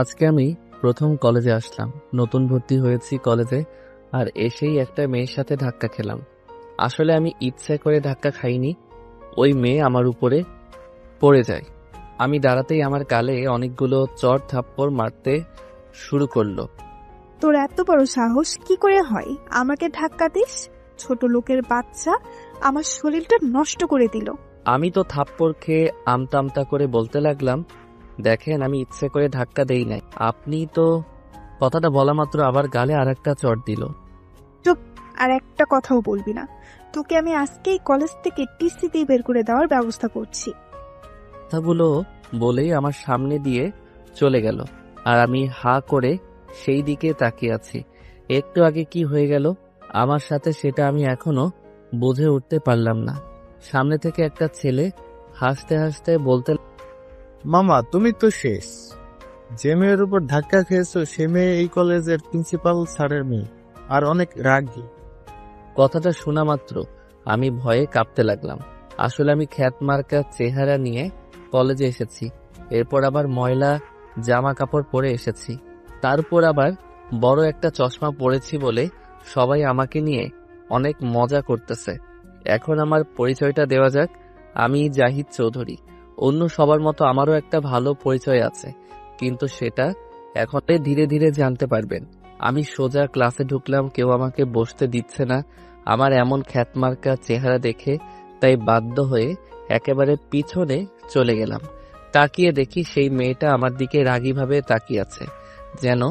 আজকে আমি প্রথম কলেজে আসলাম, নতুন ভর্তি হয়েছি কলেজে। আর এসেই একটা মেয়ের সাথে ধাক্কা খেলাম। আসলে আমি ইচ্ছে করে ধাক্কা খাইনি, ওই মেয়ে আমার উপরে পড়ে যায়। আমি দাঁড়াতেই আমার গালে অনেকগুলো চড় থাপ্পড় মারতে শুরু করলো। তোর এত বড় সাহস কি করে হয় আমাকে ধাক্কা দিস? ছোট লোকের বাচ্চা, আমার শরীরটা নষ্ট করে দিল। আমি তো থাপ্পড় খেয়ে আমতা আমতা করে বলতে লাগলাম, দেখেন আমি ইচ্ছে করে ধাক্কা দেই নাই, আপনি তো। কথাটা বলা মাত্র আবার গালে আর একটা চড় দিল। চুপ, আর একটা কথাও বলবি না। তোকে আমি আজকেই কলেজ থেকে টিসি দিয়ে বের করে দেওয়ার ব্যবস্থা করছি। কথাগুলো বলেই আমার সামনে দিয়ে চলে গেল, আর আমি হা করে সেই দিকে তাকিয়ে আছি। একটু আগে কি হয়ে গেল আমার সাথে সেটা আমি এখনো বুঝে উঠতে পারলাম না। সামনে থেকে একটা ছেলে হাসতে হাসতে বলতে, মামা তুমি তো শেষ। যে মেয়ের উপর ধাক্কা খেয়েছো সে মেয়ে এই কলেজের প্রিন্সিপাল স্যারের মেয়ে, আর অনেক রাগী। কথাটা শোনা মাত্র আমি ভয়ে কাঁপতে লাগলাম। আসলে আমি খ্যাত মার্কা চেহারা নিয়ে কলেজে এসেছি, এরপর আবার ময়লা জামা কাপড় পরে এসেছি, তারপর আবার বড় একটা চশমা পরেছি বলে সবাই আমাকে নিয়ে অনেক মজা করতেছে। এখন আমার পরিচয়টা দেওয়া যাক। আমি জাহিদ চৌধুরী। অন্য সবার মতো আমারও একটা ভালো পরিচয় আছে, কিন্তু সেটা এখন ধীরে ধীরে জানতে পারবেন। আমি সোজা ক্লাসে ঢুকলাম, কেউ আমাকে বসতে দিচ্ছে না আমার এমন খ্যাতমার্কা চেহারা দেখে, তাই বাধ্য হয়ে একেবারে পিছনে চলে গেলাম। তাকিয়ে দেখি সেই মেয়েটা আমার দিকে রাগীভাবে তাকিয়ে আছে, যেন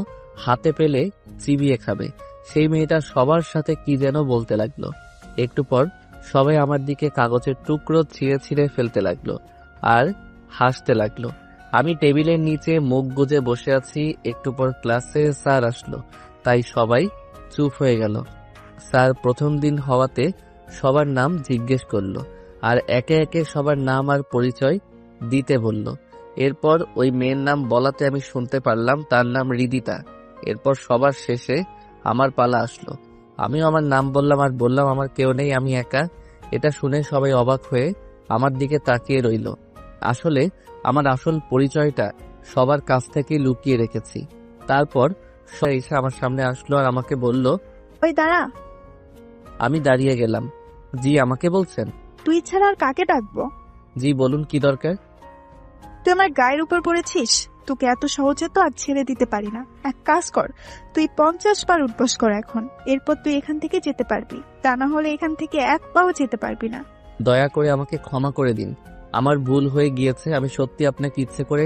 হাতে পেলে চিবিয়ে খাবে। সেই মেয়েটা সবার সাথে কি যেন বলতে লাগলো। একটু পর সবাই আমার দিকে কাগজের টুকরো ছিঁড়ে ছিঁড়ে ফেলতে লাগলো আর হাসতে লাগলো। আমি টেবিলের নিচে মুখ গুজে বসে আছি। একটু পর ক্লাসে স্যার আসলো, তাই সবাই চুপ হয়ে গেল। স্যার প্রথম দিন হওয়াতে সবার নাম জিজ্ঞেস করলো আর একে একে সবার নাম আর পরিচয় দিতে বলল। এরপর ওই মেয়ের নাম বলাতে আমি শুনতে পারলাম তার নাম হৃদিতা। এরপর সবার শেষে আমার পালা আসলো। আমিও আমার নাম বললাম আর বললাম আমার কেউ নেই, আমি একা। এটা শুনে সবাই অবাক হয়ে আমার দিকে তাকিয়ে রইল। আসলে আমার আসল পরিচয়টা সবার কাছ থেকে লুকিয়ে রেখেছি। তারপর সবাই এসে আমার সামনে আসলো আর আমাকে বলল, ওই দাঁড়া। আমি দাঁড়িয়ে গেলাম। জি, আমাকে বলছেন? তুই ছাড়া আর কাকে ডাকবো? জি বলুন, কি দরকার? তুই আমার গায়ের উপর পড়েছিস, তোকে এত সহজে তো আর ছেড়ে দিতে পারি না। এক কাজ কর, তুই 50 বার উঠবস কর এখন, এরপর তুই এখান থেকে যেতে পারবি, তা না হলে এখান থেকে এক পাও যেতে পারবি না। দয়া করে আমাকে ক্ষমা করে দিন, আমার ভুল হয়ে গিয়েছে। আমি সত্যি আপনাকে ইচ্ছে করে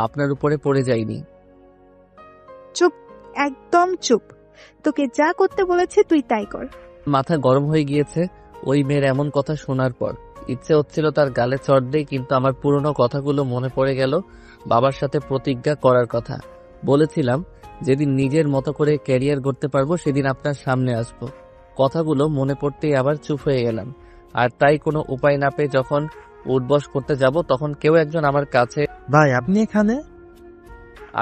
আপনার উপরে পড়ে যাইনি। চুপ, একদম চুপ। তোকে যা করতে বলেছে তুই তাই কর। মাথা গরম হয়ে গিয়েছে ওই মেয়ের এমন কথা শোনার পর। ইচ্ছে হচ্ছিল তার গালে চড় দেই, কিন্তু আমার পুরনো কথাগুলো মনে পড়ে গেল। বাবার সাথে প্রতিজ্ঞা করার কথা বলেছিলাম, যেদিন নিজের মতো করে ক্যারিয়ার গড়তে পারবো সেদিন আপনার সামনে আসবো। কথাগুলো মনে পড়তেই আবার চুপ হয়ে গেলাম। আর তাই কোনো উপায় না পেয়ে যখন উঠবস করতে যাব তখন কেউ একজন আমার কাছে। ভাই আপনি এখানে?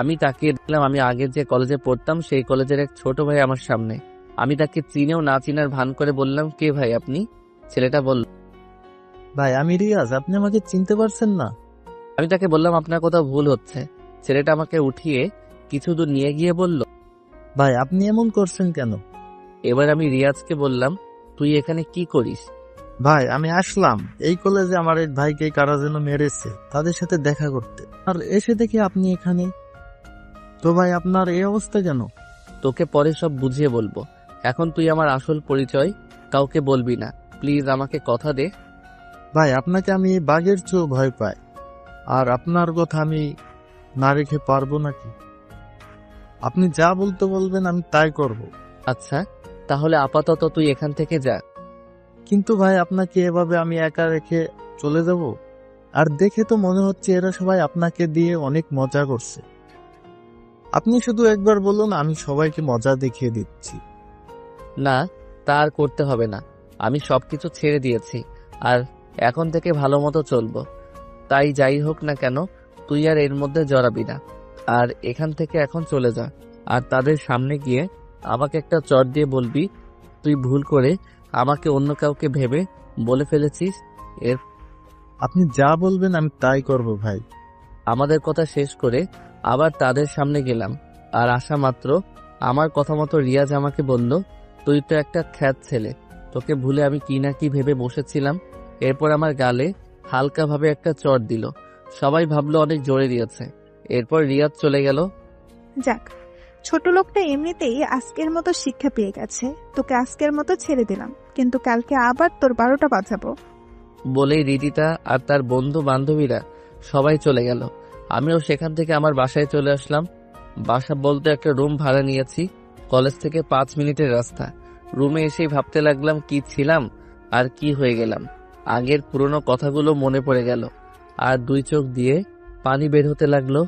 আমি তাকিয়ে দেখলাম আমি আগে যে কলেজে পড়তাম সেই কলেজের এক ছোট ভাই আমার সামনে। আমি তাকে চিনেও না চিনার ভান করে বললাম, কে ভাই আপনি? ছেলেটা বলল, ভাই আমি রিয়াজ, আপনি আমাকে চিনতে পারছেন না? আমি তাকে বললাম, আপনার কোথাও ভুল হচ্ছে। ছেলেটা আমাকে উঠিয়ে কিছু দূর নিয়ে গিয়ে বলল, ভাই আপনি এমন করছেন কেন? এবার আমি রিয়াজকে বললাম, তুই এখানে কি করিস? ভাই আমি আসলাম এই কলেজে আমার এক ভাইকে কারা যেন মেরেছে, তাদের সাথে দেখা করতে, আর এসে দেখি আপনি এখানে। তো ভাই আপনার এই অবস্থা কেন? তোকে পরে সব বুঝিয়ে বলবো, এখন তুই আমার আসল পরিচয় কাউকে বলবি না, প্লিজ আমাকে কথা দে। ভাই আপনাকে আমি বাঘের চেয়েও ভয় পাই, আর আপনার কথা আমি না রেখে পারবো নাকি? আপনি যা বলতে বলবেন আমি তাই করব। আচ্ছা, তাহলে আপাতত তুই এখান থেকে যা। কিন্তু ভাই আপনাকে এভাবে আমি একা রেখে চলে যাব? আর দেখে তো মনে হচ্ছে এরা সবাই আপনাকে দিয়ে অনেক মজা করছে। আপনি শুধু একবার বলুন, আমি সবাইকে মজা দেখিয়ে দিচ্ছি। না, তা আর করতে হবে না, আমি সবকিছু ছেড়ে দিয়েছি আর এখন থেকে ভালো মতো চলবো। তাই যাই হোক না কেন তুই আর এর মধ্যে জড়াবি না, আর এখান থেকে এখন চলে যা। আর তাদের সামনে গিয়ে আমাকে একটা চট দিয়ে বলবি, তুই ভুল করে আমাকে অন্য কাউকে ভেবে বলে ফেলেছিস। এর আপনি যা বলবেন আমি তাই করব ভাই। আমাদের কথা শেষ করে আবার তাদের সামনে গেলাম, আর আসা মাত্র আমার কথা মতো রিয়াজ আমাকে বলল, তুই তো একটা খ্যাত ছেলে, তোকে ভুলে আমি কি না কি ভেবে বসেছিলাম। এরপর আমার গালে হালকাভাবে একটা চড় দিল। সবাই ভাবলো অনেক জোরে দিয়েছে। এরপর রিয়াজ চলে গেল। যাক, ছোট লোকটা এমনিতেই আজকের মতো শিক্ষা পেয়ে গেছে। তোকে আজকের মতো ছেড়ে দিলাম, কিন্তু কালকে আবার তোর 12টা বাজাবো। বলেই রিদিতা আর তার বন্ধু বান্ধবীরা সবাই চলে গেল। আমিও সেখান থেকে আমার বাসায় চলে আসলাম। বাসা বলতে একটা রুম ভাড়া নিয়েছি, কলেজ থেকে 5 মিনিটের রাস্তা। রুমে এসেই ভাবতে লাগলাম কি ছিলাম আর কি হয়ে গেলাম। আগের পুরনো কথাগুলো মনে পড়ে গেল, আর 2 চোখ দিয়ে পানি বের হতে লাগলো।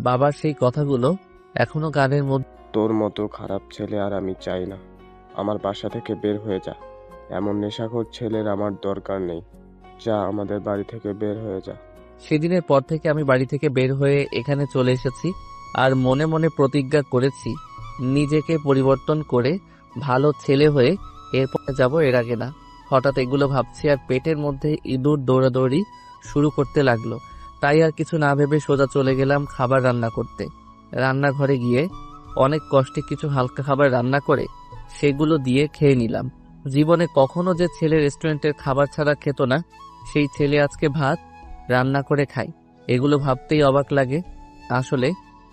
বাবার সেই কথাগুলো এখনো কানের মধ্যে। তোর মতো খারাপ ছেলে আর আমি চাই না। আমার বাসা থেকে বের হয়ে যা। এমন নেশাখোর ছেলের আমার দরকার নেই। যা, আমাদের বাড়ি থেকে বের হয়ে যা। সেদিনের পর থেকে আমি বাড়ি থেকে বের হয়ে এখানে চলে এসেছি, আর মনে মনে প্রতিজ্ঞা করেছি নিজেকে পরিবর্তন করে ভালো ছেলে হয়ে এরপরে যাব, এর আগে না। হঠাৎ এগুলো ভাবছি আর পেটের মধ্যে ইঁদুর দৌড়াদৌড়ি শুরু করতে লাগলো। তাই আর কিছু না ভেবে সোজা চলে গেলাম খাবার রান্না করতে। রান্নাঘরে গিয়ে অনেক কষ্টে কিছু হালকা খাবার রান্না করে সেগুলো দিয়ে খেয়ে নিলাম। জীবনে কখনো যে ছেলে রেস্টুরেন্টের খাবার ছাড়া খেত না, সেই ছেলে আজকে ভাত রান্না করে খাই। এগুলো ভাবতেই অবাক লাগে। আসলে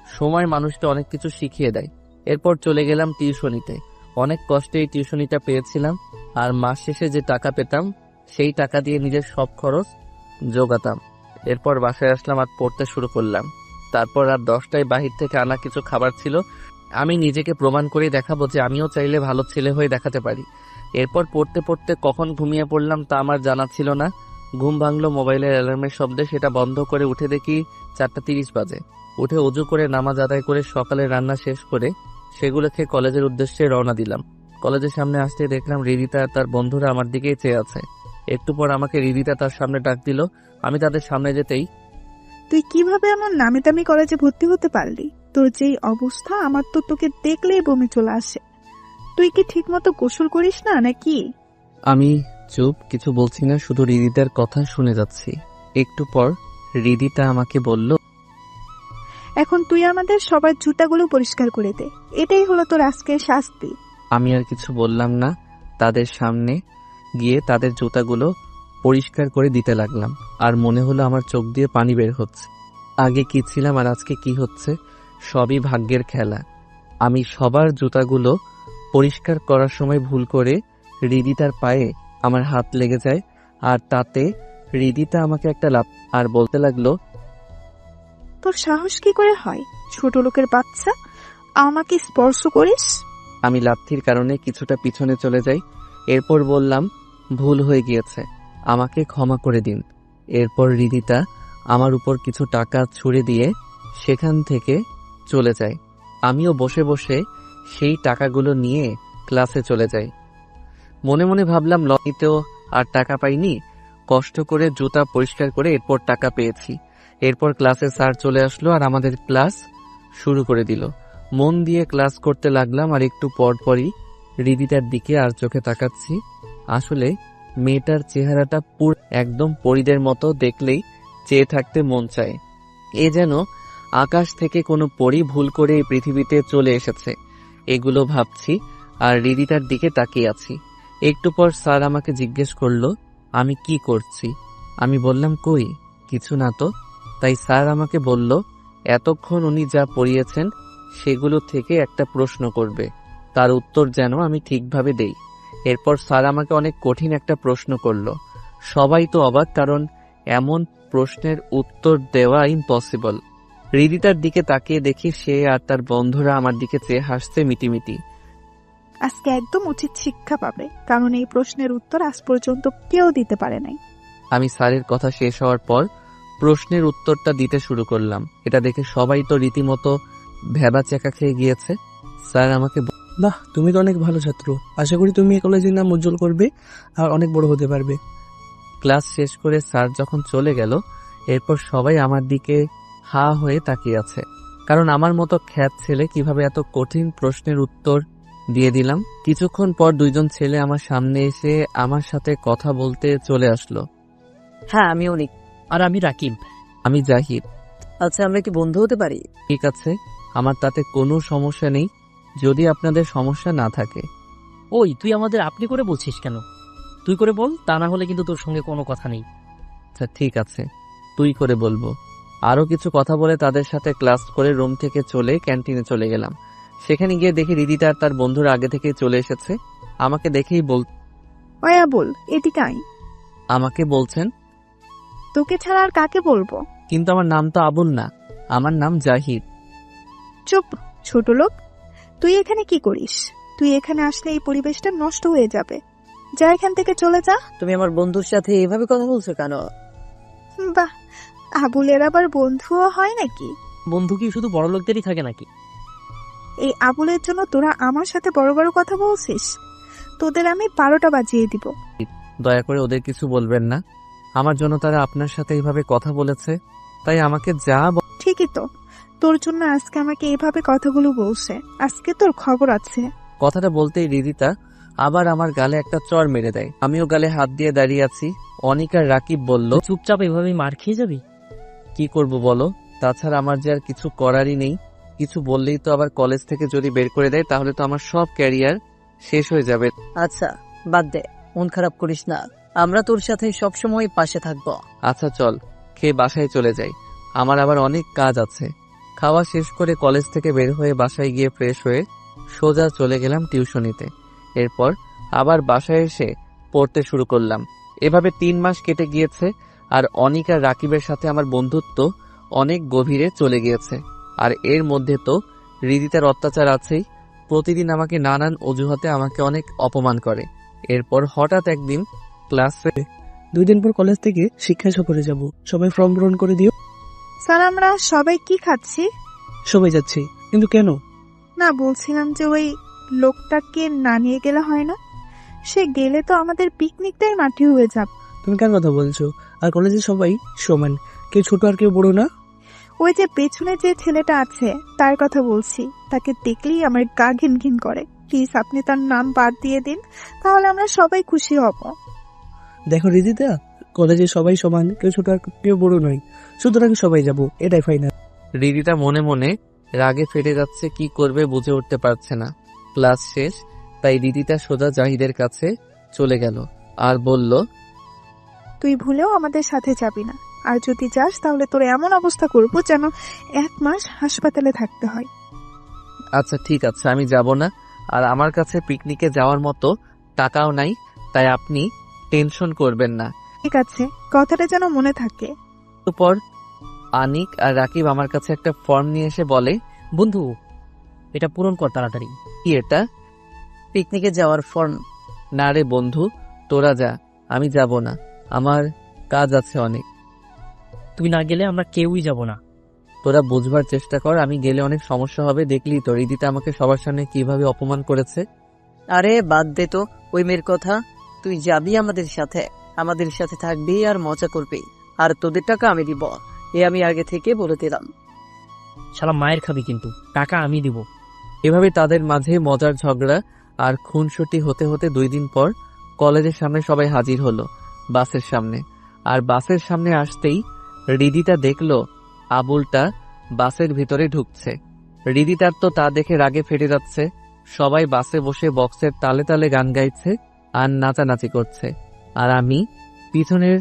সময় মানুষকে অনেক কিছু শিখিয়ে দেয়। এরপর চলে গেলাম টিউশনিতে। অনেক কষ্টে এই টিউশনিটা পেয়েছিলাম, আর মাস শেষে যে টাকা পেতাম সেই টাকা দিয়ে নিজের সব খরচ জোগাতাম। এরপর বাসায় আসলাম আর পড়তে শুরু করলাম। তারপর রাত 10টায় বাহির থেকে আনা কিছু খাবার ছিল। আমি নিজেকে প্রমাণ করে দেখাবো যে আমিও চাইলে ভালো ছেলে হয়ে দেখাতে পারি। এরপর পড়তে পড়তে কখন ঘুমিয়ে পড়লাম তা আমার জানা ছিল না। ঘুম ভাঙলো মোবাইলের অ্যালার্মের শব্দে। সেটা বন্ধ করে উঠে দেখি 4:30 বাজে। উঠে অজু করে নামাজ আদায় করে সকালে রান্না শেষ করে সেগুলো খেয়ে কলেজের উদ্দেশ্যে রওনা দিলাম। কলেজের সামনে আসতে দেখলাম রিদিতা আর তার বন্ধুরা আমার দিকেই চেয়ে আছে। একটু পর আমাকে রিদিতা তার সামনে ডাক দিল। আমি তাদের সামনে যেতেই, তুই কিভাবে এমন নামি দামি কলেজে ভর্তি হতে পারলি? তোর যেই অবস্থা, আমার তো তোকে দেখলেই বমি চলে আসে। তুই কি ঠিক মতো গোসল করিস না নাকি? আমি চুপ, কিছু বলছি না, শুধু রিদিতার কথা শুনে যাচ্ছি। একটু পর রিদিতা আমাকে বলল, এখন তুই আমাদের সবার জুতাগুলো পরিষ্কার করে দে। এটাই হলো তোর আজকের শাস্তি। আমি আর কিছু বললাম না। তাদের সামনে গিয়ে তাদের জুতাগুলো পরিষ্কার করে দিতে লাগলাম, আর মনে হলো আমার চোখ দিয়ে পানি বের হচ্ছে। আগে কি ছিলাম আর আজকে কি হচ্ছে, সবই ভাগ্যের খেলা। আমি সবার জুতাগুলো পরিষ্কার করার সময় ভুল করে রিদিতার পায়ে আমার হাত লেগে যায়, আর তাতে রিদিতা আমাকে একটা লাফ আর বলতে লাগলো, তোর সাহস কি করে হয়, ছোট লোকের বাচ্চা, আমাকে স্পর্শ করিস? আমি লাথির কারণে কিছুটা পিছনে চলে যাই। এরপর বললাম, ভুল হয়ে গিয়েছে, আমাকে ক্ষমা করে দিন। এরপর রিদিতা আমার উপর কিছু টাকা ছুড়ে দিয়ে সেখান থেকে চলে যায়। আমিও বসে বসে সেই টাকাগুলো নিয়ে ক্লাসে চলে যাই। মনে মনে ভাবলাম, লকিতেও আর টাকা পাইনি, কষ্ট করে জুতা পরিষ্কার করে এরপর টাকা পেয়েছি। এরপর ক্লাসে স্যার চলে আসলো আর আমাদের ক্লাস শুরু করে দিল। মন দিয়ে ক্লাস করতে লাগলাম, আর একটু পর পরই রিদিতার দিকে আর চোখে তাকাচ্ছি। আসলে মেয়েটার চেহারাটা পুরো একদম পরীদের মতো, দেখলেই চেয়ে থাকতে মন চায়। এ যেন আকাশ থেকে কোনো পরী ভুল করে এই পৃথিবীতে চলে এসেছে। এগুলো ভাবছি আর রিদিতার দিকে তাকিয়ে আছি। একটু পর স্যার আমাকে জিজ্ঞেস করলো আমি কি করছি। আমি বললাম, কই কিছু না তো। তাই স্যার আমাকে বলল, এতক্ষণ উনি যা পড়িয়েছেন সেগুলো থেকে একটা প্রশ্ন করবে, তার উত্তর যেন আমি ঠিকভাবে দেই। এরপর স্যার আমাকে অনেক কঠিন একটা প্রশ্ন করলো। সবাই তো অবাক, কারণ এমন প্রশ্নের উত্তর দেওয়া ইম্পসিবল। রিদিতার দিকে তাকিয়ে দেখি সে আর তার বন্ধুরা আমার দিকে চেয়ে হাসছে মিটিমিটি। আজকে একদম উচিত শিক্ষা পাবে, কারণ এই প্রশ্নের উত্তর আজ পর্যন্ত কেউ দিতে পারে নাই। আমি স্যারের কথা শেষ হওয়ার পর প্রশ্নের উত্তরটা দিতে শুরু করলাম। এটা দেখে সবাই তো রীতিমতো ভেবা চেকা খেয়ে গিয়েছে। স্যার আমাকে বাহ, তুমি তো অনেক ভালো ছাত্র। আশা করি তুমি এই কলেজের নাম উজ্জ্বল করবে আর অনেক বড় হতে পারবে। ক্লাস শেষ করে স্যার যখন চলে গেল, এরপর সবাই আমার দিকে হা হয়ে তাকিয়ে আছে, কারণ আমার মতো খ্যাত ছেলে কিভাবে এত কঠিন প্রশ্নের উত্তর দিয়ে দিলাম। কিছুক্ষণ পর 2জন ছেলে আমার সামনে এসে আমার সাথে কথা বলতে চলে আসলো। হ্যাঁ, আমি অনেক আর আমি রাকিব। আমি জাহিদ। আচ্ছা, আমরা কি বন্ধু হতে পারি? ঠিক আছে, আমার তাতে কোনো সমস্যা নেই, যদি আপনাদের সমস্যা না থাকে। ওই, তুই আমাদের আপনি করে বলছিস কেন? তুই করে বল, তা না হলে কিন্তু তোর সঙ্গে কোনো কথা নেই। আচ্ছা ঠিক আছে, তুই করে বলবো। আরো কিছু কথা বলে তাদের সাথে ক্লাস করে রুম থেকে চলে ক্যান্টিনে চলে গেলাম। সেখানে গিয়ে দেখি রিদিতা আর তার বন্ধুরা আগে থেকে চলে এসেছে। আমাকে দেখেই ওই আবুল, এদিকে আয়। আমাকে বলছেন, তোকে ছাড়া আর কাকে বলবো? কিন্তু আমার নাম তো আবুল না, আমার নাম জাহিদ। চুপ, ছোট লোক। তুই এখানে কি করিস? তুই এখানে আসলে এই পরিবেশটা নষ্ট হয়ে যাবে। যা এখান থেকে, চলে যা। তুমি আমার বন্ধুর সাথে এভাবে কথা বলছো কেন? বাহ, আবুলের আবার বন্ধুও হয় নাকি? বন্ধু কি শুধু বড় লোকদেরই থাকে নাকি? এই আবুলের জন্য তোরা আমার সাথে বড় বড় কথা বলছিস? তোদের আমি 12টা বাজিয়ে দিব। দয়া করে ওদের কিছু বলবেন না, আমার জন্য তারা আপনার সাথে এইভাবে কথা বলেছে, তাই আমাকে যা ঠিকই তো, তোর জন্য আজকে আমাকে এভাবে কথাগুলো বলছে। আজকে তোর খবর আছে। কথাটা বলতেই রিদিতা আবার আমার গালে একটা চড় মেরে দেয়। আমিও গালে হাত দিয়ে দাঁড়িয়ে আছি। অনিক আর রাকিব বলল, চুপচাপ এভাবে মার খেয়ে যাবি? কি করব বলো, তাছাড়া আমার যে আর কিছু করারই নেই। কিছু বললেই তো আবার কলেজ থেকে যদি বের করে দেয়, তাহলে তো আমার সব ক্যারিয়ার শেষ হয়ে যাবে। আচ্ছা বাদ দে, মন খারাপ করিস না, আমরা তোর সাথে সবসময় পাশে থাকবো। আচ্ছা চল, খেয়ে বাসায় চলে যাই, আমার আবার অনেক কাজ আছে। খাওয়া শেষ করে কলেজ থেকে বের হয়ে বাসায় গিয়ে ফ্রেশ হয়ে সোজা চলে গেলাম টিউশনিতে। এরপর আবার বাসায় এসে পড়তে শুরু করলাম। এভাবে 3 মাস কেটে গিয়েছে, আর অনিক আর রাকিবের সাথে আমার বন্ধুত্ব অনেক গভীরে চলে গিয়েছে। আর এর মধ্যে তো হৃদিতার অত্যাচার আছেই। প্রতিদিন আমাকে নানান অজুহাতে আমাকে অনেক অপমান করে। এরপর হঠাৎ একদিন ক্লাসে 2 দিন পর কলেজ থেকে শিক্ষা সফরে যাব, সবাই ফর্ম পূরণ করে দিও। স্যার, আমরা সবাই কি খাচ্ছি? সবাই যাচ্ছি, কিন্তু কেন? না, বলছিলাম যে ওই লোকটাকে না নিয়ে গেলে হয় না? সে গেলে তো আমাদের পিকনিকটাই মাটি হয়ে যাবে। তুমি কার কথা বলছো? আর কলেজে সবাই সমান, কেউ ছোট আর কেউ বড় না। ওই যে পেছনে যে ছেলেটা আছে তার কথা বলছি, তাকে দেখলেই আমার গা ঘিন ঘিন করে। প্লিজ আপনি তার নাম বাদ দিয়ে দিন, তাহলে আমরা সবাই খুশি হব। দেখো রিদিতা, কলেজে সবাই সমান, কেউ ছোট আর কেউ বড় নয়, সুতরাং সবাই যাব, এটাই ফাইনাল। রিদিতা মনে মনে রাগে ফেটে যাচ্ছে, কি করবে বুঝে উঠতে পারছে না। ক্লাস শেষ, তাই রিদিতা সোজা জাহিদের কাছে চলে গেল আর বলল, তুই ভুলেও আমাদের সাথে যাবি না, আর যদি যাস তাহলে তোর এমন অবস্থা করব যেন 1 মাস হাসপাতালে থাকতে হয়। আচ্ছা ঠিক আছে, আমি যাব না। আর আমার কাছে পিকনিকে যাওয়ার মতো টাকাও নাই, তাই আপনি টেনশন করবেন না। ঠিক আছে, কথাটা যেন মনে থাকে। পর আনিক আর রাকিব আমার কাছে একটা ফর্ম নিয়ে এসে বলে, বন্ধু, এটা পূরণ কর তাড়াতাড়ি। কি এটা? পিকনিকে যাওয়ার ফর্ম। না রে বন্ধু, তোরা যা, আমি যাব না, আমার কাজ আছে অনেক। তুই না গেলে আমরা কেউই যাব না। তোরা বুঝবার চেষ্টা কর, আমি গেলে অনেক সমস্যা হবে। দেখলি তো রিদিতা আমাকে সবার সামনে কিভাবে অপমান করেছে। আরে বাদ দে তো ওই মেয়ের কথা, তুই যাবি আমাদের সাথে থাকবি আর মজা করবি, আর তোদের টাকা আমি দিব, এ আমি আগে থেকে বলে দিলাম। শালা মায়ের খাবি কিন্তু, টাকা আমি দিব। এভাবে তাদের মাঝে মজার ঝগড়া আর খুনসুটি হতে হতে 2 দিন পর কলেজের সামনে সবাই হাজির হলো, বাসের সামনে। আর বাসের সামনে আসতেই রিদিতা দেখলো আবুলটা বাসের ভিতরে ঢুকছে। রিদিতার তো তা দেখে রাগে ফেটে যাচ্ছে। সবাই বাসে বসে বক্সের তালে তালে গান গাইছে আর নাচানাচি করছে, আর আমি পিছনের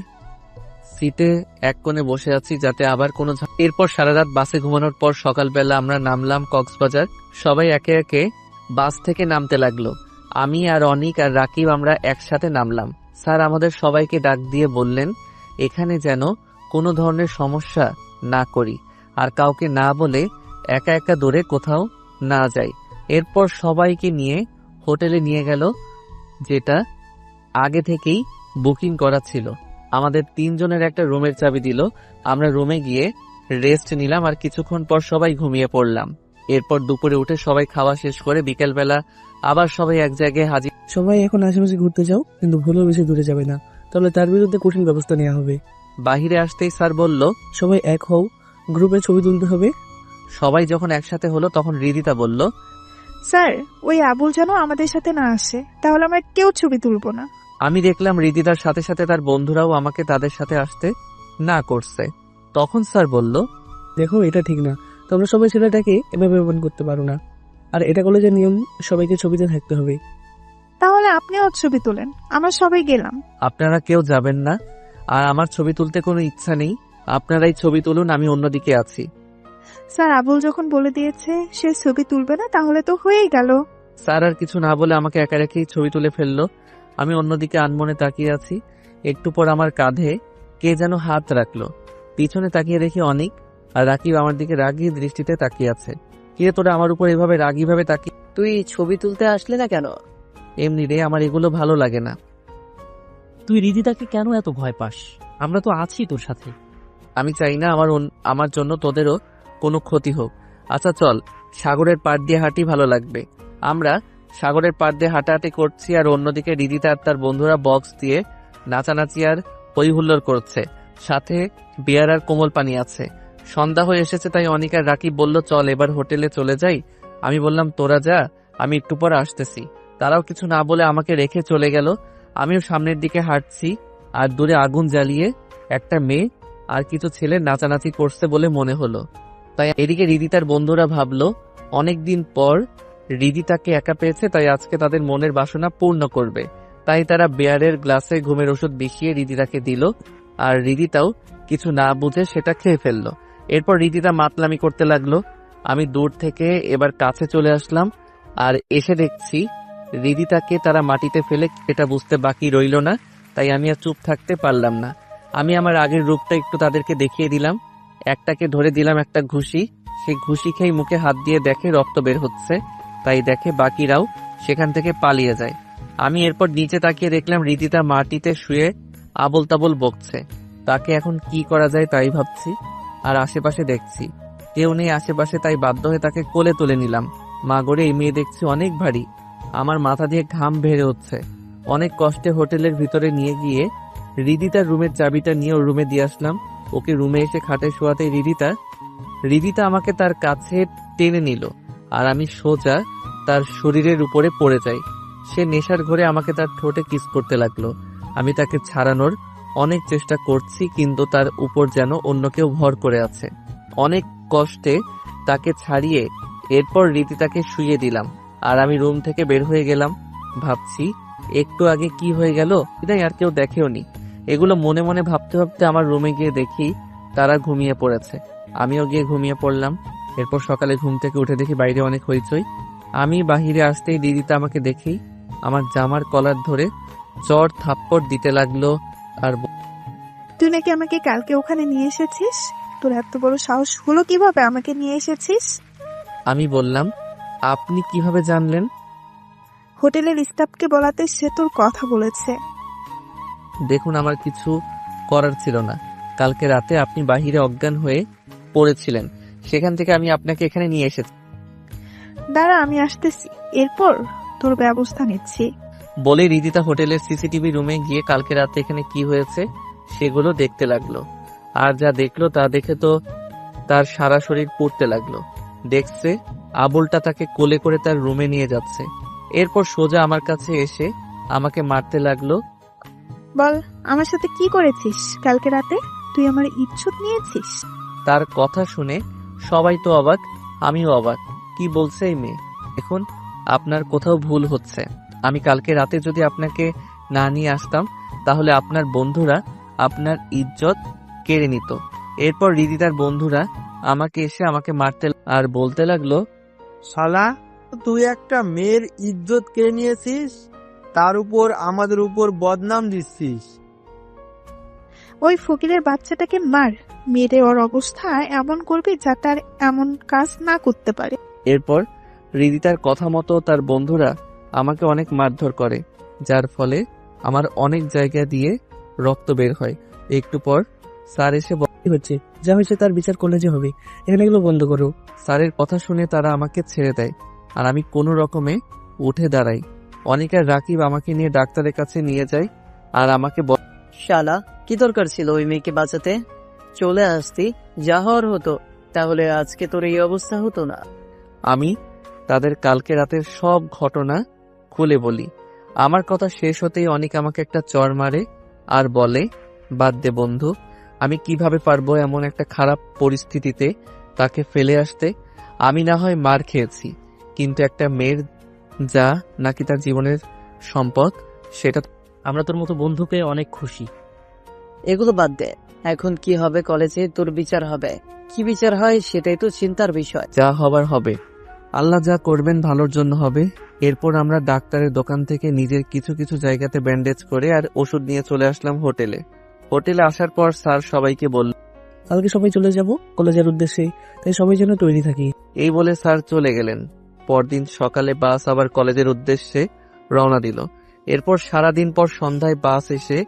সিটে এক কোণে বসে আছি, যাতে আবার কোনো এরপর সারা রাত বাসে ঘুমানোর পর সকালবেলা আমরা নামলাম কক্সবাজার। সবাই একে একে বাস থেকে নামতে লাগলো। আমি আর অনিক আর রাকিব আমরা একসাথে নামলাম। স্যার আমাদের সবাইকে ডাক দিয়ে বললেন, এখানে যেন কোনো ধরনের সমস্যা না করি, আর কাউকে না বলে একা একা দৌড়ে কোথাও না যাই। এরপর সবাইকে নিয়ে হোটেলে নিয়ে গেল, যেটা আগে থেকেই বুকিং করা ছিল। আমাদের 3 জনের একটা রুমের চাবি দিল। আমরা রুমে গিয়ে রেস্ট নিলাম, আর কিছুক্ষণ পর সবাই ঘুমিয়ে পড়লাম। এরপর দুপুরে উঠে সবাই খাওয়া শেষ করে বিকেলবেলা আবার সবাই এক জায়গায় হাজির। সবাই এখন আশেপাশে ঘুরতে যাও, কিন্তু ভুলেও বেশি দূরে যাবে না, তাহলে তার বিরুদ্ধে কঠিন ব্যবস্থা নেওয়া হবে। বাহিরে আসতেই স্যার বলল, সবাই এক হও, গ্রুপে ছবি তুলতে হবে। সবাই যখন একসাথে হলো তখন রিদিতা বলল, স্যার, ওই আবুল যেন আমাদের সাথে না আসে, তাহলে আমরা কেউ ছবি তুলবো না। আমি দেখলাম রিদিতার সাথে সাথে তার বন্ধুরাও আমাকে তাদের সাথে আসতে না করছে। তখন স্যার বলল, দেখো এটা ঠিক না, তোমরা সবাই ছেলেটাকে এভাবে অপমান করতে পারো না। আর এটা কলেজের নিয়ম, সবাইকে ছবিতে থাকতে হবে। তাহলে আপনিও ছবি তোলেন, আমরা সবাই গেলাম। আপনারা কেউ যাবেন না, আর আমার ছবি তুলতে কোনো ইচ্ছা নেই। আপনারাই ছবি তুলুন, আমি অন্যদিকে আছি। স্যার আবুল যখন বলে দিয়েছে সে ছবি তুলবে না, তাহলে তো হয়েই গেল। স্যার আর কিছু না বলে আমাকে একা রেখেই ছবি তুলে ফেললো। আমি অন্যদিকে আনমনে তাকিয়ে আছি। একটু পর আমার কাঁধে কে যেন হাত রাখলো। পিছনে তাকিয়ে দেখি অনিক আর রাকিব আমার দিকে রাগী দৃষ্টিতে তাকিয়ে আছে। কে তোরা আমার উপর এভাবে রাগী ভাবে তাকিয়ে? তুই ছবি তুলতে আসলে না কেন? এমনি রে, আমার এগুলো ভালো লাগে না। তুই রিদিতাকে কেন এত ভয় পাস? আমরা তো আছি তোর সাথে। আমি চাই না আমার জন্য তোদেরও কোনো ক্ষতি হোক। আচ্ছা চল, সাগরের পাড় দিয়ে হাঁটি, ভালো লাগবে। আমরা সাগরের পাড় দিয়ে হাঁটাহাঁটি করছি, আর অন্যদিকে রিদিতা আর তার বন্ধুরা বক্স দিয়ে নাচানাচি আর হই হুল্লোড় করছে। সাথে বিয়ার আর কোমল পানি আছে। সন্ধ্যা হয়ে এসেছে, তাই অনিক আর রাকিব বলল, চল এবার হোটেলে চলে যাই। আমি বললাম, তোরা যা, আমি একটু পর আসতেছি। তারাও কিছু না বলে আমাকে রেখে চলে গেল। আমিও সামনের দিকে হাঁটছি, আর দূরে আগুন জ্বালিয়ে একটা মেয়ে আর কিছু ছেলে নাচানাচি করছে বলে মনে হলো। তাই এদিকে রিদিতার বন্ধুরা ভাবলো অনেকদিন পর রিদিতাকে একা পেয়েছে, তাই আজকে তাদের মনের বাসনা পূর্ণ করবে। তাই তারা বেয়ারের গ্লাসে ঘুমের ওষুধ মিশিয়ে রিদিতাকে দিল, আর রিদিতাও কিছু না বুঝে সেটা খেয়ে ফেললো। এরপর রিদিতা মাতলামি করতে লাগলো। আমি দূর থেকে এবার কাছে চলে আসলাম, আর এসে দেখছি রিদিতাকে তারা মাটিতে ফেলে, এটা বুঝতে বাকি রইল না। তাই আমি আর চুপ থাকতে পারলাম না। আমি আমার আগের রূপটা একটু তাদেরকে দেখিয়ে দিলাম। একটাকে ধরে দিলাম একটা ঘুষি। সেই ঘুষি খেয়ে মুখে হাত দিয়ে দেখে রক্ত বের হচ্ছে, তাই দেখে বাকিরাও সেখান থেকে পালিয়ে যায়। আমি এরপর নিচে তাকিয়ে দেখলাম রিদিতা মাটিতে শুয়ে আবল তাবল বকছে। তাকে এখন কি করা যায় তাই ভাবছি, আর আশেপাশে দেখছি কেউ নেই আশেপাশে, তাই বাধ্য হয়ে তাকে কোলে তুলে নিলাম। মা গড়ে এই মেয়ে দেখছি অনেক ভারী। আমার মাথা দিয়ে ঘাম বের হচ্ছে। অনেক কষ্টে হোটেলের ভিতরে নিয়ে গিয়ে রিদিতার রুমের চাবিটা নিয়ে ওর রুমে দিয়ে আসলাম। ওকে রুমে এসে খাটে শোয়াতে রিদিতা আমাকে তার কাছে টেনে নিল, আর আমি সোজা তার শরীরের উপরে পড়ে যাই। সে নেশার ঘরে আমাকে তার ঠোঁটে কিস করতে লাগলো। আমি তাকে ছাড়ানোর অনেক চেষ্টা করছি, কিন্তু তার উপর যেন অন্য কেউ ভর করে আছে। অনেক কষ্টে তাকে ছাড়িয়ে এরপর রিদিতাকে শুইয়ে দিলাম, আর আমি রুম থেকে বের হয়ে গেলাম। ভাবছি একটু আগে কি হয়ে গেল, এটাই আর কেউ দেখেওনি। এগুলো মনে মনে ভাবতে ভাবতে আমার রুমে গিয়ে দেখি তারা ঘুমিয়ে পড়েছে। আমিও গিয়ে ঘুমিয়ে পড়লাম। এরপর সকালে ঘুম থেকে উঠে দেখি বাইরে অনেক হইচই। আমি বাহিরে আসতেই রিদিতা আমাকে দেখেই আমার জামার কলার ধরে চড় থাপ্পড় দিতে লাগলো, আর তুই নাকি আমাকে কালকে ওখানে নিয়ে এসেছিস? তোর এত বড় সাহস হলো কিভাবে আমাকে নিয়ে এসেছিস? আমি বললাম, আপনি কিভাবে জানলেন? হোটেলের স্টাফকে বলাতে সে তোর কথা বলেছে। দেখুন, আমার কিছু করার ছিল না। কালকে রাতে আপনি বাহিরে অজ্ঞান হয়ে পড়েছিলেন, সেখান থেকে আমি আপনাকে এখানে নিয়ে এসেছি। দাঁড়া, আমি আসতেছি, এরপর তোর ব্যবস্থা নিচ্ছি। বলে রিদিতা হোটেলের সিসিটিভি রুমে গিয়ে কালকে রাতে এখানে কি হয়েছে সেগুলো দেখতে লাগলো। আর যা দেখলো তা দেখে তো তার সারা শরীর পুড়তে লাগলো। দেখছে আবুলটা তাকে কোলে করে তার রুমে নিয়ে যাচ্ছে। এরপর সোজা আমার কাছে এসে আমাকে মারতে লাগলো। বল, আমার সাথে কি করেছিস কালকে রাতে? তুই আমার ইজ্জত নিয়েছিস? তার কথা শুনে সবাই তো অবাক, আমিও অবাক। কি বলছে এই মেয়ে? দেখুন, আপনার কোথাও ভুল হচ্ছে। আমি কালকে রাতে যদি আপনাকে না নিয়ে আসতাম, তাহলে আপনার বন্ধুরা আপনার ইজ্জত কেড়ে নিত। এরপর রিদিতার বন্ধুরা আমাকে এসে আমাকে মারতে আর বলতে লাগলো, শালা, তুই একটা মেয়ের ইজ্জত কেড়ে নিয়েছিস, তার উপর আমাদের উপর বদনাম দিচ্ছিস। ওই ফকিরের বাচ্চাটাকে মার, মেরে ওর অবস্থা এমন করবি যাতে আর এমন কাজ না করতে পারে। এরপর রিদিতার কথা মতো তার বন্ধুরা আমাকে অনেক মারধর করে, যার ফলে আমার অনেক জায়গা দিয়ে রক্ত বের হয়। একটু পর স্যার এসে কি হচ্ছে? যা হয়েছে তার বিচার কলেজে হবে, এখানে এগুলো বন্ধ করো। স্যারের কথা শুনে তারা আমাকে ছেড়ে দেয়, আর আমি কোনো রকমে উঠে দাঁড়াই। অনিকা রাকিব আমাকে নিয়ে ডাক্তারের কাছে নিয়ে যায়, আর আমাকে শালা, কি দরকার ছিল ওই মেয়েকে বাঁচাতে? চলে আসতি, যা হওয়ার হতো, তাহলে আজকে তোর এই অবস্থা হতো না। আমি তাদের কালকে রাতের সব ঘটনা খুলে বলি। আমার কথা শেষ হতেই অনিক আমাকে একটা চড় মারে আর বলে, বাদ দে বন্ধু, আমি কিভাবে পারবো এমন একটা খারাপ পরিস্থিতিতে তাকে ফেলে আসতে? আমি না হয় মার খেয়েছি, কিন্তু একটা মেয়ের যা নাকি তার জীবনের সম্পদ, সেটা আমরা তোর মতো বন্ধু পেয়ে অনেক খুশি। এগুলো বাদ দে, এখন কি হবে কলেজে? তোর বিচার হবে, কি বিচার হয় সেটাই তো চিন্তার বিষয়। যা হবার হবে। আল্লাহ যা করবেন ভালোর জন্য হবে। এরপর আমরা ডাক্তারের দোকান থেকে নিজের কিছু কিছু জায়গাতে ব্যান্ডেজ করে আর ওষুধ নিয়ে চলে আসলাম হোটেলে। হোটেলে আসার পর স্যার সবাইকে বলল, কালকে সবাই চলে যাব কলেজের উদ্দেশ্যে, তাই সবাই যেন তৈরি থাকি। এই বলে স্যার চলে গেলেন। পরদিন সকালে বাস আবার কলেজের উদ্দেশ্যে রওনা দিল। এরপর সারাদিন পর সন্ধ্যায় বাস এসে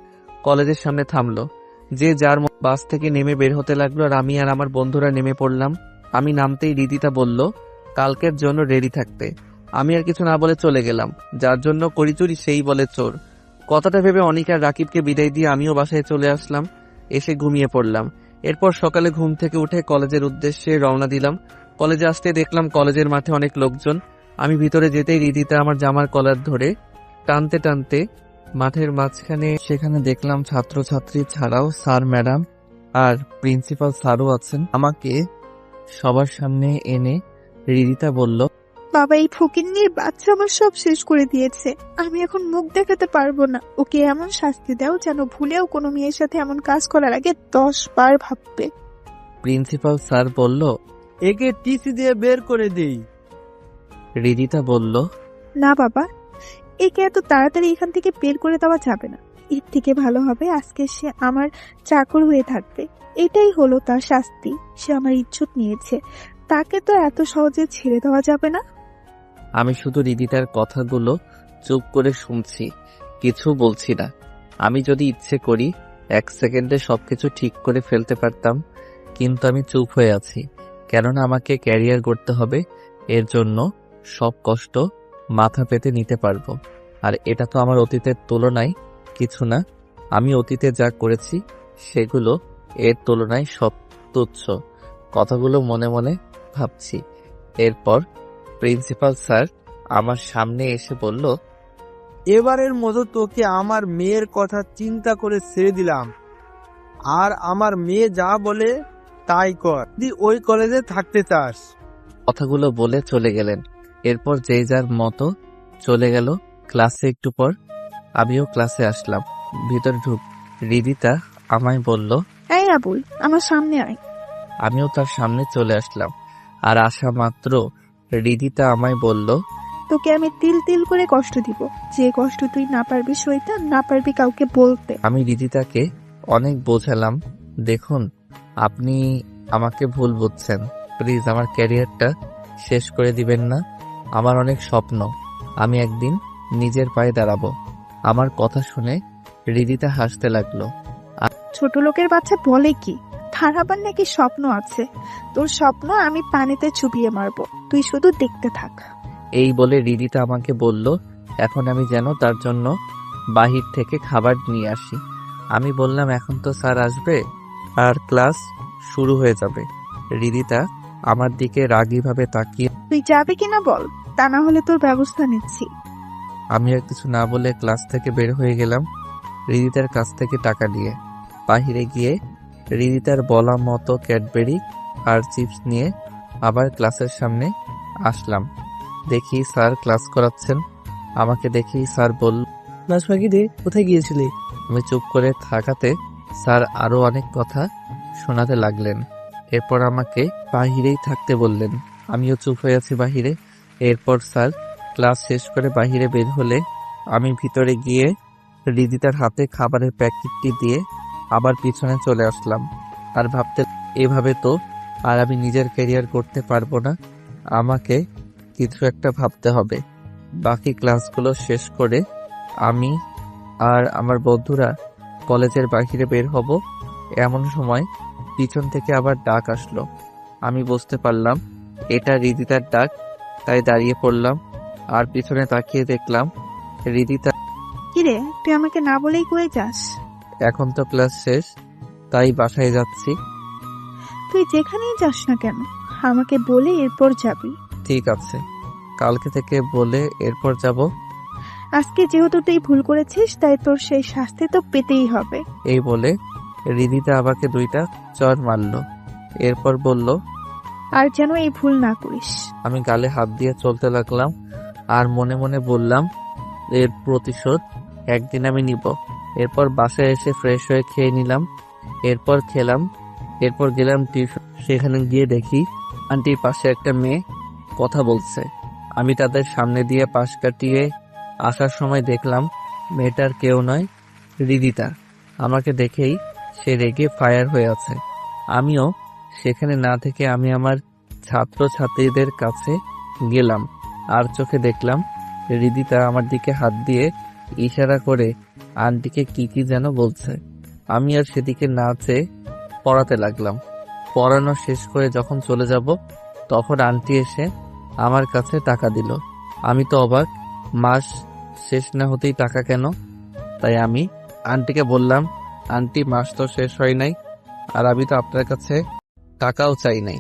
কলেজের সামনে থামলো। যে যার বাস থেকে নেমে বের হতে লাগলো, আর আমি আর আমার বন্ধুরা নেমে পড়লাম। আমি নামতেই রিদিতা বলল কালকের জন্য রেডি থাকতে। আমি আর কিছু না বলে চলে গেলাম। যার জন্য করি চুরি সেই বলে চোর। কথাটা ভেবে অনিক আর রাকিবকে বিদায় দিয়ে আমিও বাসায় চলে আসলাম। এসে ঘুমিয়ে পড়লাম। এরপর সকালে ঘুম থেকে উঠে কলেজের উদ্দেশ্যে রওনা দিলাম। কলেজে আসতে দেখলাম কলেজের মাঠে অনেক লোকজন। আমি ভিতরে যেতেই রিদিতা আমার জামার কলার ধরে টানতে টানতে মাঠের মাঝখানে, সেখানে দেখলাম ছাত্রছাত্রী ছাড়াও স্যার ম্যাডাম আর প্রিন্সিপাল স্যারও আছেন। আমাকে সবার সামনে এনে রিদিতা বলল, বাবা, এই ফকিন্নির বাচ্চা আমার সব শেষ করে দিয়েছে। আমি এখন মুখ দেখাতে পারবো না। ওকে এমন শাস্তি দাও যেন ভুলেও কোনো মেয়ের সাথে এমন কাজ করার আগে 10 বার ভাববে। প্রিন্সিপাল স্যার বলল। একে টিসি দিয়ে বের করে দেই। রিদিতা বলল, না বাবা, একে এত তাড়াতাড়ি এখান থেকে বের করে দেওয়া যাবে না। এর থেকে ভালো হবে আজকে সে আমার চাকর হয়ে থাকবে। এটাই হলো তার শাস্তি। সে আমার ইজ্জত নিয়েছে, তাকে তো এত সহজে ছেড়ে দেওয়া যাবে না। আমি শুধু রিদিতার কথাগুলো চুপ করে শুনছি, কিছু বলছি না। আমি যদি ইচ্ছে করি 1 সেকেন্ডে সবকিছু ঠিক করে ফেলতে পারতাম, কিন্তু আমি চুপ হয়ে আছি। কেননা আমাকে ক্যারিয়ার করতে হবে। এর জন্য সব কষ্ট মাথা পেতে নিতে পারবো। আর এটা তো আমার অতীতের তুলনায় কিছু না। আমি অতীতে যা করেছি সেগুলো এর তুলনায় সব তুচ্ছ। কথাগুলো মনে মনে ভাবছি। এরপর প্রিন্সিপাল স্যার আমার সামনে এসে বলল, এবারের মতো তোকে আমার মেয়ের কথা চিন্তা করে ছেড়ে দিলাম, আর আমার মেয়ে যা বলে তাই কর। যদি ওই কলেজে থাকতে চাস। কথাগুলো বলে চলে গেলেন। এরপর যে যার মতো চলে গেল। ক্লাসে একটু পর আমিও ক্লাসে আসলাম। ভিতরে ঢুক রিদিতা আমায় বলল, এই আবুল, আমার সামনে আয়। আমিও তার সামনে চলে আসলাম। আর আসা মাত্র রিদিতা আমায় বলল, তোকে আমি তিল তিল করে কষ্ট দিব, যে কষ্ট তুই না পারবি সইতে, না পারবি কাউকে বলতে। আমি রিদিতাকে অনেক বোঝালাম, দেখুন আপনি আমাকে ভুল বুঝছেন। প্লিজ আমার ক্যারিয়ারটা শেষ করে দিবেন না। আমার অনেক স্বপ্ন, আমি একদিন নিজের পায়ে দাঁড়াবো। আমার কথা শুনে রিদিতা হাসতে লাগলো। ছোট লোকের বাচ্চা বলে কি, তার আবার নাকি স্বপ্ন আছে। তোর স্বপ্ন আমি পানিতে চুবিয়ে মারবো, তুই শুধু দেখতে থাক। এই বলে রিদিতা আমাকে বলল এখন আমি যেন তার জন্য বাহির থেকে খাবার নিয়ে আসি। আমি বললাম এখন তো স্যার আসবে আর ক্লাস শুরু হয়ে যাবে। রিদিতা আমার দিকে রাগীভাবে তাকিয়ে, তুই যাবি কিনা বল, তা না হলে তোর ব্যবস্থা নিচ্ছি। আমি আর কিছু না বলে ক্লাস থেকে বের হয়ে গেলাম রিদিতার কাছ থেকে টাকা নিয়ে। বাহিরে গিয়ে রিদিতার বলা মতো ক্যাডবেরি আর চিপস নিয়ে আবার ক্লাসের সামনে আসলাম। দেখি স্যার ক্লাস করাচ্ছেন। আমাকে দেখেই স্যার বলল, ক্লাস ফাঁকি দে, কোথায় গিয়েছিলি? আমি চুপ করে থাকাতে স্যার আরো অনেক কথা শোনাতে লাগলেন। এরপর আমাকে বাহিরেই থাকতে বললেন। আমিও চুপ হয়ে আছি বাহিরে। এরপর স্যার ক্লাস শেষ করে বাহিরে বের হলে আমি ভিতরে গিয়ে রিদিতার হাতে খাবারের প্যাকেটটি দিয়ে আবার পিছনে চলে আসলাম। আর ভাবতে, এভাবে তো আর আমি নিজের ক্যারিয়ার করতে পারবো না, আমাকে কিছু একটা ভাবতে হবে। বাকি ক্লাসগুলো শেষ করে আমি আর আমার বন্ধুরা কলেজের বাহিরে বের হব। এমন সময় পিছন থেকে আবার ডাক আসলো। আমি বুঝতে পারলাম এটা রিদিতার ডাক, তাই দাঁড়িয়ে পড়লাম আর পিছনে তাকিয়ে দেখলাম রিদিতা। কিরে, তুই আমাকে না বলেই কয়ে যাস? এখন তো ক্লাস শেষ, তাই বাসায় যাচ্ছি। তুই যেখানেই যাস না কেন আমাকে বলে এরপর যাবি। ঠিক আছে, কালকে থেকে বলে এরপর যাব। আজকে যেহেতু তুই ভুল করেছিস, তাই তোর সেই শাস্তি তো পেতেই হবে। এই বলে রিদিতা আমাকে 2টা চড় মারলো। এরপর বলল, আর যেন এই ভুল না করিস। আমি গালে হাত দিয়ে চলতে লাগলাম আর মনে মনে বললাম, এর প্রতিশোধ একদিন আমি নিব। এরপর বাসায় এসে ফ্রেশ হয়ে খেয়ে নিলাম, এরপর খেলাম, এরপর গেলাম টিউশন। সেখানে গিয়ে দেখি আন্টির পাশে একটা মেয়ে কথা বলছে। আমি তাদের সামনে দিয়ে পাশ কাটিয়ে আসার সময় দেখলাম মেয়েটার কেউ নয়, রিদিতা। আমাকে দেখেই সে রেগে ফায়ার হয়ে আছে। আমিও সেখানে না থেকে আমি আমার ছাত্র ছাত্রীদের কাছে গেলাম আর চোখে দেখলাম রিদিতা আমার দিকে হাত দিয়ে ইশারা করে আন্টিকে কি কি যেন বলছে। আমি আর সেদিকে না চেয়ে পড়াতে লাগলাম। পড়ানো শেষ করে যখন চলে যাব তখন আন্টি এসে আমার কাছে টাকা দিল। আমি তো অবাক, মাস শেষ না হতেই টাকা কেন? তাই আমি আন্টিকে বললাম, আন্টি মাস তো শেষ হয় নাই, আর আমি তো আপনার কাছে টাকাও চাই নাই,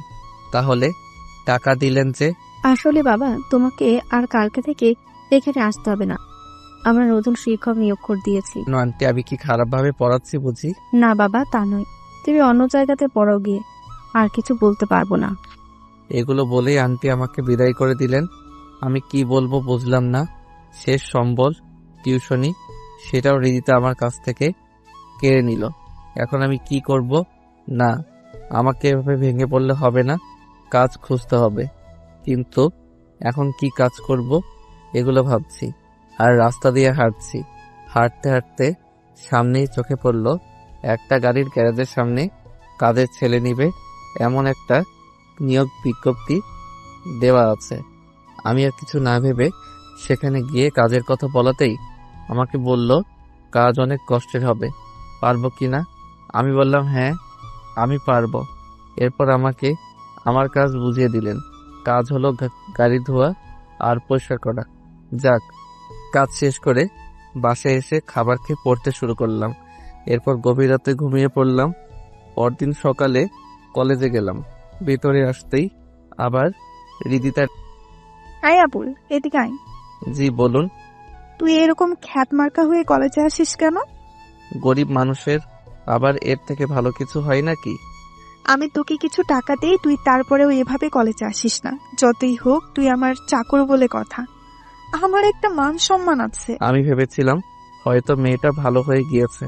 তাহলে টাকা দিলেন যে? আসলে বাবা, তোমাকে আর কালকে থেকে এখানে আসতে হবে না। আমরা নতুন শিক্ষক নিয়োগ করে দিয়েছি। কেন আন্টি, আমি কি খারাপভাবে পড়াচ্ছি বুঝি? না বাবা, তা নয়। তুমি অন্য জায়গাতে পড়াও গিয়ে, আর কিছু বলতে পারবো না। এগুলো বলেই আন্টি আমাকে বিদায় করে দিলেন। আমি কি বলবো বুঝলাম না। শেষ সম্বল টিউশনি, সেটাও রিদিতা আমার কাছ থেকে কেড়ে নিল। এখন আমি কি করব? না, আমাকে এভাবে ভেঙে পড়লে হবে না, কাজ খুঁজতে হবে। কিন্তু এখন কি কাজ করব এগুলো ভাবছি আর রাস্তা দিয়ে হাঁটছি। হাঁটতে হাঁটতে সামনেই চোখে পড়ল একটা গাড়ির গ্যারেজের সামনে কাজের ছেলে নিবে এমন একটা নিয়োগ বিজ্ঞপ্তি দেওয়া আছে। আমি আর কিছু না ভেবে সেখানে গিয়ে কাজের কথা বলাতেই আমাকে বলল, কাজ অনেক কষ্টের হবে, পারবো কিনা? আমি বললাম, হ্যাঁ আমি পারবো। এরপর আমাকে আমার কাজ বুঝিয়ে দিলেন। কাজ হলো গাড়ি ধোয়া আর পরিষ্কার করা। যাক, কাজ শেষ করে বাসায় এসে খাবার খেয়ে পড়তে শুরু করলাম। এরপর গভীর রাতে ঘুমিয়ে পড়লাম। পরদিন সকালে কলেজে গেলাম। ভেতরে আসতেই আবার রিদিতার। আয় আবুল, এদিকে আয়। জি বলুন। তুই এরকম খ্যাত মার্কা হয়ে কলেজে আসিস কেন? গরিব মানুষের আবার এর থেকে ভালো কিছু হয় নাকি? আমি তোকে কিছু টাকা দেই, তুই তারপরেও এভাবে কলেজে আসিস না। যতই হোক তুই আমার চাকর বলে কথা। আমার একটা মান সম্মান আছে। আমি ভেবেছিলাম হয়তো মেয়েটা ভালো হয়ে গিয়েছে,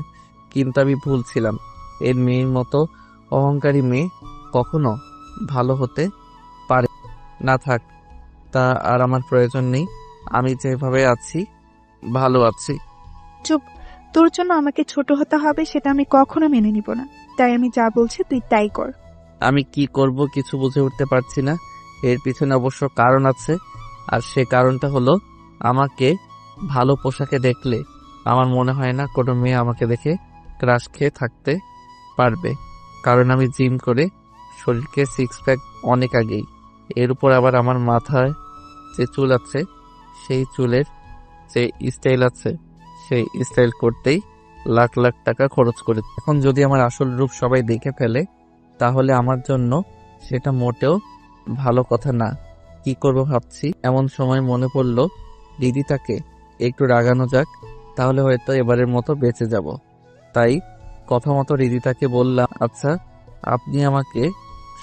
কিন্তু আমি ভুল ছিলাম। এর মেয়ের মতো অহংকারী মেয়ে কখনো ভালো হতে পারে না। থাক, তা আর আমার প্রয়োজন নেই। আমি যেভাবে আছি ভালো আছি। চুপ, তোর জন্য আমাকে ছোট হতে হবে সেটা আমি কখনো মেনে নিব না। তাই আমি যা বলছি তুই তাই কর। আমি কি করব কিছু বুঝে উঠতে পারছি না। এর পিছনে অবশ্য কারণ আছে, আর সে কারণটা হলো আমাকে ভালো পোশাকে দেখলে আমার মনে হয় না কোনো মেয়ে আমাকে দেখে ক্রাশ খেয়ে থাকতে পারবে। কারণ আমি জিম করে শরীরকে 6 প্যাক অনেক আগেই। এর উপর আবার আমার মাথায় যে চুল আছে সেই চুলের যে স্টাইল আছে সেই স্টাইল করতেই লাখ লাখ টাকা খরচ করে। এখন যদি আমার আসল রূপ সবাই দেখে ফেলে তাহলে আমার জন্য সেটা মোটেও ভালো কথা না। কি করব ভাবছি, এমন সময় মনে পড়ল রিদিতাকে একটু রাগানো যাক, তাহলে হয়তো এবারের মতো বেঁচে যাব। তাই কথা মতো রিদিতাকে বললাম, আচ্ছা আপনি আমাকে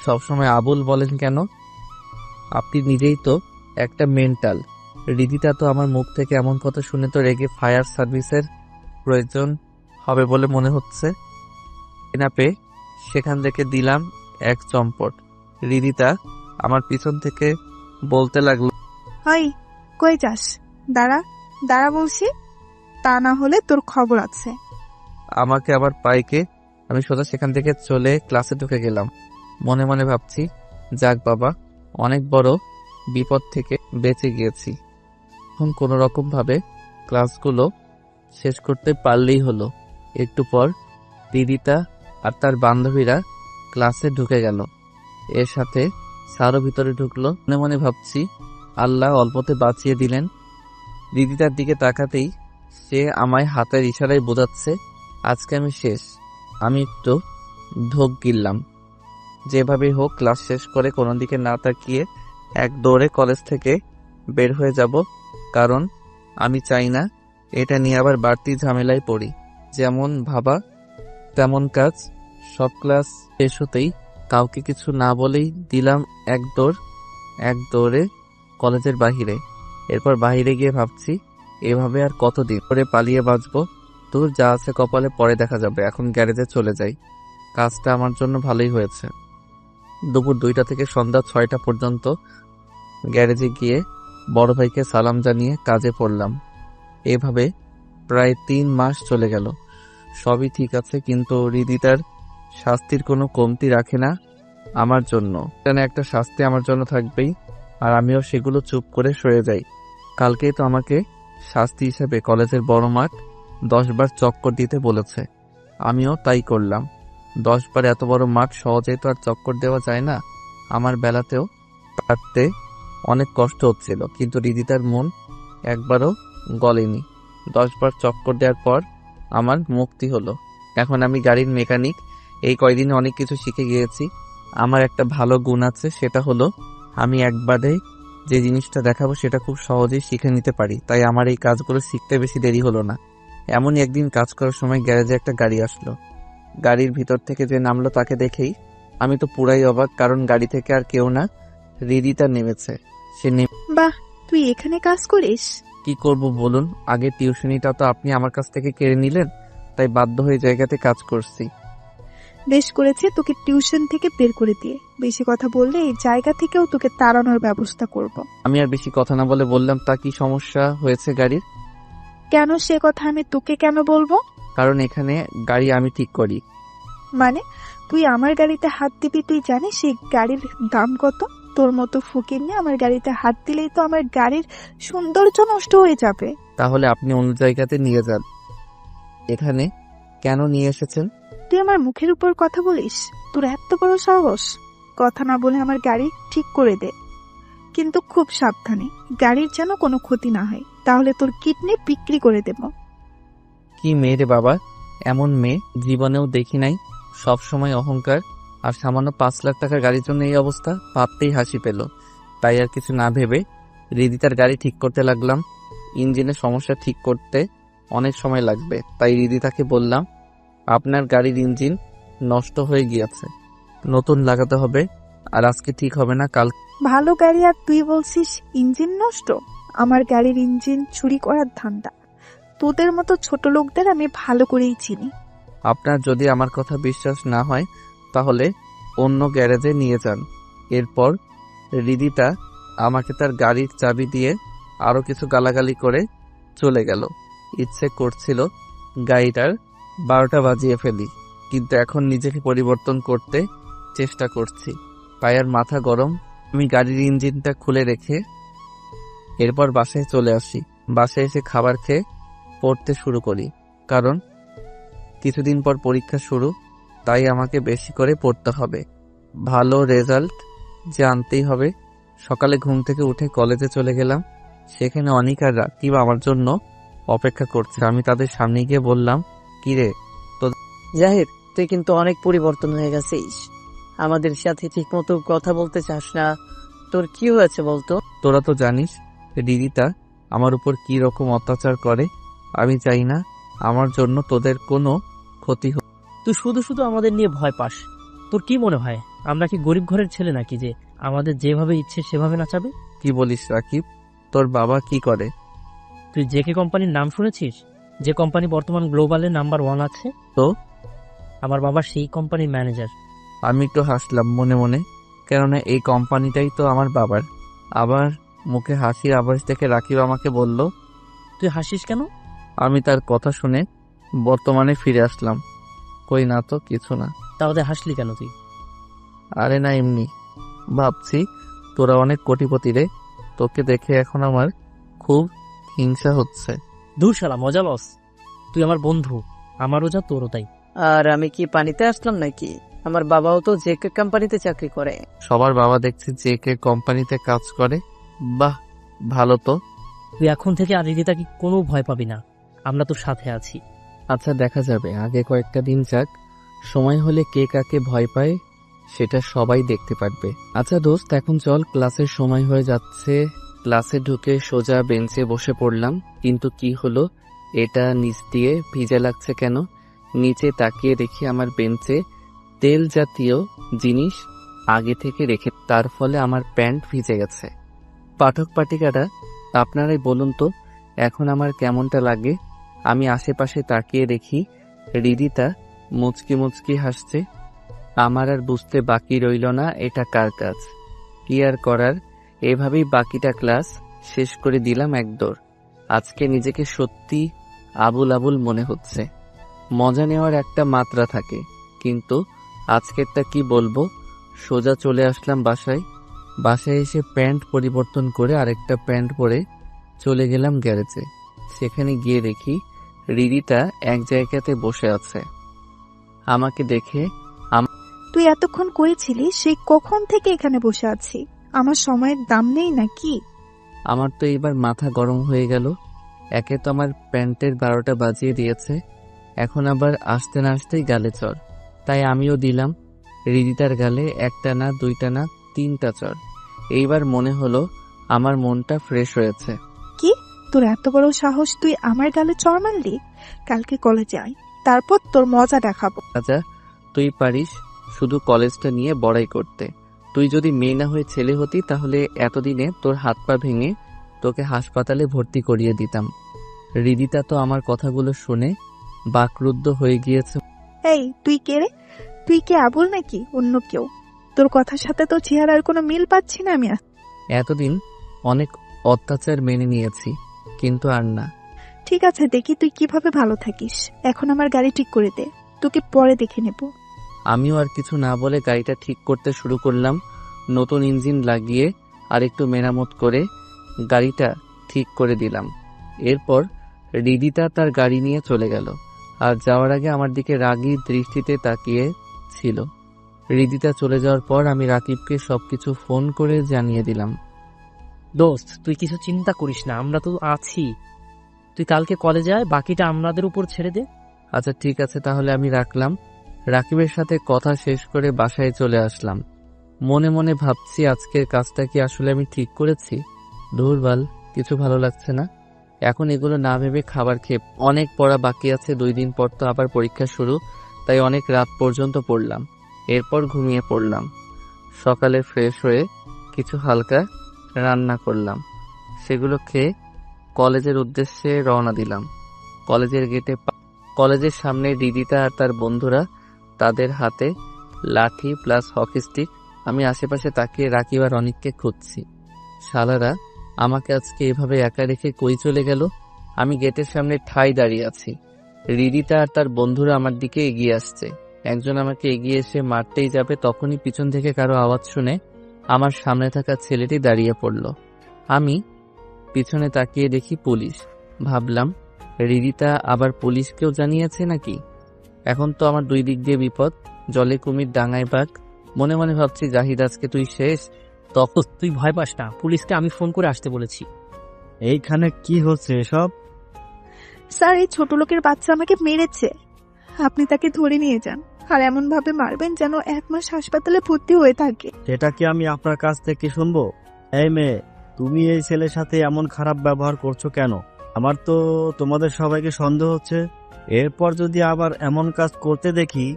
সবসময় আবুল বলেন কেন? আপনি নিজেই তো একটা মেন্টাল। রিদিতা তো আমার মুখ থেকে এমন কথা শুনে তো রেগে ফায়ার সার্ভিসের প্রয়োজন হবে বলে মনে হচ্ছে। না পেয়ে সেখান থেকে দিলাম এক চম্পট। রিদিতা আমার পিছন থেকে বলতে লাগলো, হাই, কই যাস? দাঁড়া দাঁড়া বলছি, তা না হলে তোর খবর আছে। আমাকে আবার পাইকে আমি সোজা সেখান থেকে চলে ক্লাসে ঢুকে গেলাম। মনে মনে ভাবছি, যাক বাবা, অনেক বড় বিপদ থেকে বেঁচে গিয়েছি। এখন কোনো রকম ভাবে ক্লাসগুলো শেষ করতে পারলেই হলো। একটু পর রিদিতা আর তার বান্ধবীরা ক্লাসে ঢুকে গেল। এর সাথে স্যারও ভিতরে ঢুকলো। মনে মনে ভাবছি, আল্লাহ অল্পতে বাঁচিয়ে দিলেন। রিদিতার দিকে তাকাতেই সে আমায় হাতের ইশারায় বোঝাচ্ছে আজকে আমি শেষ। আমি একটু ঢোক গিললাম। যেভাবে হোক ক্লাস শেষ করে কোনো দিকে না তাকিয়ে এক দৌড়ে কলেজ থেকে বের হয়ে যাব, কারণ আমি চাই না এটা নিয়ে আবার বাড়তি ঝামেলায় পড়ি। যেমন ভাবা তেমন কাজ। সব ক্লাস শেষ হতেই কাউকে কিছু না বলেই দিলাম এক দৌড়ে কলেজের বাহিরে। এরপর বাহিরে গিয়ে ভাবছি এভাবে আর কতদিন করে পালিয়ে বাঁচবো। তোর যা আছে কপালে পরে দেখা যাবে, এখন গ্যারেজে চলে যাই। কাজটা আমার জন্য ভালোই হয়েছে। দুপুর 2টা থেকে সন্ধ্যা 6টা পর্যন্ত গ্যারেজে গিয়ে বড় ভাইকে সালাম জানিয়ে কাজে পড়লাম। এভাবে প্রায় 3 মাস চলে গেল। সবই ঠিক আছে, কিন্তু হৃদিতার শাস্তির কোনো কমতি রাখে না আমার জন্য। এখানে একটা শাস্তি আমার জন্য থাকবেই, আর আমিও সেগুলো চুপ করে সয়ে যাই। কালকেই তো আমাকে শাস্তি হিসেবে কলেজের বড় মাঠ 10 বার চক্কর দিতে বলেছে। আমিও তাই করলাম। 10 বার এত বড় মাঠ সহজেই তো আর চক্কর দেওয়া যায় না। আমার বেলাতেও পারতে অনেক কষ্ট হচ্ছিল, কিন্তু হৃদিতার মন একবারও গলেনি। 10 বার চক্কর দেওয়ার পর আমার মুক্তি হলো। এখন আমি গাড়ির মেকানিক। এই কয়দিনে অনেক কিছু শিখে গিয়েছি। আমার একটা ভালো গুণ আছে, সেটা হলো আমি একবারে যে জিনিসটা দেখাবো সেটা খুব সহজেই শিখে নিতে পারি। তাই আমার এই কাজগুলো শিখতে বেশি দেরি হলো না। এমনই একদিন কাজ করার সময় গ্যারেজে একটা গাড়ি আসলো। গাড়ির ভিতর থেকে যে নামলো তাকে দেখেই আমি তো পুরাই অবাক, কারণ গাড়ি থেকে আর কেউ না, হৃদিতা নেমেছে। সে বাহ, তুই এখানে কাজ করিস? কি করব বলুন, আগের টিউশনিটা তো আপনি আমার কাছ থেকে কেড়ে নিলেন, তাই বাধ্য হয়ে জায়গাতে কাজ করছি। বেশ করেছে তোকে টিউশন থেকে বের করে দিয়ে। বেশি কথা বললে এই জায়গা থেকেও তোকে তাড়ানোর ব্যবস্থা করব। আমি আর বেশি কথা না বলে বললাম, তা কি সমস্যা হয়েছে গাড়ির? কেন সে কথা আমি তোকে কেন বলবো? কারণ এখানে গাড়ি আমি ঠিক করি। মানে তুই আমার গাড়িতে হাত দিবি? তুই জানিস এই গাড়ির দাম কত? তোর মতো ফকির নিয়ে আমার গাড়িতে হাত দিলেই তো আমার গাড়ির সৌন্দর্য নষ্ট হয়ে যাবে। তাহলে আপনি অন্য জায়গাতে নিয়ে যান। এখানে কেন নিয়ে এসেছেন? তুই আমার মুখের উপর কথা বলিস? তোর এত বড় সাহস! কথা না বলে আমার গাড়ি ঠিক করে দে, কিন্তু খুব সাবধানে। গাড়ির যেন কোনো ক্ষতি না হয়, তাহলে তোর কিডনি বিক্রি করে দেব। কি মেয়ে রে বাবা, এমন মেয়ে জীবনেও দেখি নাই। সব সময় অহংকার, আর সামান্য 5 লাখ টাকার গাড়ির জন্য এই অবস্থা। ভাবতেই হাসি পেল। তাই আর কিছু না ভেবে হৃদিতার গাড়ি ঠিক করতে লাগলাম। ইঞ্জিনের সমস্যা ঠিক করতে অনেক সময় লাগবে, তাই হৃদিতাকে বললাম, আপনার গাড়ির ইঞ্জিন নষ্ট হয়ে গিয়েছে, নতুন লাগাতে হবে, আর আজকে ঠিক হবে না, কাল। ভালো গাড়ি আর তুই বলছিস ইঞ্জিন নষ্ট? আমার গাড়ির ইঞ্জিন চুরি করার ধান্দা। তোদের মতো ছোট লোকদের আমি ভালো করেই চিনি। আপনার যদি আমার কথা বিশ্বাস না হয় তাহলে অন্য গ্যারেজে নিয়ে যান। এরপর হৃদিতা আমাকে তার গাড়ির চাবি দিয়ে আরো কিছু গালাগালি করে চলে গেল। ইচ্ছে করছিল গাড়িটার 12টা বাজিয়ে ফেলি, কিন্তু এখন নিজেকে পরিবর্তন করতে চেষ্টা করছি। পায়ের মাথা গরম। আমি গাড়ির ইঞ্জিনটা খুলে রেখে এরপর বাসায় চলে আসি। বাসায় এসে খাবার খেয়ে পড়তে শুরু করি, কারণ কিছুদিন পর পরীক্ষা শুরু, তাই আমাকে বেশি করে পড়তে হবে। ভালো রেজাল্ট যে আনতেই হবে। সকালে ঘুম থেকে উঠে কলেজে চলে গেলাম। সেখানে অনিক আর রাকিব আমার জন্য অপেক্ষা করছে। আমি তাদের সামনে গিয়ে বললাম, কিরে জাহির, তুই কিন্তু অনেক পরিবর্তন হয়ে গেছিস। আমাদের সাথে ঠিক মতো কথা বলতে চাস না। তোর কি হয়েছে বলতো? তোরা তো জানিস হৃদিতা আমার উপর কি রকম অত্যাচার করে। আমি চাই না আমার জন্য তোদের কোনো ক্ষতি হোক। তুই শুধু শুধু আমাদের নিয়ে ভয় পাস। তোর কি মনে হয় আমরা কি গরিব ঘরের ছেলে নাকি যে আমাদের যেভাবে ইচ্ছে সেভাবে নাচাবে? কি বলিস রাকিব, তোর বাবা কি করে? তুই জেকে কোম্পানির নাম শুনেছিস? যে কোম্পানি বর্তমান গ্লোবালে নাম্বার 1 আছে, তো আমার বাবা সেই কোম্পানির ম্যানেজার। আমি একটু হাসলাম মনে মনে, কেননা এই কোম্পানিটাই তো আমার বাবার। আবার মুখে হাসির আভাস দেখে রাকিব আমাকে বলল, তুই হাসিস কেন? আমি তার কথা শুনে বর্তমানে ফিরে আসলাম। কই না তো, কিছু না। তাহলে হাসলি কেন তুই? আরে না, এমনি ভাবছি তোরা অনেক কোটিপতি রে, তোকে দেখে এখন আমার খুব হিংসা হচ্ছে। দূর শালা, মজা লস। তুই আমার বন্ধু, আমারও যা তোরও তাই। আর আমি কি পানিতে আসলাম নাকি? আমার বাবাও তো জেকে কোম্পানিতে চাকরি করে। সবার বাবা দেখছি যে কে কোম্পানিতে কাজ করে। বাহ, ভালো তো। তুই এখন থেকে আর রিদিতাকে কোনো ভয় পাবি না, আমরা তোর সাথে আছি। আচ্ছা, দেখা যাবে, আগে কয়েকটা দিন যাক, সময় হলে কে কাকে ভয় পায় সেটা সবাই দেখতে পারবে। আচ্ছা দোস্ত, এখন চল, ক্লাসের সময় হয়ে যাচ্ছে। ক্লাসে ঢুকে সোজা বেঞ্চে বসে পড়লাম, কিন্তু কি হলো, এটা নিচ দিয়ে ভিজে লাগছে কেন? নিচে তাকিয়ে দেখি আমার বেঞ্চে তেল জাতীয় জিনিস আগে থেকে রেখে, তার ফলে আমার প্যান্ট ভিজে গেছে। পাঠক পাঠিকারা, আপনারাই বলুন তো এখন আমার কেমনটা লাগে। আমি আশেপাশে তাকিয়ে দেখি হৃদিতা মুচকি মুচকি হাসছে। আমার আর বুঝতে বাকি রইল না এটা কার কাজ। কি আর করার, এভাবেই বাকিটা ক্লাস শেষ করে দিলাম এক দৌড়। আজকে নিজেকে সত্যি আবুল আবুল মনে হচ্ছে। মজা নেওয়ার একটা মাত্রা থাকে, কিন্তু আজকেরটা কি বলবো। সোজা চলে আসলাম বাসায়। বাসায় এসে প্যান্ট পরিবর্তন করে আরেকটা প্যান্ট পরে চলে গেলাম গ্যারেজে। সেখানে গিয়ে দেখি হৃদিতা এক জায়গাতে বসে আছে। আমাকে দেখে, তুই এতক্ষণ করেছিলি, সেই কখন থেকে এখানে বসে আছি? আমার সময়ের দাম নেই নাকি? আমার তো এবার মাথা গরম হয়ে গেল। একে তো আমার প্যান্টের 12টা বাজিয়ে দিয়েছে, এখন আবার আসতে না আসতেই গালে চড়। তাই আমিও দিলাম হৃদিতার গালে একটা না, দুইটা না, 3টা চড়। এইবার মনে হলো আমার মনটা ফ্রেশ হয়েছে। কি, তোর এত বড় সাহস, তুই আমার গালে চড় মারলি? কালকে কলেজে আয়, তারপর তোর মজা দেখাবো। রাজা, তুই পারিস শুধু কলেজটা নিয়ে বড়াই করতে। তুই যদি মেয়ে না হয়ে ছেলে হতি তাহলে এতদিনে তোর হাত পা ভেঙে তোকে হাসপাতালে ভর্তি করিয়ে দিতাম। হৃদিতা তো আমার কথাগুলো শুনে বাকরুদ্ধ হয়ে গিয়েছে। এই, তুই কে রে? তুই কি আবুল নাকি অন্য কেউ? তোর কথার সাথে তো চেহারার কোনো মিল পাচ্ছি না আমি। এতদিন অনেক অত্যাচার মেনে নিয়েছি, কিন্তু আর না। ঠিক আছে, দেখি তুই কিভাবে ভালো থাকিস। এখন আমার গাড়ি ঠিক করে দে, তোকে পরে দেখে নেব। আমিও আর কিছু না বলে গাড়িটা ঠিক করতে শুরু করলাম। নতুন ইঞ্জিন লাগিয়ে আর একটু মেরামত করে গাড়িটা ঠিক করে দিলাম। এরপর হৃদিতা তার গাড়ি নিয়ে চলে গেল, আর যাওয়ার আগে আমার দিকে রাগী দৃষ্টিতে তাকিয়ে ছিল। হৃদিতা চলে যাওয়ার পর আমি রাকিবকে সবকিছু ফোন করে জানিয়ে দিলাম। দোস্ত, তুই কিছু চিন্তা করিস না, আমরা তো আছি। তুই কালকে কলেজে আয়, বাকিটা আমাদের উপর ছেড়ে দে। আচ্ছা ঠিক আছে, তাহলে আমি রাখলাম। রাকিবের সাথে কথা শেষ করে বাসায় চলে আসলাম। মনে মনে ভাবছি আজকের কাজটা কি আসলে আমি ঠিক করেছি? ধুরবাল, কিছু ভালো লাগছে না। এখন এগুলো না ভেবে খাবার খেয়ে, অনেক পড়া বাকি আছে, 2 দিন পর তো আবার পরীক্ষা শুরু, তাই অনেক রাত পর্যন্ত পড়লাম। এরপর ঘুমিয়ে পড়লাম। সকালে ফ্রেশ হয়ে কিছু হালকা রান্না করলাম, সেগুলো খেয়ে কলেজের উদ্দেশ্যে রওনা দিলাম। কলেজের গেটে কলেজের সামনে হৃদিতা আর তার বন্ধুরা, তাদের হাতে লাঠি প্লাস হকি স্টিক। আমি আশেপাশে তাকিয়ে রাকিব আর অনিককে খুঁজছি। শালারা আমাকে আজকে এভাবে একা রেখে কই চলে গেল? আমি গেটের সামনে ঠাই দাঁড়িয়ে আছি। হৃদিতা আর তার বন্ধুরা আমার দিকে এগিয়ে আসছে। একজন আমাকে এগিয়ে এসে মারতেই যাবে, তখনই পিছন থেকে কারো আওয়াজ শুনে আমার সামনে থাকা ছেলেটি দাঁড়িয়ে পড়ল। আমি পিছনে তাকিয়ে দেখি পুলিশ। ভাবলাম হৃদিতা আবার পুলিশকেও জানিয়েছে নাকি? এখন তো আমার 2 দিক দিয়ে বিপদ, জলে কুমির ডাঙায় বাঘ। মনে মনে ভাবছি জাহিদ, আজকে তুই শেষ। তখন তুই ভয় পাস না, পুলিশকে আমি ফোন করে আসতে বলেছি। এইখানে কি হচ্ছে এসব? স্যার, এই ছোট লোকের বাচ্চা আমাকে মেরেছে। আপনি তাকে ধরে নিয়ে যান, আর এমন ভাবে মারবেন যেন 1 মাস হাসপাতালে ভর্তি হয়ে থাকে। সেটা কি আমি আপনার কাছ থেকে শুনবো? এই মেয়ে, তুমি এই ছেলের সাথে এমন খারাপ ব্যবহার করছো কেন? আমার তো তোমাদের সবাইকে সন্দেহ হচ্ছে। এরপর যদি আবার এমন কাজ করতে দেখি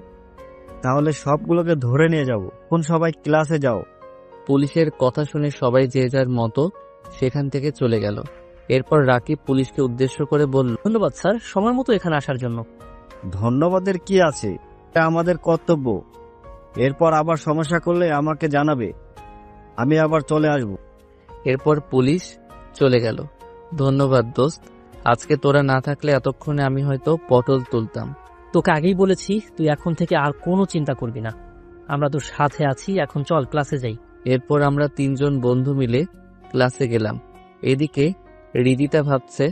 তাহলে সবগুলোকে ধরে নিয়ে যাব। কোন সবাই ক্লাসে যাও। পুলিশের কথা শুনে সবাই যে যার মতো সেখান থেকে চলে গেল। এরপর রাকিব পুলিশকে উদ্দেশ্য করে বলল, ধন্যবাদ স্যার, সময় মতো এখানে আসার জন্য। ধন্যবাদের কি আছে, এটা আমাদের কর্তব্য। এরপর আবার সমস্যা করলে আমাকে জানাবে, আমি আবার চলে আসব। এরপর পুলিশ চলে গেল। ধন্যবাদ দোস্ত, আজকে তোরা না থাকলে এতক্ষণে আমি হয়তো পটল তুলতাম। তোকে আগেই বলেছি, তুই এখন থেকে আর কোনো চিন্তা করবি না, আমরা তোর সাথে আছি। এখন চল ক্লাসে যাই। এরপর আমরা 3 জন বন্ধু মিলে ক্লাসে গেলাম। এদিকে হৃদিতা ভাবছে,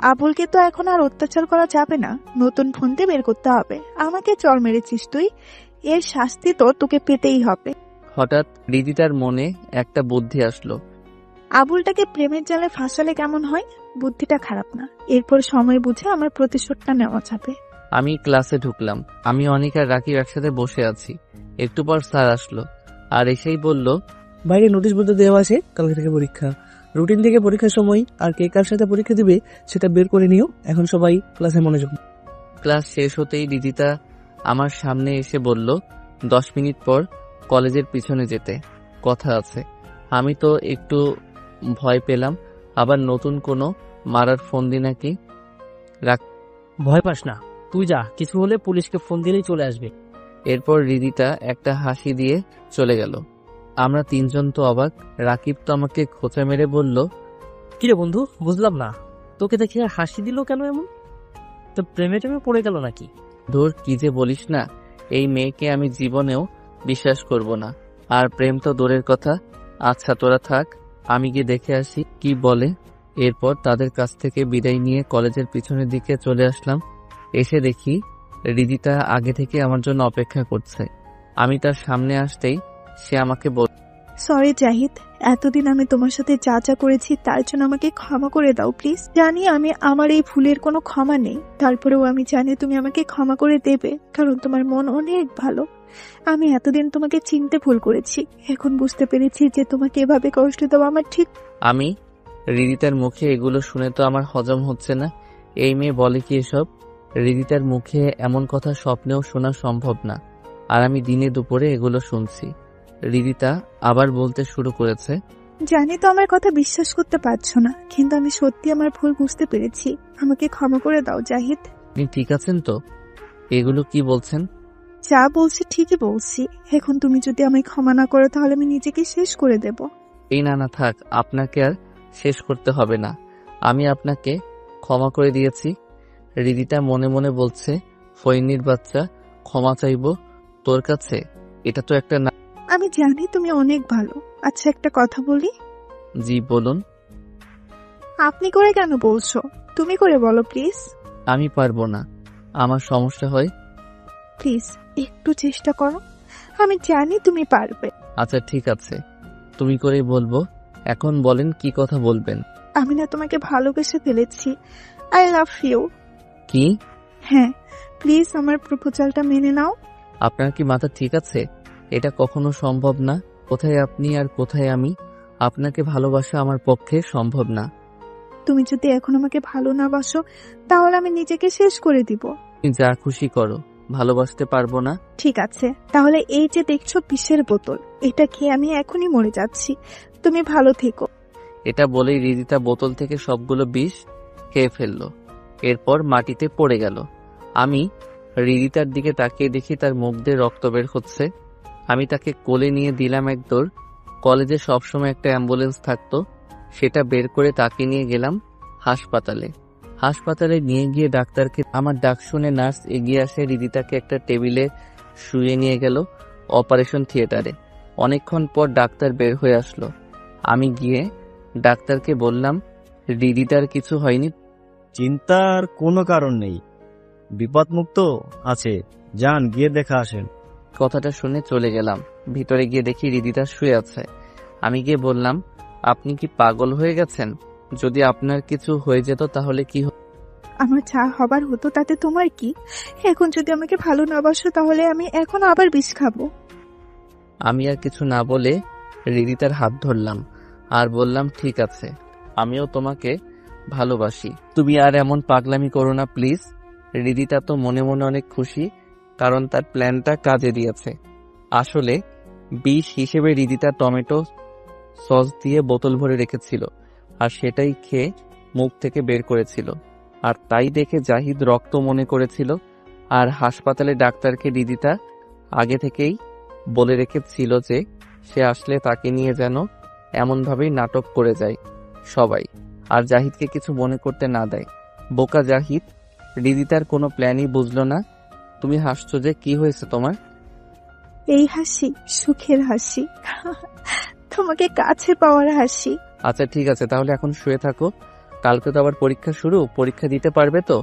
আবুলকে তো এখন আর অত্যাচার করা যাবে না, নতুন ফোনতে বের করতে হবে। আমাকে চড় মেরেছিস তুই, এর শাস্তি তো তোকে পেতেই হবে। হঠাৎ হৃদিতার মনে একটা বুদ্ধি আসলো। আবুলটাকে প্রেমের জালে ফাঁসালে কেমন হয়? বুদ্ধিটা খারাপ না, এরপর সময় বুঝে আমার প্রতিশোধটা নেওয়া যাবে। আমি ক্লাসে ঢুকলাম। আমি অনিক আর রাকিব একসাথে বসে আছি। একটু পর স্যার আসলো, আর এসেই বলল, বাইরে নোটিশ বোর্ডে দেওয়া আছে কালকে থেকে পরীক্ষা। রুটিন থেকে পরীক্ষার সময় আর কে কার সাথে পরীক্ষা দিবে সেটা বের করে নিও। এখন সবাই ক্লাসে মনোযোগ। ক্লাস শেষ হতেই রিদিতা আমার সামনে এসে বলল 10 মিনিট পর কলেজের পিছনে যেতে কথা আছে। আমি তো একটু ভয় পেলাম, আবার নতুন কোনো মারার ফোন দি নাকি। ভয় পাস না, তুই যা, কিছু হলে পুলিশকে ফোন দিলেই চলে আসবে। এরপর রিদিতা একটা হাসি দিয়ে চলে গেল। আমরা তিনজন তো অবাক। রাকিব তো আমাকে খোঁচা মেরে বলল, কিরে বন্ধু, বুঝলাম না, তোকে দেখে হাসি দিল কেন এমন? তো প্রেমে টেমে পড়ে গেল নাকি? ধুর, কি যে বলিস না, এই মেয়েকে আমি জীবনেও বিশ্বাস করব না। আর প্রেম তো দূরের কথা। আচ্ছা তোরা থাক, আমি গিয়ে দেখে আসি কি বলে। এরপর তাদের কাছ থেকে বিদায় নিয়ে কলেজের পিছনের দিকে চলে আসলাম। এসে দেখি রিদিতা আগে থেকে আমার জন্য অপেক্ষা করছে। আমি তার সামনে আসতেই সে আমাকে বলল, সরি জাহিদ, এতদিন আমি তোমার সাথে যা যা করেছি তার জন্য আমাকে ক্ষমা করে দাও প্লিজ। জানি আমি আমার এই ভুলের কোনো ক্ষমা নেই, তারপরেও আমি জানি তুমি আমাকে ক্ষমা করে দেবে, কারণ তোমার মন অনেক ভালো। আমি এতদিন তোমাকে চিনতে ভুল করেছি, এখন বুঝতে পেরেছি যে তোমাকে এভাবে কষ্ট দেওয়া আমার ঠিক। আমি রিদিতার মুখে এগুলো শুনে তো আমার হজম হচ্ছে না। এই মেয়ে বলে কি এসব? রিদিতার মুখে এমন কথা স্বপ্নেও শোনা সম্ভব না, আর আমি দিনে দুপুরে এগুলো শুনছি। রিদিতা আবার বলতে শুরু করেছে, জানি তো আমার কথা বিশ্বাস করতে পারছো না, কিন্তু আমি সত্যি আমার ভুল বুঝতে পেরেছি, আমাকে ক্ষমা করে দাও জাহিদ। আপনি ঠিক আছেন তো? এগুলো কি বলছেন? যা বলছি ঠিকই বলছি, এখন তুমি যদি আমায় ক্ষমা না করো তাহলে আমি নিজেকে শেষ করে দেব। এই না থাক, আপনাকে আর শেষ করতে হবে না, আমি আপনাকে ক্ষমা করে দিয়েছি। রিদিতা মনে মনে বলছে, ফইনির বাচ্চা, ক্ষমা চাইবো তোর কাছে? এটা তো একটা না। আমি জানি তুমি অনেক ভালো। আচ্ছা একটা কথা বলি। জি বলুন। আপনি করে কেন বলছো? তুমি করে বলো প্লিজ। আমি পারবো না, আমার সমস্যা হয়। প্লিজ একটু চেষ্টা করো, আমি জানি তুমি পারবে। আচ্ছা ঠিক আছে, তুমি করেই বলবো। এখন বলেন কি কথা বলবেন। আমি না তোমাকে ভালোবেসে ফেলেছি, আই লাভ ইউ। কি? হ্যাঁ, প্লিজ আমার প্রপোজালটা মেনে নাও। আপনার কি মাথা ঠিক আছে? এটা কখনো সম্ভব না। কোথায় আপনি আর কোথায় আমি? আপনাকে ভালোবাসা আমার পক্ষে সম্ভব না। তুমি যদি এখন আমাকে ভালো না বাসো তাহলে আমি নিজেকে শেষ করে দিব। তুমি যা খুশি করো, ভালোবাসতে পারবো না। ঠিক আছে, তাহলে এই যে দেখছো বিষের বোতল, এটা খেয়ে আমি এখনই মরে যাচ্ছি, তুমি ভালো থেকো। এটা বলেই রিদিতা বোতল থেকে সবগুলো বিষ খেয়ে ফেললো। এরপর মাটিতে পড়ে গেল। আমি রিদিতার দিকে তাকিয়ে দেখি তার মুখ দিয়ে রক্ত বের হচ্ছে। আমি তাকে কোলে নিয়ে দিলাম এক দৌড়। কলেজে সবসময় একটা অ্যাম্বুলেন্স থাকতো, সেটা বের করে তাকে নিয়ে গেলাম হাসপাতালে। হাসপাতালে নিয়ে গিয়ে ডাক্তারকে আমার ডাক শুনে নার্স এগিয়ে আসে, রিদিতাকে একটা টেবিলে শুয়ে নিয়ে গেল অপারেশন থিয়েটারে। অনেকক্ষণ পর ডাক্তার বের হয়ে আসলো। আমি গিয়ে ডাক্তারকে বললাম, রিদিতার কিছু হয়নি? চিন্তার কোনো কারণ নেই, বিপদমুক্ত আছে, যান গিয়ে দেখা আসেন। কথাটা শুনে চলে গেলাম। ভিতরে গিয়ে দেখি রিদিতা শুয়ে আছে। আমি গিয়ে বললাম, আপনি কি পাগল হয়ে গেছেন? যদি আপনার কিছু হয়ে যেত তাহলে কি হতো? আমার যা হবার হতো তাতে তোমার কি? এখন যদি আমাকে ভালো না বাসো তাহলে আমি এখন আবার বিষ খাবো। আমি আর কিছু না বলে রিদিতার হাত ধরলাম আর বললাম, ঠিক আছে, আমিও তোমাকে ভালোবাসি, তুমি আর এমন পাগলামি করো না প্লিজ। রিদিতা তো মনে মনে অনেক খুশি, কারণ তার প্ল্যানটা কাজে দিয়েছে। আসলে বিষ হিসেবে রিদিতা টমেটো সস দিয়ে বোতল ভরে রেখেছিল, আর সেটাই খেয়ে মুখ থেকে বের করেছিল। আর তাই দেখে জাহিদ রক্ত মনে করেছিল। আর হাসপাতালে ডাক্তারকে রিদিতা আগে থেকেই বলে রেখেছিল যে সে আসলে তাকে নিয়ে যেন এমনভাবেই নাটক করে যায় সবাই, আর জাহিদকে কিছু মনে করতে না দেয়। বোকা জাহিদ, রিদিতার কোনো প্ল্যানই বুঝলো না। তুমি হাসছো যে, কি হয়েছে তোমার? এই হাসি সুখের হাসি, তোমাকে কাছে পাওয়ার হাসি। আচ্ছা ঠিক আছে, তাহলে এখন শুয়ে থাকো, কালকে তো আবার পরীক্ষা শুরু, পরীক্ষা দিতে পারবে তো?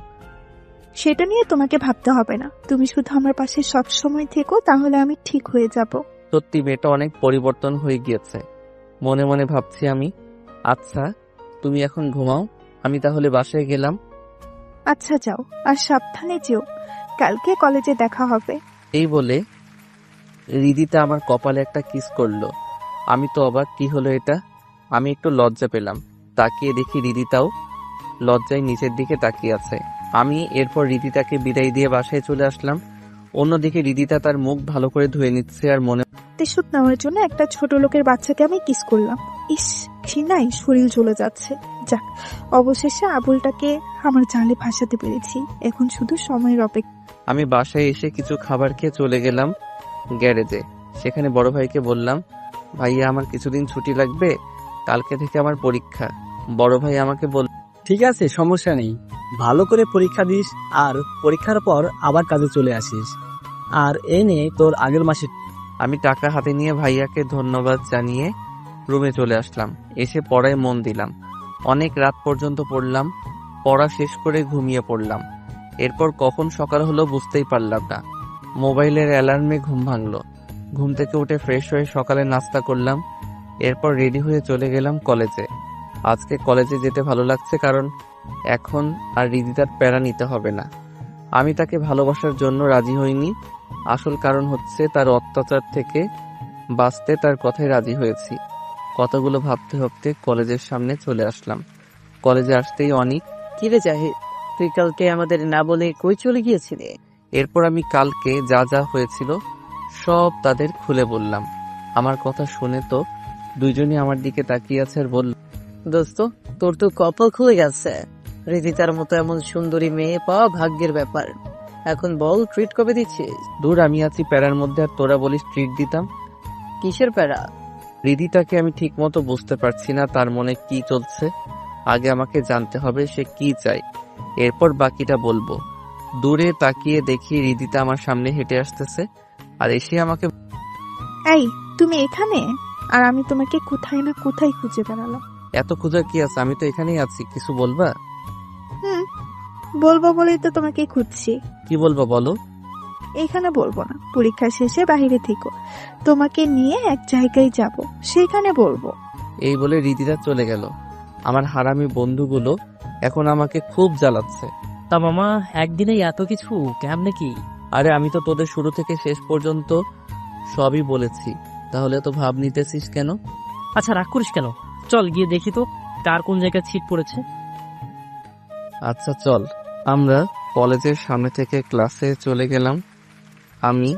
সেটা নিয়ে তোমাকে ভাবতে হবে না, তুমি শুধু আমার পাশে সব সময় থেকো, তাহলে আমি ঠিক হয়ে যাব। সত্যি মেয়েটা অনেক পরিবর্তন হয়ে গিয়েছে, মনে মনে ভাবছি আমি। আচ্ছা তুমি এখন ঘুমাও, আমি তাহলে বাসায় গেলাম। আচ্ছা যাও, আর সাবধানে যেও, কালকে কলেজে দেখা হবে। এই বলে রিদিতা আমার কপালে একটা কিস করলো। আমি তো অবাক, কি হলো এটা? আমি একটু লজ্জা পেলাম। তাকিয়ে দেখি রিদিতাও লজ্জায় নিচের দিকে তাকিয়ে আছে। আমি এরপর রিদিতাকে বিদায় দিয়ে বাসায় চলে আসলাম। অন্যদিকে রিদিতা তার মুখ ভালো করে ধুয়ে নিচ্ছে আর মনে প্রতিশোধ নেওয়ার জন্য একটা ছোট লোকের বাচ্চাকে আমি কিস করলাম। ইস, ঘৃণায় শরীর জ্বলে যাচ্ছে। যাক, অবশেষে আবুলটাকে আমার জালে ভাসাতে পেরেছি। এখন শুধু সময়ের অপেক্ষা। আমি বাসায় এসে কিছু খাবার খেয়ে চলে গেলাম গ্যারেজে। সেখানে বড় ভাইকে বললাম, ভাইয়া আমার কিছুদিন ছুটি লাগবে, কালকে থেকে আমার পরীক্ষা। বড় ভাই আমাকে বলল, ঠিক আছে, সমস্যা নেই। ভালো করে পরীক্ষা দিস, আর পরীক্ষার পর আবার কাজে চলে আসিস। আর এনে তোর আগের মাসে। আমি টাকা হাতে নিয়ে ভাইয়াকে ধন্যবাদ জানিয়ে রুমে চলে আসলাম। এসে পড়ায় মন দিলাম। অনেক রাত পর্যন্ত পড়লাম। পড়া শেষ করে ঘুমিয়ে পড়লাম। এরপর কখন সকাল হলো বুঝতেই পারলাম না। মোবাইলের অ্যালার্মে ঘুম ভাঙলো। ঘুম থেকে উঠে ফ্রেশ হয়ে সকালে নাস্তা করলাম। এরপর রেডি হয়ে চলে গেলাম কলেজে। আজকে কলেজে যেতে ভালো লাগছে, কারণ এখন আর রিদিতার প্যারা নিতে হবে না। আমি তাকে ভালোবাসার জন্য রাজি হইনি, আসল কারণ হচ্ছে তার অত্যাচার থেকে বাঁচতে তার কথায় রাজি হয়েছি। কতগুলো ভাবতে ভাবতে কলেজের সামনে চলে আসলাম। কলেজে আসতেই অনেক কিরে জাহিদ, তুই কালকে আমাদের না বলে কই চলে গিয়েছিলি? এরপর আমি কালকে যা যা হয়েছিল সব তাদের খুলে বললাম। আমার কথা শুনে তো দুইজনই আমার দিকে তাকিয়ে আছে আর বলল, দোস্ত, তোর তো কপাল খুলে গেছে। রিদিতার মতো এমন সুন্দরী মেয়ে পাওয়া ভাগ্যের ব্যাপার। এখন বল, ট্রিট কবে দিচ্ছিস? দূর, আমি আছি প্যারার মধ্যে আর তোরা বলিস ট্রিট দিতাম। কিসের প্যারা? রিদিতাকে আমি ঠিক মতো বুঝতে পারছি না তার মনে কি চলছে। আগে আমাকে জানতে হবে সে কি চায়, এরপর বাকিটা বলবো। দূরে তাকিয়ে দেখি রিদিতা আমার সামনে হেঁটে আসতেছে আর এসে আমাকে, এই, তুমি এখানে? আর আমি তোমাকে কোথায় না কোথায় খুঁজে বেড়ালাম। এত খোঁজার কি আছে, আমি তো এখানেই আছি, কিছু বলবা? বলবো বলেই তো তোমাকে খুঁজছি। কি বলবা বলো? এখানে বলবো না, পরীক্ষা শেষে বাইরে থেকো, তোমাকে নিয়ে এক জায়গায় যাব, সেখানে বলবো। এই বলে রিদিতা চলে গেল। আমার হারামি বন্ধুগুলো এখন আমাকে খুব জ্বালাচ্ছে। তা মামা, একদিনেই এত কিছু কেমনে কি? আরে আমি তো তোদের শুরু থেকে শেষ পর্যন্ত সবই বলেছি, তাহলে তো ভাব নিতেছিস কেন? আচ্ছা, রাগ করিস কেন? চল গিয়ে দেখি তো কার কোন জায়গায় ছিট পড়েছে। আচ্ছা চল। আমরা কলেজের সামনে থেকে ক্লাসে চলে গেলাম। আমি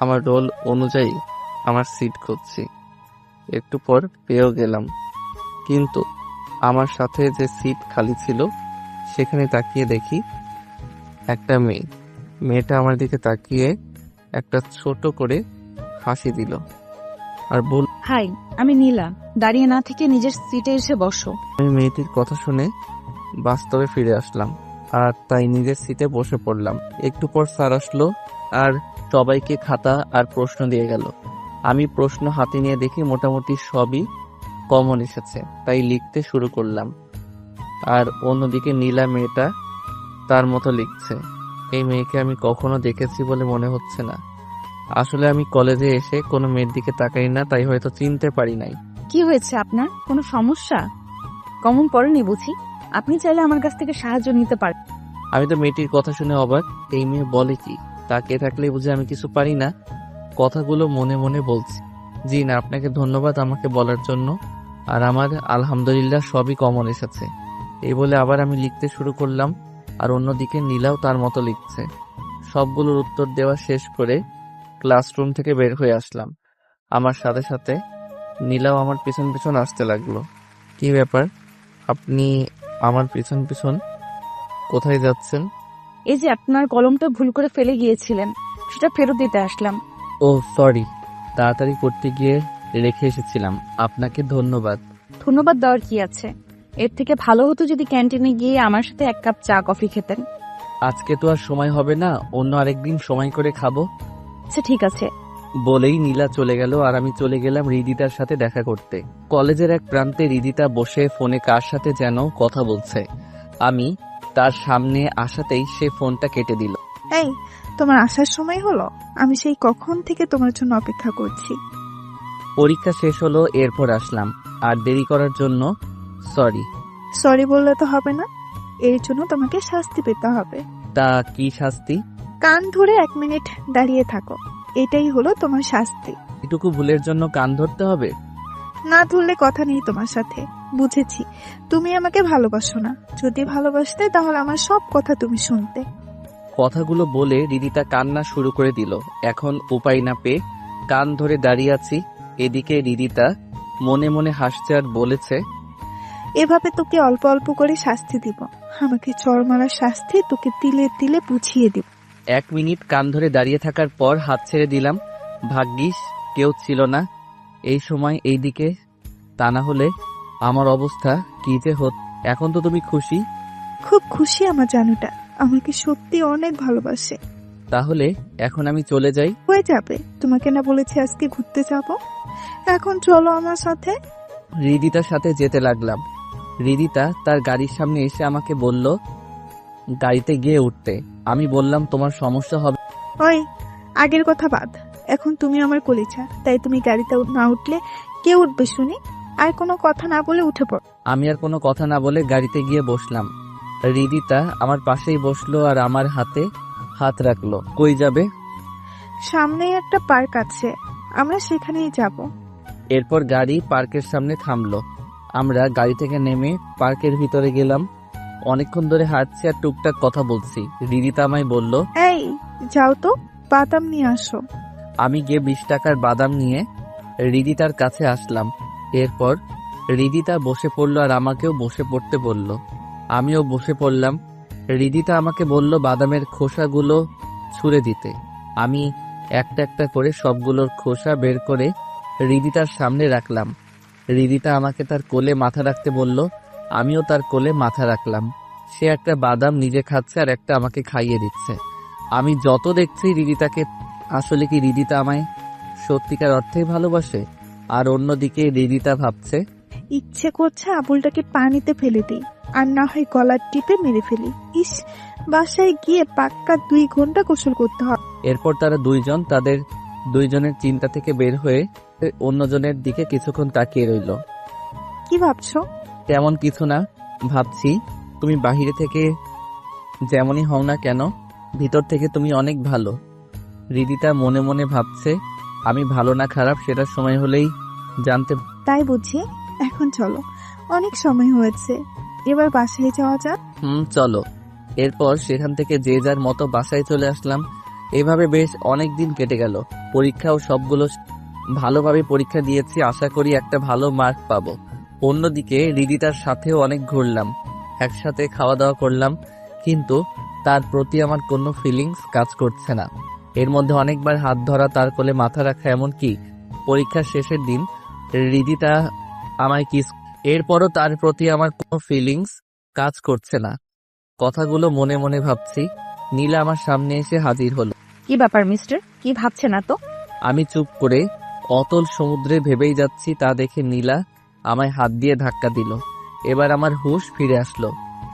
আমার রোল অনুযায়ী আমার সিট খুঁজছি। একটু পর পেয়েও গেলাম, কিন্তু আমার সাথে যে সিট খালি ছিল সেখানে তাকিয়ে দেখি একটা মেয়েটা আমার দিকে তাকিয়ে একটা ছোট করে হাসি দিল আর বলল, হাই, আমি নীলা। দাঁড়িয়ে না থেকে নিজের সিটে এসে বসো। আমি মেয়েটির কথা শুনে বাস্তবে ফিরে আসলাম আর তাই নিজের সিটে বসে পড়লাম। একটু পর স্যার আসলো আর সবাইকে খাতা আর প্রশ্ন দিয়ে গেল। আমি প্রশ্ন হাতে নিয়ে দেখি মোটামুটি সবই কমন এসেছে, তাই লিখতে শুরু করলাম। আর অন্যদিকে নীলা মেয়েটা তার মতো লিখছে। এই মেয়েকে আমি কখনো দেখেছি বলে মনে হচ্ছে না। আসলে আমি কলেজে এসে কোনো মেয়ের দিকে তাকাই না, তাই হয়তো চিনতে পারি নাই। কি হয়েছে আপনার? কোনো সমস্যা? কমন পড়েনি বুঝি? আপনি চাইলে আমার কাছ থেকে সাহায্য নিতে পারেন। আমি তো মেয়েটির কথা শুনে অবাক। এই মেয়ে বলে কি? তাকিয়ে থাকলে বুঝে আমি কিছু পারি না। কথাগুলো মনে মনে বলছি। জি না, আপনাকে ধন্যবাদ আমাকে বলার জন্য। আর আমার আলহামদুলিল্লাহ সবই কমন এসেছে। এই বলে আবার আমি লিখতে শুরু করলাম আর অন্যদিকে নীলাও তার মতো লিখছে। সবগুলোর উত্তর দেওয়া শেষ করে ক্লাসরুম থেকে বের হয়ে আসলাম। আমার সাথে সাথে নীলাও আমার পিছন পিছন আসতে লাগলো। কি ব্যাপার, আপনি আমার পিছন পিছন কোথায় যাচ্ছেন? এই যে আপনার কলমটা ভুল করে ফেলে গিয়েছিলেন, সেটা ফেরত দিতে আসলাম। ও সরি, তাড়াতাড়ি করতে গিয়ে রেখে এসেছিলাম। আপনাকে ধন্যবাদ। ধন্যবাদ দেওয়ার কি আছে? এর থেকে ভালো হতো যদি ক্যান্টিনে গিয়ে আমার সাথে এক কাপ চা কফি খেতেন। আজকে তো আর সময় হবে না, অন্য আরেকদিন সময় করে খাবো। আচ্ছা ঠিক আছে। বলেই নীলা চলে গেল আর আমি চলে গেলাম রিদিতার সাথে দেখা করতে। কলেজের এক প্রান্তে রিদিতা বসে ফোনে কার সাথে যেন কথা বলছে। আমি তার সামনে আসাতেই সে ফোনটা কেটে দিল। এই, তোমার আসার সময় হলো? আমি সেই কখন থেকে তোমার জন্য অপেক্ষা করছি। পরীক্ষা শেষ হলো, এরপর আসলাম। আর দেরি করার জন্য সরি। সরি বললে তো হবে না, এর জন্য তোমাকে শাস্তি পেতে হবে। তা কি শাস্তি? কান ধরে 1 মিনিট দাঁড়িয়ে থাকো, এটাই হলো তোমার শাস্তি। এটুকু ভুলের জন্য কান ধরতে হবে? না ধরলে কথা নেই তোমার সাথে। বুঝেছি তুমি আমাকে ভালোবাসো না। যদি ভালোবাসতে তাহলে আমার সব কথা তুমি শুনতে। কথাগুলো বলে রিদিতা কান্না শুরু করে দিল। এখন উপায় না পেয়ে কান ধরে দাঁড়িয়ে আছি। এদিকে রিদিতা মনে মনে হাসছে আর বলেছে, এভাবে তোকে অল্প অল্প করে শাস্তি দিব। আমাকে চড় মারার শাস্তি তোকে তিলে তিলে বুঝিয়ে দিব। 1 মিনিট কান ধরে দাঁড়িয়ে থাকার পর হাত ছেড়ে দিলাম। ভাগ্যিস কেউ ছিল না এই সময় এইদিকে, তা না হলে আমার অবস্থা কি যে হত। এখন তো তুমি খুশি? খুব খুশি আমার জানুটা আমাকে সত্যি অনেক ভালোবাসে। তাহলে এখন আমি চলে যাই? হয়ে যাবে, তোমাকে না বলেছি আজকে ঘুরতে যাব? এখন চলো আমার সাথে। রিদিতার সাথে যেতে লাগলাম। রিদিতা তার গাড়ির সামনে এসে আমাকে বলল গাড়িতে গিয়ে উঠতে। আমি বললাম তোমার সমস্যা হবে। ওই আগের কথা বাদ, এখন তুমি আমার কলিজা, তাই তুমি গাড়িতে না উঠলে কে উঠবে শুনি? আর কোনো কথা না বলে উঠে পড়। আমি আর কোনো কথা না বলে গাড়িতে গিয়ে বসলাম। রিদিতা আমার পাশেই বসলো আর আমার হাতে হাত রাখলো। কই যাবে? সামনেই একটা পার্ক আছে, আমরা সেখানেই যাব। এরপর গাড়ি পার্কের সামনে থামলো। আমরা গাড়ি থেকে নেমে পার্কের ভিতরে গেলাম। অনেকক্ষণ ধরে হাঁটছি আর টুকটাক কথা বলছি। রিদিতা আমায় বলল, এই যাও তো, বাদাম নিয়ে আসো। আমি গিয়ে 20 টাকার বাদাম নিয়ে রিদিতার কাছে আসলাম। এরপর রিদিতা বসে পড়লো আর আমাকেও বসে পড়তে বলল। আমিও বসে পড়লাম। রিদিতা আমাকে বলল বাদামের খোসাগুলো ছুঁড়ে দিতে। আমি একটা একটা করে সবগুলোর খোসা বের করে রিদিতার সামনে রাখলাম। রিদিতা আমাকে তার কোলে মাথা রাখতে বলল। আমিও তার কোলে মাথা রাখলাম। সে একটা বাদাম নিজে খাচ্ছে আর একটা আমাকে খাইয়ে দিচ্ছে। আমি যত দেখছি রিদিতাকে, আসলে কি রিদিতা আমায় সত্যিকার অর্থেই ভালোবাসে? আর অন্যদিকে রিদিতা ভাবছে, ইচ্ছে করছে আবুলটাকে পানিতে ফেলে দিই, আর না হয় গলার টিপে মেরে ফেলি। ইস, বাসায় গিয়ে পাক্কা 2 ঘন্টা গোসল করতে হবে। এরপর তারা দুইজন তাদের দুইজনের চিন্তা থেকে বের হয়ে অন্যজনের দিকে কিছুক্ষণ তাকিয়ে রইল। কি ভাবছো? তেমন কিছু না, ভাবছি তুমি বাহিরে থেকে যেমনই হও না কেন, ভিতর থেকে তুমি অনেক ভালো। রিদিতা মনে মনে ভাবছে আমি ভালো না খারাপ সেটা সময় হলেই জানতে। তাই বুঝি? এখন চলো, অনেক সময় হয়েছে, এবার বাসায় যাওয়া যাক। চলো। এরপর সেখান থেকে যে যার মতো বাসায় চলে আসলাম। এভাবে বেশ অনেক দিন কেটে গেল। পরীক্ষাও সবগুলো ভালোভাবে পরীক্ষা দিয়েছি, আশা করি একটা ভালো মার্ক পাবো। অন্যদিকে রিদিতার সাথেও অনেক ঘুরলাম, একসাথে খাওয়া দাওয়া করলাম, কিন্তু তার প্রতি আমার কোনো ফিলিংস কাজ করছে না। এর মধ্যে অনেকবার হাত ধরা, তার কোলে মাথা রাখা, এমনকি পরীক্ষার শেষের দিন রিদিতা আমায় কিস। এরপরও তার প্রতি আমার কোনো ফিলিংস কাজ করছে না। কথাগুলো মনে মনে ভাবছি। নীলা আমার সামনে এসে হাজির হলো। কি ব্যাপার মিস্টার, কি ভাবছে না তো? আমি চুপ করে অতল সমুদ্রে ভেবেই যাচ্ছি, তা দেখে নীলা আমায় হাত দিয়ে ধাক্কা দিল। এবার আমার হুঁশ ফিরে আসলো।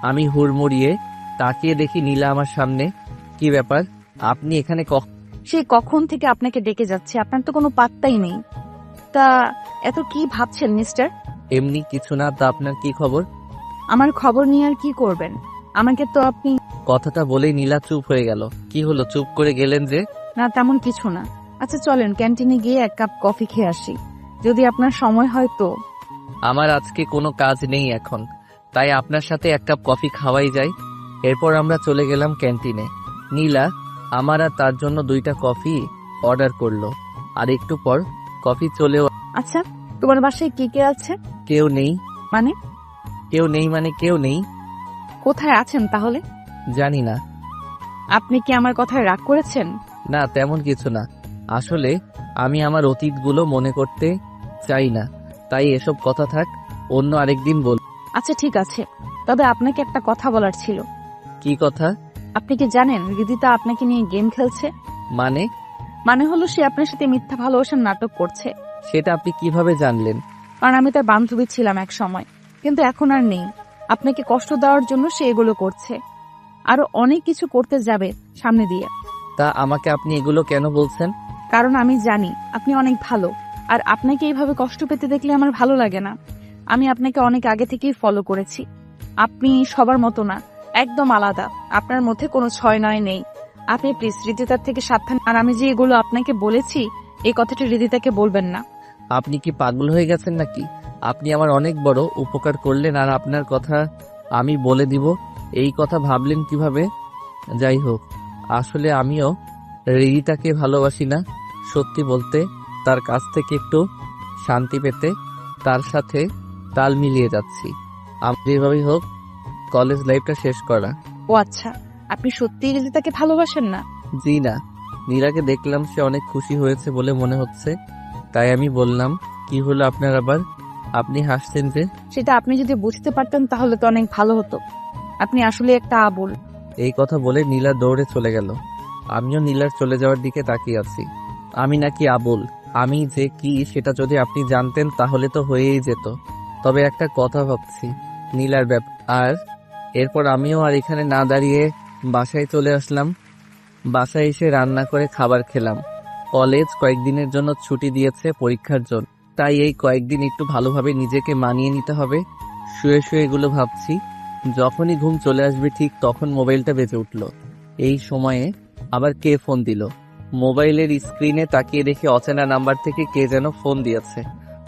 আমি হুড়মুড়িয়ে তাকিয়ে দেখি নীলা আমার সামনে। কি ব্যাপার, আপনি এখানে? সে কখন থেকে আপনাকে ডেকে যাচ্ছে, আপনার তো কোনো পাত্তাই নেই। তা এত কি ভাবছেন মিস্টার? এমনি কিছু না, তা আপনার কি খবর? আমার খবর নিয়ে আর কি করবেন? আমাকে তো আপনি। কথাটা বলেই নীলা চুপ হয়ে গেল। কি হলো, চুপ করে গেলেন যে? না, তেমন কিছু না। আচ্ছা চলেন ক্যান্টিনে গিয়ে 1 কাপ কফি খেয়ে আসি, যদি আপনার সময় হয় তো। আমার আজকে কোনো কাজ নেই এখন, তাই আপনার সাথে 1 কাপ কফি খাওয়াই যায়। এরপর আমরা চলে গেলাম ক্যান্টিনে। নীলা আমার আর তার জন্য 2টা কফি অর্ডার করলো। আর একটু পর কফি চলেও। আচ্ছা, তোমার বাসায় কে কে আছে? কেউ নেই। মানে? কেউ নেই মানে কেউ নেই। কোথায় আছেন তাহলে? জানি না। আপনি কি আমার কথায় রাগ করেছেন? না, তেমন কিছু না। আসলে আমি আমার অতীতগুলো মনে করতে চাই না, তাই এসব কথা থাক, অন্য আরেকদিন বল। আচ্ছা ঠিক আছে, তবে আপনাকে একটা কথা বলার ছিল। কি কথা? আপনি কি জানেন রিদিতা আপনাকে নিয়ে গেম খেলছে? মানে হলো সে আপনার সাথে মিথ্যা ভালোবাসার নাটক করছে। সেটা আপনি কিভাবে জানলেন? কারণ আমি তার বান্ধবী ছিলাম এক সময়, কিন্তু এখন আর নেই। আপনাকে কষ্ট দেওয়ার জন্য সে এগুলো করছে, আরো অনেক কিছু করতে যাবে সামনে দিয়ে। তা আমাকে আপনি এগুলো কেন বলছেন? কারণ আমি জানি আপনি অনেক ভালো, আর আপনাকে এইভাবে কষ্ট পেতে দেখলে আমার ভালো লাগে না। আমি আপনাকে অনেক আগে থেকেই ফলো করেছি। আপনি সবার মতো না, একদম আলাদা। আপনার মধ্যে কোনো 6-9 নেই। আপনি প্লিজ রিদিতার থেকে সাবধান। আর আমি যে এগুলো আপনাকে বলেছি, এই কথাটা রিদিতাকে বলবেন না। আপনি কি পাগল হয়ে গেছেন নাকি? আপনি আমার অনেক বড় উপকার করলেন আর আপনার কথা আমি বলে দিব এই কথা ভাবলেন কিভাবে? যাই হোক, আসলে আমিও রিদিতাকে ভালোবাসি না। সত্যি বলতে তার কাছ থেকে একটু শান্তি পেতে তার সাথে তাল মিলিয়ে যাচ্ছি। আমি যেভাবেই হোক কলেজ লাইফটা শেষ করা। ও আচ্ছা, আপনি সত্যিই রিদিতাকে ভালোবাসেন না? জি না, নীলাকে দেখলাম সে অনেক খুশি হয়েছে বলে মনে হচ্ছে, তাই আমি বললাম, কি হলো আপনার আবার? আপনি হাসছেন যে? সেটা আপনি যদি বুঝতে পারতেন তাহলে তো অনেক ভালো হতো। আপনি আসলে একটা আবুল। এই কথা বলে নীলা দৌড়ে চলে গেল। আমিও নীলার চলে যাওয়ার দিকে তাকিয়ে আছি। আমি নাকি আবুল? আমি যে কি সেটা যদি আপনি জানতেন তাহলে তো হয়েই যেত। তবে একটা কথা ভাবছি নীলার আর এরপর আমিও আর এখানে না দাঁড়িয়ে বাসায় চলে আসলাম। বাসায় এসে রান্না করে খাবার খেলাম। কলেজ কয়েকদিনের জন্য ছুটি দিয়েছে পরীক্ষার জন্য, তাই এই কয়েকদিন একটু ভালোভাবে নিজেকে মানিয়ে নিতে হবে। শুয়ে শুয়ে এগুলো ভাবছি। যখনই ঘুম চলে আসবে ঠিক তখন মোবাইলটা বেজে উঠল। এই সময়ে আবার কে ফোন দিল? মোবাইলের স্ক্রিনে তাকিয়ে দেখে অচেনা নাম্বার থেকে কে যেন ফোন দিয়েছে।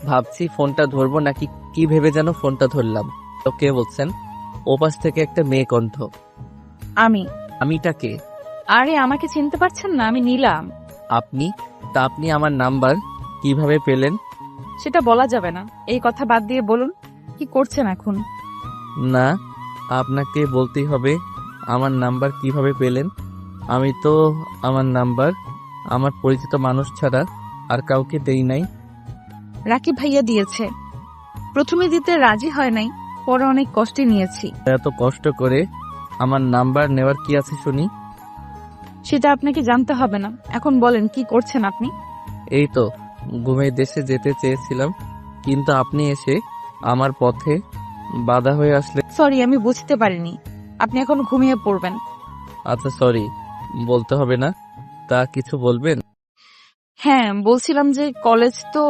ভাবছি ফোনটা ধরবো নাকি কি ভেবে যেন ফোনটা ধরলাম। তো কে বলছেন? ওপাশ থেকে একটা মেয়ে কণ্ঠ। আমিটা কে? আরে আমাকে চিনতে পারছেন না? আমি নীলাম। আপনি? তা আপনি আমার নাম্বার কিভাবে পেলেন? সেটা বলা যাবে না। এই কথা বাদ দিয়ে বলুন, কি করছেন এখন? না, আপনাকে বলতেই হবে আমার নাম্বার কিভাবে পেলেন। আমি তো আমার নাম্বার আমার পরিচিত মানুষ ছাড়া আর কাউকে দেই নাই। রাকিব ভাইয়া দিয়েছে। প্রথমে দিতে রাজি হয় নাই, পরে অনেক কষ্টে নিয়েছি। এত কষ্ট করে আমার নাম্বার নেওয়ার কি আছে শুনি? সেটা আপনাকে জানতে হবে না। এখন বলেন কি করছেন আপনি? এই তো ঘুমের দেশে যেতে চেয়েছিলাম, কিন্তু আপনি এসে আমার পথে বাধা হয়ে আসলে। সরি, আমি বুঝতে পারিনি। আপনি এখন ঘুমিয়ে পড়বেন। আচ্ছা সরি, বলতে হবে না। তা কিছু বলবেন? হ্যাঁ, বলছিলাম যে কলেজ তো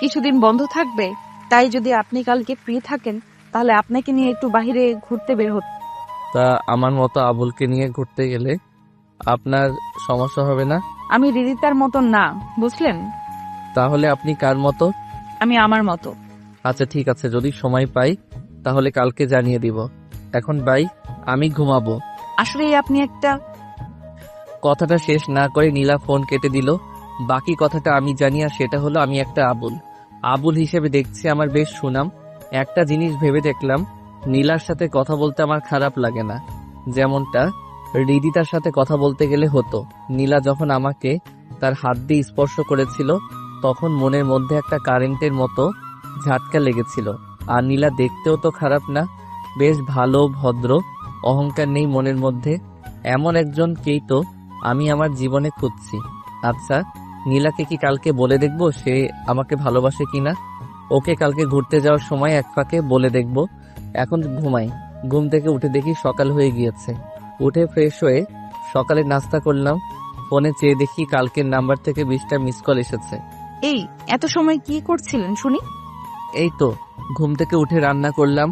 কিছুদিন বন্ধ থাকবে, তাই যদি আপনি কালকে ফ্রি থাকেন তাহলে আপনাকে নিয়ে একটু বাইরে ঘুরতে বের হতে। তা আমার মতো আবুলকে নিয়ে ঘুরতে গেলে আপনার সমস্যা হবে না? আমি রিদিতার মতো না, বুঝলেন? তাহলে আপনি কার মতো? আমি আমার মতো। আচ্ছা ঠিক আছে, যদি সময় পাই তাহলে কালকে জানিয়ে দিব। এখন বাই, আমি ঘুমাবো। আসলে আপনি একটা। কথাটা শেষ না করে নীলা ফোন কেটে দিল। বাকি কথাটা আমি জানি, আর সেটা হলো আমি একটা আবুল। আবুল হিসেবে দেখছি আমার বেশ সুনাম। একটা জিনিস ভেবে দেখলাম, নীলার সাথে কথা বলতে আমার খারাপ লাগে না, যেমনটা রিদিতার সাথে কথা বলতে গেলে হতো। নীলা যখন আমাকে তার হাত দিয়ে স্পর্শ করেছিল তখন মনের মধ্যে একটা কারেন্টের মতো ঝাটকা লেগেছিল। আর নীলা দেখতেও তো খারাপ না, বেশ ভালো, ভদ্র, অহংকার নেই মনের মধ্যে। এমন একজনকেই তো আমি আমার জীবনে খুঁজছি। আচ্ছা, নীলাকে কি কালকে বলে দেখবো সে আমাকে ভালোবাসে কিনা? ওকে কালকে ঘুরতে যাওয়ার সময় এক ফাঁকে বলে দেখবো। এখন ঘুমাই। ঘুম থেকে উঠে দেখি সকাল হয়ে গিয়েছে। উঠে ফ্রেশ হয়ে সকালে নাস্তা করলাম। ফোনে চেয়ে দেখি কালকের নাম্বার থেকে 20টা মিস কল এসেছে। এই এত সময় কি করছিলেন শুনি? এই তো ঘুম থেকে উঠে রান্না করলাম,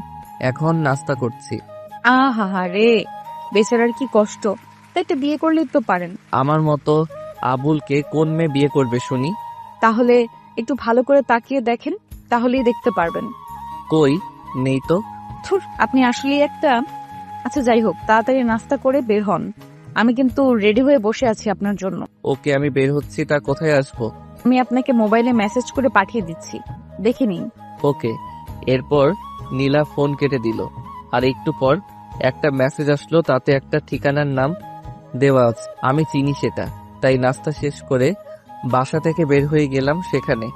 এখন নাস্তা করছি। আহা রে, বেচারার কি কষ্ট। তাই একটা বিয়ে করলেই তো পারেন। আমার মতো আবুলকে কোন মেয়ে বিয়ে করবে শুনি? তাহলে একটু ভালো করে তাকিয়ে দেখেন, তাহলেই দেখতে পারবেন। কই, নেই তো। ধুর, আপনি আসলেই একটা। আচ্ছা যাই হোক, তাড়াতাড়ি নাস্তা করে বের হন। আমি কিন্তু রেডি হয়ে বসে আছি আপনার জন্য। ওকে, আমি বের হচ্ছি। তা কোথায় আসবো? আমি আপনাকে মোবাইলে মেসেজ করে পাঠিয়ে দিচ্ছি, দেখে নিন। ওকে। এরপর নীলা ফোন কেটে দিল। আর একটু পর একটা মেসেজ আসলো, তাতে একটা ঠিকানার নাম দেওয়া আছে। আমি চিনি সেটা, তাই নাস্তা শেষ করে বাসা থেকে বের হয়ে গেলাম সেখানে।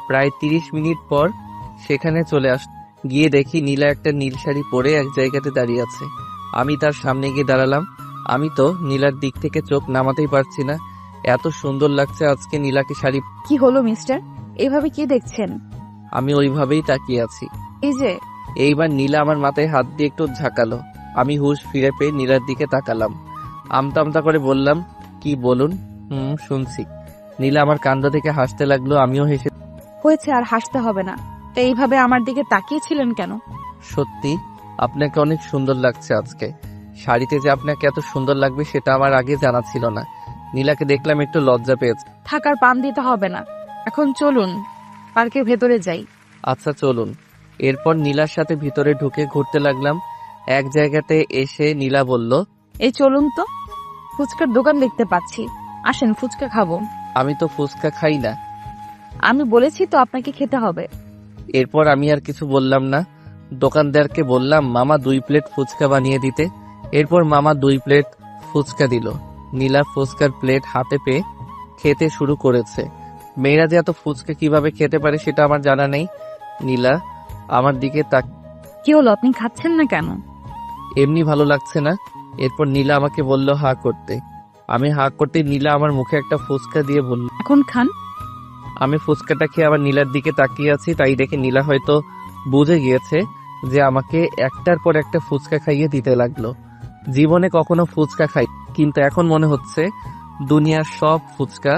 প্রায় 30 মিনিট পর সেখানে চলে গিয়ে দেখি নীলা একটা নীল শাড়ি পরে এক জায়গাতে দাঁড়িয়ে আছে। আমি তার সামনে গিয়ে দাঁড়ালাম। আমি তো নীলার দিক থেকে চোখ নামাতেই পারছি না, এত সুন্দর লাগছে আজকে নীলাকে শাড়ি। কি হলো মিস্টার, এইভাবে কি দেখছেন? আমি ওইভাবেই তাকিয়ে আছি। এই যে। এইবার নীলা আমার মাথায় হাত দিয়ে একটু ঝাঁকালো। আমি হুঁশ ফিরে পেয়ে নীলার দিকে তাকালাম। আমতা আমতা করে বললাম, কি বলুন? শুনছি। নীলা আমার কাণ্ড থেকে হাসতে লাগলো, আমিও হেসে। হয়েছে, আর হাসতে হবে না। তো এইভাবে আমার দিকে তাকিয়েছিলেন কেন? সত্যি আপনাকে অনেক সুন্দর লাগছে আজকে। শাড়িতে যে আপনাকে এত সুন্দর লাগবে সেটা আমার আগে জানা ছিল না। নীলাকে দেখলাম একটু লজ্জা পেয়েছে। থাকার পাম দিতে হবে না, এখন চলুন। পার্কের ভেতরে যাই। আচ্ছা চলুন। এরপর নীলার সাথে ভিতরে ঢুকে ঘুরতে লাগলাম। এক জায়গাতে এসে নীলা বলল, এই চলুন তো, ফুচকার দোকান দেখতে পাচ্ছি, আসেন ফুচকা খাবো। আমি তো ফুচকা খাই না। আমি বলেছি তো আপনাকে খেতে হবে। এরপর আমি আর কিছু বললাম না। দোকানদারকে বললাম মামা 2 প্লেট ফুচকা বানিয়ে দিতে। এরপর মামা 2 প্লেট ফুচকা দিল। নীলা ফুচকার প্লেট হাতে পেয়ে খেতে শুরু করেছে। মেয়েরা যে এত ফুচকা কিভাবে খেতে পারে সেটা আমার জানা নেই। নীলা আমার দিকে তাক কি হলো, আপনি খাচ্ছেন না কেন? এমনি ভালো লাগছে না। এরপর নীলা আমাকে বলল হা করতে। আমি হা করতে নীলা আমার মুখে একটা ফুচকা দিয়ে বলল। এখন খান। আমি ফুচকাটা খেয়ে আবার নীলার দিকে তাকিয়ে আছি। তাই দেখে নীলা হয়তো বুঝে গিয়েছে যে আমাকে একটার পর একটা ফুচকা খাইয়ে দিতে লাগলো। জীবনে কখনো ফুচকা খাই, কিন্তু এখন মনে হচ্ছে দুনিয়ার সব ফুচকা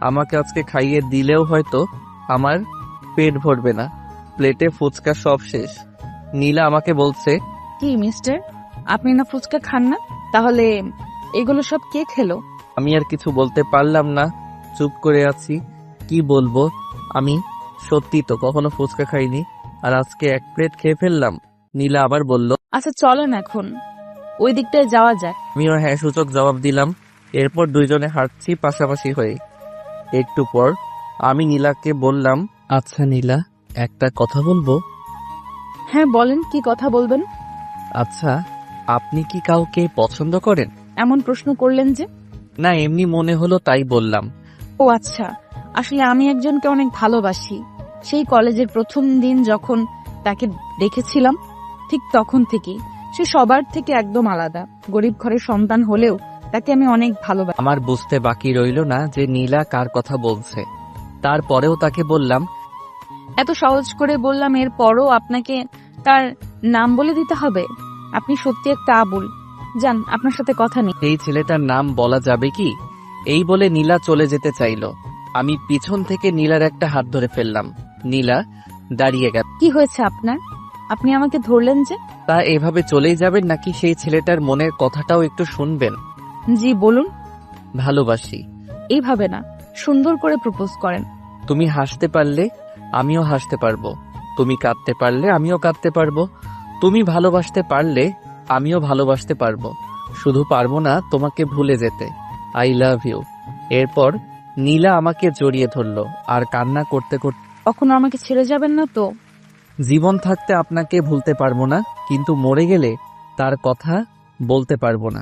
আমাকে আজকে খাইয়ে দিলেও হয়তো আমার পেট ভরবে না। প্লেটে ফুচকা সব শেষ। নীলা আমাকে বলছে, কি মিস্টার, আপনি না ফুচকা খান না? তাহলে এগুলো সব কে খেলো? আমি আর কিছু বলতে পারলাম না, চুপ করে আছি। কি বলবো, আমি সত্যি তো কখনো ফুচকা খাইনি, আর আজকে 1 প্লেট খেয়ে ফেললাম। নীলা আবার বলল, আচ্ছা চলেন এখন ওই দিকটায় যাওয়া যাক। আমিও হ্যাঁ সূচক জবাব দিলাম। এরপর দুইজনে হাঁটছি পাশাপাশি হয়ে। একটু পর আমি নীলাকে বললাম, আচ্ছা নীলা, একটা কথা বলবো? হ্যাঁ বলেন, কি কথা বলবেন? আচ্ছা, আপনি কি কাউকে পছন্দ করেন? এমন প্রশ্ন করলেন যে? না, এমনি মনে হলো তাই বললাম। ও আচ্ছা, আসলে আমি একজনকে অনেক ভালোবাসি। সেই কলেজের প্রথম দিন যখন তাকে দেখেছিলাম, ঠিক তখন থেকেই সে সবার থেকে একদম আলাদা। গরিব ঘরের সন্তান হলেও তাকে আমি অনেক ভালোবাসি। আমার বুঝতে বাকি রইল না যে নীলা কার কথা বলছে। তারপরেও তাকে বললাম, এত সহজ করে বললাম, এর পরও আপনাকে তার নাম বলে দিতে হবে? আপনি সত্যি একটা আবুল। যান, আপনার সাথে কথা নেই। এই ছেলেটার নাম বলা যাবে কি? এই বলে নীলা চলে যেতে চাইল। আমি পিছন থেকে নীলার একটা হাত ধরে ফেললাম। নীলা দাঁড়িয়ে গেল। কি হয়েছে আপনার? আপনি আমাকে ধরলেন যে? তা এভাবে চলেই যাবেন নাকি সেই ছেলেটার মনের কথাটাও একটু শুনবেন? জি বলুন। ভালোবাসি। এইভাবে না, সুন্দর করে প্রপোজ করেন। তুমি হাসতে পারলে আমিও হাসতে পারবো, তুমি কাঁদতে পারলে আমিও কাঁদতে পারবো, তুমি ভালোবাসতে পারলে আমিও ভালোবাসতে পারবো। শুধু পারবো না তোমাকে ভুলে যেতে। I love you. এরপর নীলা আমাকে জড়িয়ে ধরলো আর কান্না করতে করতে, কখনো আমাকে ছেড়ে যাবেন না তো? জীবন থাকতে আপনাকে ভুলতে পারবো না, কিন্তু মরে গেলে তার কথা বলতে পারবো না।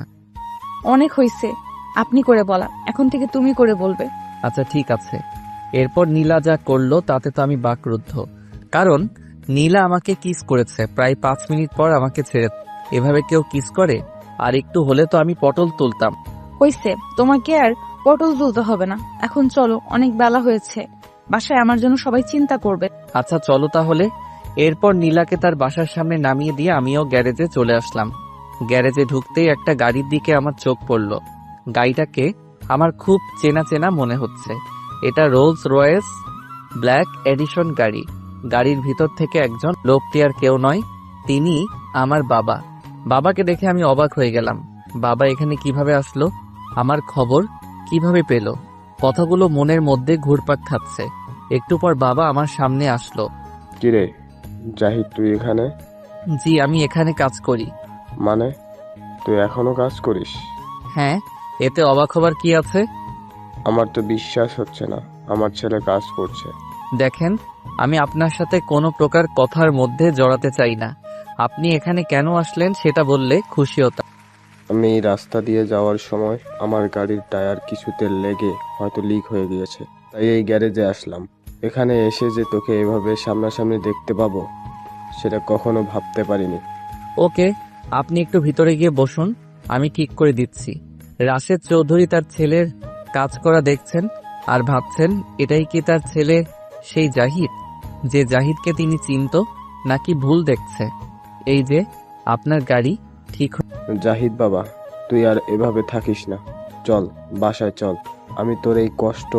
অনেক হয়েছে আপনি করে বলা, এখন থেকে তুমি করে বলবে। আচ্ছা ঠিক আছে। এরপর নীলা যা করলো তাতে তো আমি বাকরুদ্ধ, কারণ নীলা আমাকে কিস করেছে। প্রায় 5 মিনিট পর আমাকে ছেড়ে। এভাবে কেউ কিস করে? আর একটু হলে তো আমি পটল তুলতাম। হয়েছে, তোমাকে আর পটল তুলতে হবে না। এখন চলো, অনেক বেলা হয়েছে, বাসায় আমার জন্য সবাই চিন্তা করবে। আচ্ছা চলো তাহলে। এরপর নীলাকে তার বাসার সামনে নামিয়ে দিয়ে আমিও গ্যারেজে চলে আসলাম। গ্যারেজে ঢুকতেই একটা গাড়ির দিকে আমার চোখ পড়ল। গাড়িটাকে আমার খুব চেনা চেনা মনে হচ্ছে। এটা রোলস রয়েস ব্ল্যাক এডিশন গাড়ি। গাড়ির ভিতর থেকে একজন, লোকটি আর কেউ নয়, তিনি আমার বাবা। বাবাকে দেখে আমি অবাক হয়ে গেলাম। বাবা এখানে কিভাবে আসলো? আমার খবর কিভাবে পেল? কথাগুলো মনের মধ্যে ঘুরপাক খাচ্ছে। একটু পর বাবা আমার সামনে আসলো। কিরে জাহিদ, তুই এখানে? জি, আমি এখানে কাজ করি। মানে তুই এখনো কাজ করিস? হ্যাঁ, এতে অবাক হবার কি আছে? আমার তো বিশ্বাস হচ্ছে না আমার ছেলে কাজ করছে। দেখেন, আমি আপনার সাথে কোনো প্রকার কথার মধ্যে জড়াতে চাই না। আপনি এখানে কেন আসলেন সেটা বললে খুশি হতাম। আমি এই রাস্তা দিয়ে যাওয়ার সময় আমার গাড়ির টায়ার কিছুতে লেগে হয়তো লিক হয়ে গিয়েছে, তাই এই গ্যারেজে আসলাম। এখানে এসে যে তোকে এভাবে সামনাসামনি দেখতে পাবো সেটা কখনো ভাবতে পারিনি। ওকে, আপনি একটু ভিতরে গিয়ে বসুন, আমি ঠিক করে দিচ্ছি। রাশেদ চৌধুরী তার ছেলের কাজ করা দেখছেন আর ভাবছেন এটাই কি তার ছেলে সেই জাহিদ, যে জাহিদকে তিনি চিনত, নাকি ভুল দেখছে? এই যে আপনার গাড়ি ঠিক। জাহিদ বাবা, তুই আর এভাবে থাকিস না, চল বাসায় চল। আমি তোর এই কষ্ট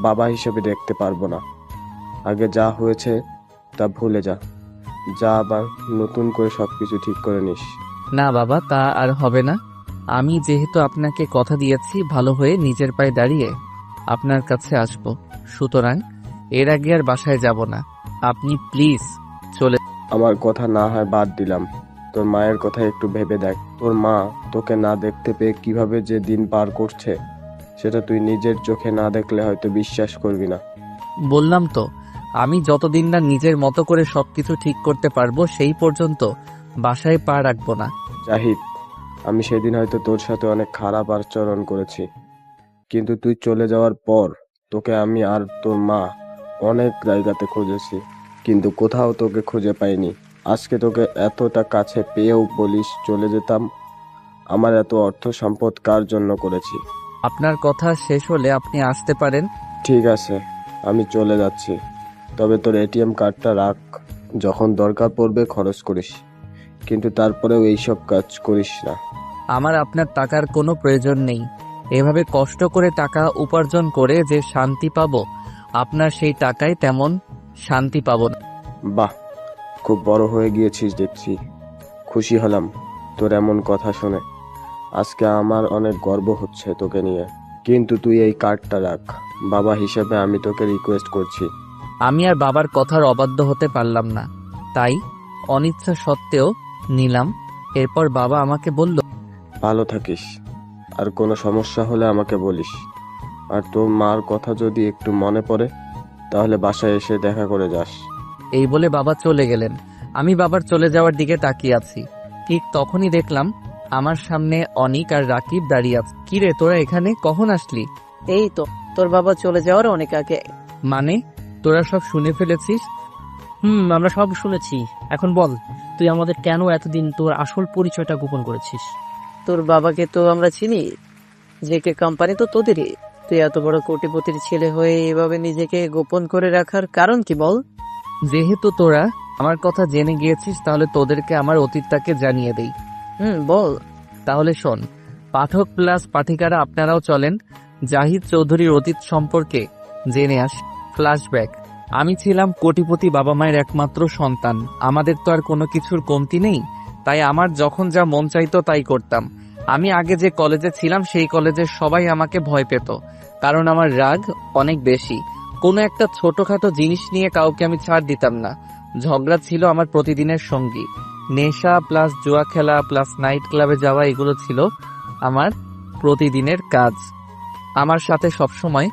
বাবা হিসেবে দেখতে পারবো না। আগে যা হয়েছে তা ভুলে যা, যা আবার নতুন করে সবকিছু ঠিক করে নিস। না বাবা, তা আর হবে না। আমি যেহেতু আপনাকে কথা দিয়েছি ভালো হয়ে নিজের পায়ে দাঁড়িয়ে আপনার কাছে আসব, সুতরাং এর আগে আর বাসায় যাব না। আপনি প্লিজ চলে। আমার কথা না হয় বাদ দিলাম, তোর মায়ের কথা একটু ভেবে দেখ। তোর মা তোকে না দেখতে পেয়ে কিভাবে যে দিন পার করছে, সেটা তুই নিজের চোখে না দেখলে হয়তো বিশ্বাস করবি না। বললাম তো, আমি যতদিন না নিজের মতো করে সবকিছু ঠিক করতে পারবো সেই পর্যন্ত বাসায় পা রাখবো না। জাহিদ, আমি সেদিন হয়তো তোর সাথে অনেক খারাপ আচরণ করেছি, কিন্তু তুই চলে যাওয়ার পর তোকে আমি আর তোর মা অনেক জায়গাতে খুঁজেছি, কিন্তু কোথাও তোকে খুঁজে পাইনি। আজকে তোকে এতটা কাছে পেয়েও বলিস চলে যেতাম। আমার এত অর্থ সম্পদ কার জন্য করেছি? আপনার কথা শেষ হলে আপনি আসতে পারেন। ঠিক আছে, আমি চলে যাচ্ছি, তবে তোর এটিএম কার্ডটা রাখ, যখন দরকার পড়বে খরচ করিস, কিন্তু তারপরেও এইসব কাজ করিস না। আমার আপনার টাকার কোনো প্রয়োজন নেই। এভাবে কষ্ট করে টাকা উপার্জন করে যে শান্তি পাবো, আপনার সেই টাকায় তেমন শান্তি পাবো না। বাহ, খুব বড় হয়ে গিয়েছিস দেখছি। খুশি হলাম তোর এমন কথা শুনে। আজকে আমার অনেক গর্ব হচ্ছে তোকে নিয়ে, কিন্তু তুই এই কার্ডটা রাখ। বাবা হিসেবে আমি তোকে রিকোয়েস্ট করছি। আমি আর বাবার কথার অবাধ্য হতে পারলাম না, তাই অনিচ্ছা সত্ত্বেও নিলাম। এরপর বাবা আমাকে বলল, ভালো থাকিস, আর কোনো সমস্যা হলে আমাকে বলিস। আর তোর মার কথা যদি একটু মনে পড়ে তাহলে বাসায় এসে দেখা করে যাস। এই বলে বাবা চলে গেলেন। আমি বাবার চলে যাওয়ার দিকে তাকিয়ে আছি। ঠিক তখনই দেখলাম আমার সামনে অনিক আর রাকিব দাঁড়িয়ে আছে। কিরে, তোরা এখানে কখন আসলি? এই তো, তোর বাবা চলে যাওয়ার অনেক আগে। মানে তোরা সব শুনে ফেলেছিস? আমরা সব শুনেছি। এখন বল, তুই আমাদের কেন এতদিন তোর আসল পরিচয়টা গোপন করেছিস? তোর বাবাকে তো আমরা চিনি, জেকে কোম্পানি তো তোদেরই। তুই এত বড় কোটিপতির ছেলে হয়ে এভাবে নিজেকে গোপন করে রাখার কারণ কি বল? যেহেতু তোরা আমার কথা জেনে গিয়েছিস, তাহলে তোদেরকে আমার অতীতটাকে জানিয়ে দেই। বল। তাহলে শোন, পাঠক প্লাস পাঠিকারা আপনারাও চলেন জাহিদ চৌধুরীর অতীত সম্পর্কে জেনে আস। ফ্ল্যাশব্যাক। আমি ছিলাম কোটিপতি বাবা মায়ের একমাত্র সন্তান। আমাদের তো আর কোনো কিছুর কমতি নেই, তাই আমার যখন যা মন চাইতো তাই করতাম। আমি আগে যে কলেজে ছিলাম সেই কলেজের সবাই আমাকে ভয় পেত, কারণ আমার রাগ অনেক বেশি। কোনো একটা ছোটখাটো জিনিস নিয়ে কাউকে আমি ছাড় দিতাম না। ঝগড়া ছিল আমার প্রতিদিনের সঙ্গী। নেশা প্লাস জুয়া খেলা প্লাস নাইট ক্লাবে যাওয়া, এগুলো ছিল আমার প্রতিদিনের কাজ। আমার সাথে সবসময়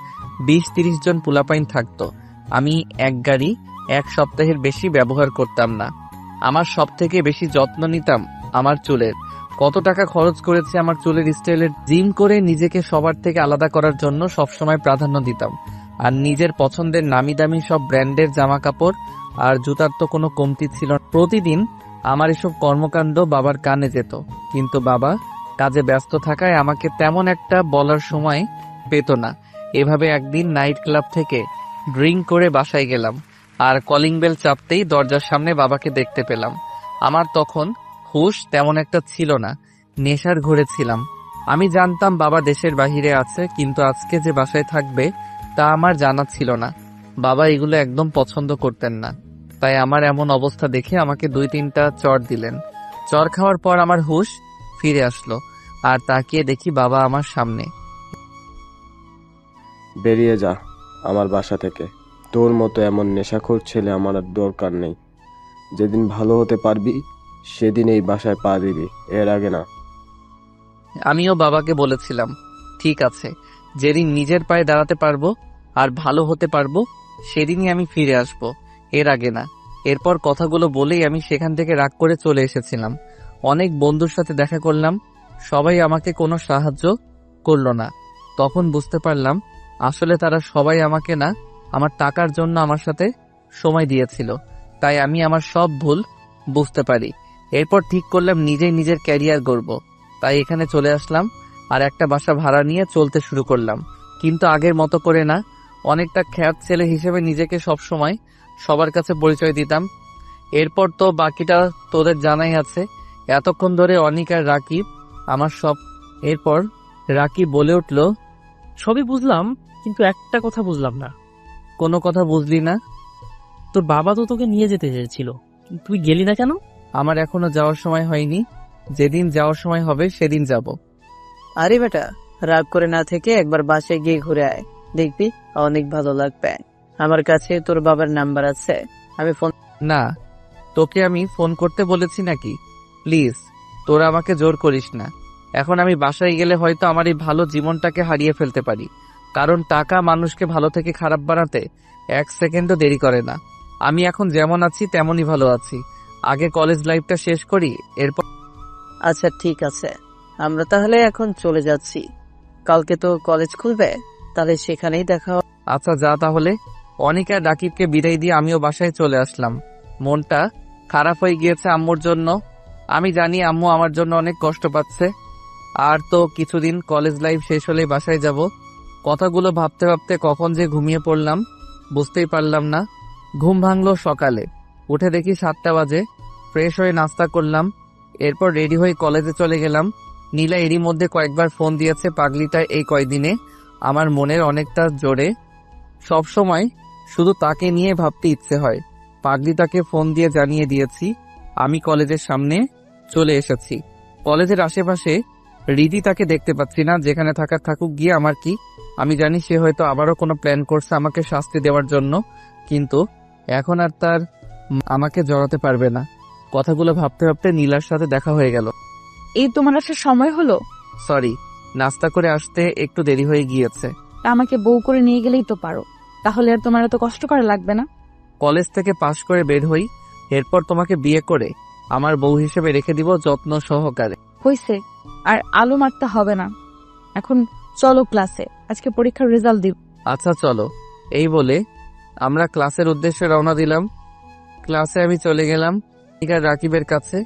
20-30 জন পোলাপাইন থাকতো। আমি এক গাড়ি এক সপ্তাহের বেশি ব্যবহার করতাম না। আমার সব থেকে বেশি যত্ন নিতাম আমার চুলের। কত টাকা খরচ করেছে আমার চুলের স্টাইলের। জিম করে নিজেকে সবার থেকে আলাদা করার জন্য সবসময় প্রাধান্য দিতাম। আর নিজের পছন্দের নামি দামি সব ব্র্যান্ডের জামা কাপড় আর জুতার তো কোনো কমতি ছিল না। প্রতিদিন আমার এসব কর্মকাণ্ড বাবার কানে যেত, কিন্তু বাবা কাজে ব্যস্ত থাকায় আমাকে তেমন একটা বলার সময় পেত না। এভাবে একদিন নাইট ক্লাব থেকে ড্রিঙ্ক করে বাসায় গেলাম, আর কলিং বেল চাপতেই দরজার সামনে বাবাকে দেখতে পেলাম। আমার তখন হুঁশ তেমন একটা ছিল না, নেশার ঘরে ছিলাম। আমি জানতাম বাবা দেশের বাহিরে আছে, কিন্তু আজকে যে বাসায় থাকবে তা আমার জানা ছিল না। বাবা এগুলো একদম পছন্দ করতেন না, তাই আমার এমন অবস্থা দেখে আমাকে 2-3টা চর দিলেন। চর খাওয়ার পর আমার হুঁশ ফিরে আসলো, আর তাকিয়ে দেখি বাবা আমার সামনে। বেরিয়ে যা আমার বাসা থেকে। তোর মতো এমন নেশাখোর ছেলে আমার আর দরকার নেই। যেদিন ভালো হতে পারবি সেদিন এই বাসায় পা দিবি, এর আগে না। আমিও বাবাকে বলেছিলাম, ঠিক আছে, যেদিন নিজের পায়ে দাঁড়াতে পারবো আর ভালো হতে পারবো সেদিনই আমি ফিরে আসব, এর আগে না। এরপর কথাগুলো বলেই আমি সেখান থেকে রাগ করে চলে এসেছিলাম। অনেক বন্ধুর সাথে দেখা করলাম, সবাই আমাকে কোনো সাহায্য করলো না। তখন বুঝতে পারলাম আসলে তারা সবাই আমাকে না, আমার টাকার জন্য আমার সাথে সময় দিয়েছিল। তাই আমি আমার সব ভুল বুঝতে পারি। এরপর ঠিক করলাম নিজেই নিজের ক্যারিয়ার গড়ব। তাই এখানে চলে আসলাম আর একটা বাসা ভাড়া নিয়ে চলতে শুরু করলাম, কিন্তু আগের মতো করে না। অনেকটা খ্যাত ছেলে হিসেবে নিজেকে সবসময় সবার কাছে পরিচয় দিতাম। এরপর তো বাকিটা তোদের জানাই আছে। এতক্ষণ ধরে অনিক আর রাকিব আমার সব। এরপর রাকিব বলে উঠল, সবই বুঝলাম, কিন্তু একটা কথা বুঝলাম না। কোনো কথা বুঝলি না? তোর বাবা তো তোকে নিয়ে যেতে চেয়েছিল, তুই গেলি না কেন? আমার এখনো যাওয়ার সময় হয়নি, যেদিন যাওয়ার সময় হবে সেদিন যাব। আরে বেটা, রাগ করে না থেকে একবার বাসায় গিয়ে ঘুরে আয়, দেখবি অনেক ভালো লাগবে। আমার কাছে তোর বাবার নাম্বার আছে, আমি ফোন। না, তোকে আমি ফোন করতে বলেছি নাকি? প্লিজ, তোরা আমাকে জোর করিস না। এখন আমি বাসায় গেলে হয়তো আমার এই ভালো জীবনটাকে হারিয়ে ফেলতে পারি, কারণ টাকা মানুষকে ভালো থেকে খারাপ বানাতে 1 সেকেন্ডও দেরি করে না। আমি এখন যেমন আছি তেমনই ভালো আছি। আগে কলেজ লাইফটা শেষ করি, এরপর। আচ্ছা ঠিক আছে, আমরা তাহলে এখন চলে যাচ্ছি। কালকে তো কলেজ খুলবে, তাহলে সেখানেই দেখা হবে। আচ্ছা যা তাহলে। অনিকা রাকিবকে বিদায় দিয়ে আমিও বাসায় চলে আসলাম। মনটা খারাপ হয়ে গিয়েছে আম্মুর জন্য। আমি জানি আম্মু আমার জন্য অনেক কষ্ট পাচ্ছে। আর তো কিছুদিন, কলেজ লাইফ শেষ হলেই বাসায় যাব। কথাগুলো ভাবতে ভাবতে কখন যে ঘুমিয়ে পড়লাম বুঝতেই পারলাম না। ঘুম ভাঙলো সকালে, উঠে দেখি 7টা বাজে। ফ্রেশ হয়ে নাস্তা করলাম, এরপর রেডি হয়ে কলেজে চলে গেলাম। নীলা এরই মধ্যে কয়েকবার ফোন দিয়েছে। পাগলিটা এই কয়দিনে আমার মনের অনেকটা জোরে। সবসময় শুধু তাকে নিয়ে ভাবতে ইচ্ছে হয়। পাগলিটাকে ফোন দিয়ে জানিয়ে দিয়েছি আমি কলেজের সামনে চলে এসেছি। কলেজের আশেপাশে রিদি তাকে দেখতে পাচ্ছি না। যেখানে থাকার থাকুক, গিয়ে আমার কি। আমি জানি সে হয়তো আবারও কোনো প্ল্যান করছে আমাকে শাস্তি দেওয়ার জন্য, কিন্তু এখন আর তার আমাকে জড়াতে পারবে না। কথাগুলো ভাবতে ভাবতে নীলার সাথে দেখা হয়ে গেল। এই তোমার আসার সময় হলো? সরি, নাস্তা করে আসতে একটু দেরি হয়ে গিয়েছে। আমাকে বউ করে নিয়ে গেলেই তো পারো, তাহলে আর তোমার এত কষ্ট করা লাগবে না। কলেজ থেকে পাশ করে বের হই, এরপর তোমাকে বিয়ে করে আমার বউ হিসেবে রেখে দিব যত্ন সহকারে। হইছে, আর আলো মারতে হবে না। এখন চলো ক্লাসে, আজকে পরীক্ষার রেজাল্ট দিব। আচ্ছা চলো। এই বলে আমরা ক্লাসের উদ্দেশ্যে রওনা দিলাম। ক্লাসে আমি চলে গেলাম রাকিবের কাছে।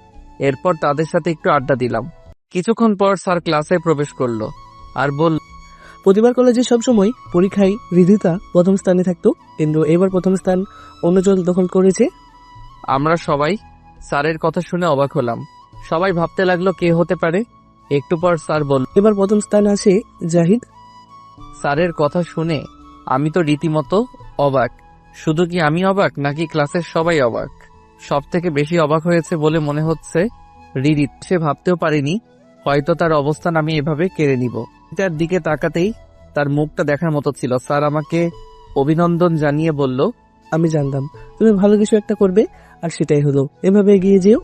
এরপর তাদের সাথে একটু আড্ডা দিলাম। কিছুক্ষণ পর স্যার ক্লাসে প্রবেশ করলো আর বলল, প্রতিবার কলেজে সবসময় পরীক্ষায় রিধিতা প্রথম স্থানে থাকতো, কিন্তু এবার প্রথম স্থান অন্যজন দখল করেছে। আমরা সবাই স্যারের কথা শুনে অবাক হলাম। সবাই ভাবতে লাগলো কে হতে পারে। একটু পর স্যার বলল, এবার প্রথম স্থান আছে জাহিদ। স্যারের কথা শুনে আমি তো রীতিমতো অবাক। শুধু কি আমি অবাক, নাকি ক্লাসের সবাই অবাক? সব থেকে বেশি অবাক হয়েছে বলে মনে হচ্ছে রিদিত। সে ভাবতেও পারেনি হয়তো তার অবস্থান আমি এভাবে কেড়ে নিব। তার দিকে তাকাতেই তার মুখটা দেখার মতো ছিল। স্যার আমাকে অভিনন্দন জানিয়ে বলল, আমি জানতাম তুমি ভালো কিছু একটা করবে, আর সেটাই হলো। এভাবে এগিয়ে যেও।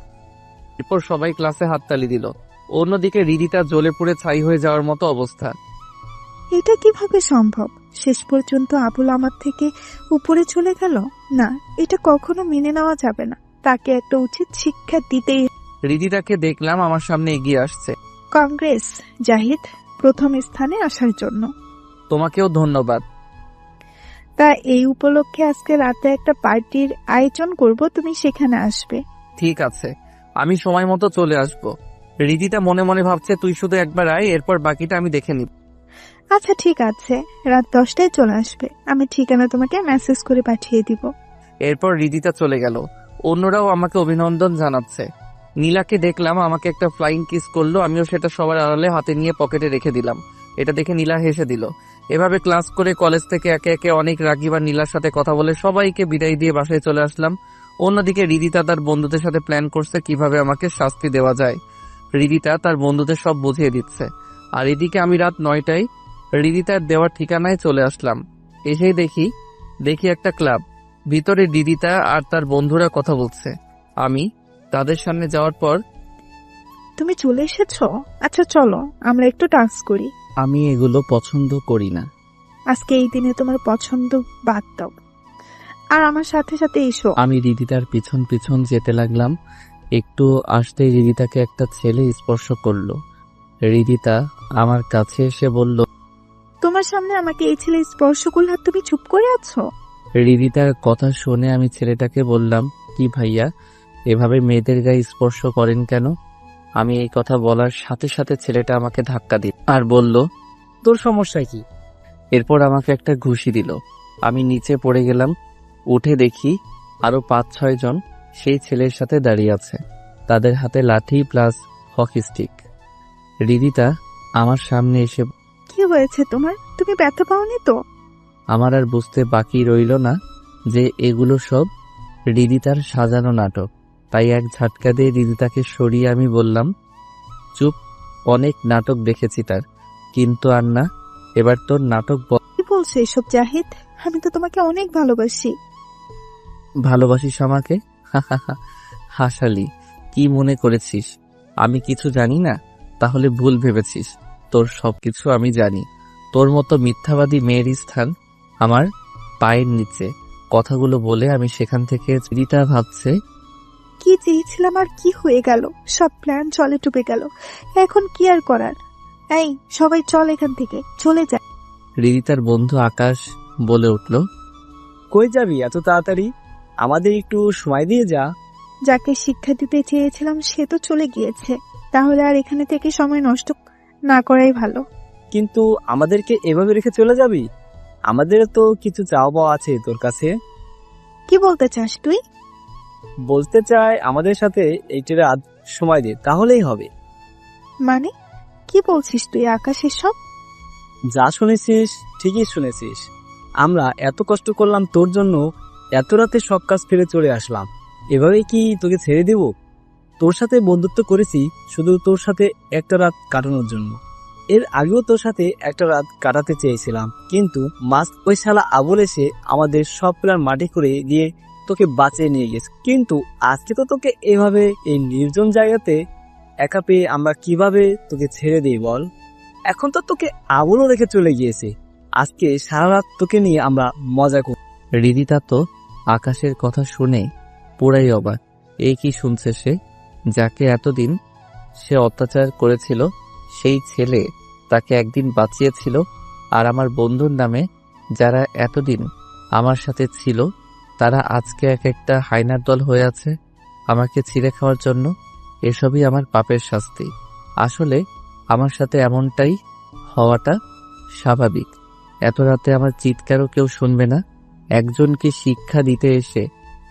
এরপর সবাই ক্লাসে হাততালি দিল। অন্যদিকে রিদিতা জ্বলে পুড়ে ছাই হয়ে যাওয়ার মতো অবস্থা। এটা কিভাবে সম্ভব? শেষ পর্যন্ত আবুল আমার থেকে উপরে চলে গেল। না, এটা কখনো মেনে নেওয়া যাবে না। তাকে একটা উচিত শিক্ষা দিতেই। রিদিতাকে দেখলাম আমার সামনে এগিয়ে আসছে। কংগ্রেস জাহিদ, প্রথম স্থানে আসার জন্য। তোমাকেও ধন্যবাদ। তা এই উপলক্ষে আজকে রাতে একটা পার্টির আয়োজন করব, তুমি সেখানে আসবে। ঠিক আছে, আমি সময় মতো চলে আসব। রিদিতা মনে মনে ভাবছে তুই শুধু একবার আয়, এরপর বাকিটা আমি দেখে নিব। আচ্ছা ঠিক আছে, রাত 10টায় চলে আসবে। আমি ঠিকানা তোমাকে মেসেজ করে পাঠিয়ে দিব। এরপর রিদিতা চলে গেল। অন্যরাও আমাকে অভিনন্দন জানাচ্ছে। নীলাকে দেখলাম আমাকে একটা ফ্লাইং কিস করলো। আমিও সেটা সবার আড়ালে হাতে নিয়ে পকেটে রেখে দিলাম। এটা দেখে নীলা হেসে দিল। এভাবে ক্লাস করে কলেজ থেকে একে একে অনেক রাগিব আর নীলার সাথে কথা বলে সবাইকে বিদায় দিয়ে বাসায় চলে আসলাম। অন্যদিকে রিদিতা তার বন্ধুদের সাথে প্ল্যান করছে কিভাবে আমাকে শাস্তি দেওয়া যায়। রিদিতা তার বন্ধুদের সব বুঝিয়ে দিচ্ছে। আর এদিকে আমি রাত 9টায় রিদিতার দেওয়ার ঠিকানায় চলে আসলাম। এসেই দেখি একটা ক্লাব। ভিতরে রিদিতা আর তার বন্ধুরা কথা বলছে। আমি তাদের সামনে যাওয়ার পর, তুমি চলে এসেছো? আচ্ছা চলো আমরা একটু ডান্স করি। আমি এগুলো পছন্দ করি না। আজকে এই দিনে তোমার পছন্দ বাদ দাও আর আমার সাথে সাথে এসো। আমি রিদিতার পিছন পিছন যেতে লাগলাম। একটু আসতেই রিদিতাকে একটা ছেলে স্পর্শ করলো। রিদিতা আমার কাছে এসে বলল, তোমার সামনে আমাকে এই ছেলে স্পর্শ করলে আর তুমি চুপ করে আছো? রিদিতার কথা শুনে আমি ছেলেটাকে বললাম, কি ভাইয়া, এভাবে মেয়েদের গায়ে স্পর্শ করেন কেন? আমি এই কথা বলার সাথে সাথে ছেলেটা আমাকে ধাক্কা দিল আর বলল, তোর সমস্যা কি? এরপর আমাকে একটা ঘুষি দিল। আমি নিচে পড়ে গেলাম। উঠে দেখি আরো 5-6 জন সেই ছেলের সাথে দাঁড়িয়ে আছে। তাদের হাতে লাঠি প্লাস হকি স্টিক। রিদিতা আমার সামনে এসে, কি হয়েছে তোমার? তুমি ব্যথা পাওনি তো? আমার আর বুঝতে বাকি রইল না যে এগুলো সব রিদিতার সাজানো নাটক। তাই এক ঝাটকা দিয়ে রিদিতাকে সরিয়ে আমি বললাম, চুপ, অনেক নাটক দেখেছি তার, কিন্তু আর না, এবার তোর নাটক কি বলছো এসব জাহিদ? আমি তো তোমাকে অনেক ভালোবাসি। ভালোবাসিস আমাকে? হাসালি, কি মনে করেছিস আমি কিছু জানি না? তাহলে ভুল ভেবেছিস। তোর সবকিছু আমি জানি। তোর মতো মিথ্যাবাদী মেয়ের স্থান আমার পায়ের নিচে। কথাগুলো বলে আমি সেখান থেকে রিদিতা ভাবছে কি চেয়েছিলাম আর কি হয়ে গেল, সব প্ল্যান জলে ডুবে গেল। এখন কি আর করার। এই সবাই চল এখান থেকে, চলে যা। রিদিতার বন্ধু আকাশ বলে উঠল, কই যাবি এত তাড়াতাড়ি? আমাদের একটু সময় দিয়ে যা। যাকে শিক্ষা দিতে চেয়েছিলাম সে তো চলে গিয়েছে, তাহলে আর এখানে থেকে সময় নষ্ট না করাই ভালো। কিন্তু আমাদেরকে এভাবে রেখে চলে যাবি? আমাদের তো কিছু চাওয়া পাওয়া আছে তোর কাছে। কি বলতে চাস তুই? বলতে চাই আমাদের সাথে এইটা রাত সময় দে, তাহলেই হবে। মানে কি বলছিস তুই আকাশ এসব? যা শুনেছিস ঠিকই শুনেছিস। আমরা এত কষ্ট করলাম তোর জন্য, এত রাতে সব কাজ ফেলে চলে আসলাম। এভাবে কি তোকে ছেড়ে দেব? তোর সাথে বন্ধুত্ব করেছি শুধু তোর সাথে একটা রাত কাটানোর জন্য। এর আগেও তোর সাথে একটা রাত কাটাতে চেয়েছিলাম, কিন্তু ওই শালা আবুল এসে আমাদের সব প্ল্যান মাটি করে দিয়ে তোকে বাঁচিয়ে নিয়ে গেছে। কিন্তু আজকে তো তোকে এভাবে এই নির্জন জায়গাতে একা পেয়ে আমরা কিভাবে তোকে ছেড়ে দিই বল? এখন তো তোকে আবুলও রেখে চলে গিয়েছে। আজকে সারা রাত তোকে নিয়ে আমরা মজা করি। রিদিতা তো আকাশের কথা শুনে পুরাই অবাক। এই কি শুনছে সে? যাকে এতদিন সে অত্যাচার করেছিল সেই ছেলে তাকে একদিন বাঁচিয়েছিল, আর আমার বন্ধুর নামে যারা এতদিন আমার সাথে ছিল তারা আজকে এক একটা হাইনার দল হয়ে আছে আমাকে ছিঁড়ে খাওয়ার জন্য। এসবই আমার পাপের শাস্তি। আসলে আমার সাথে এমনটাই হওয়াটা স্বাভাবিক। এত রাতে আমার চিৎকারও কেউ শুনবে না। একজনকে শিক্ষা দিতে এসে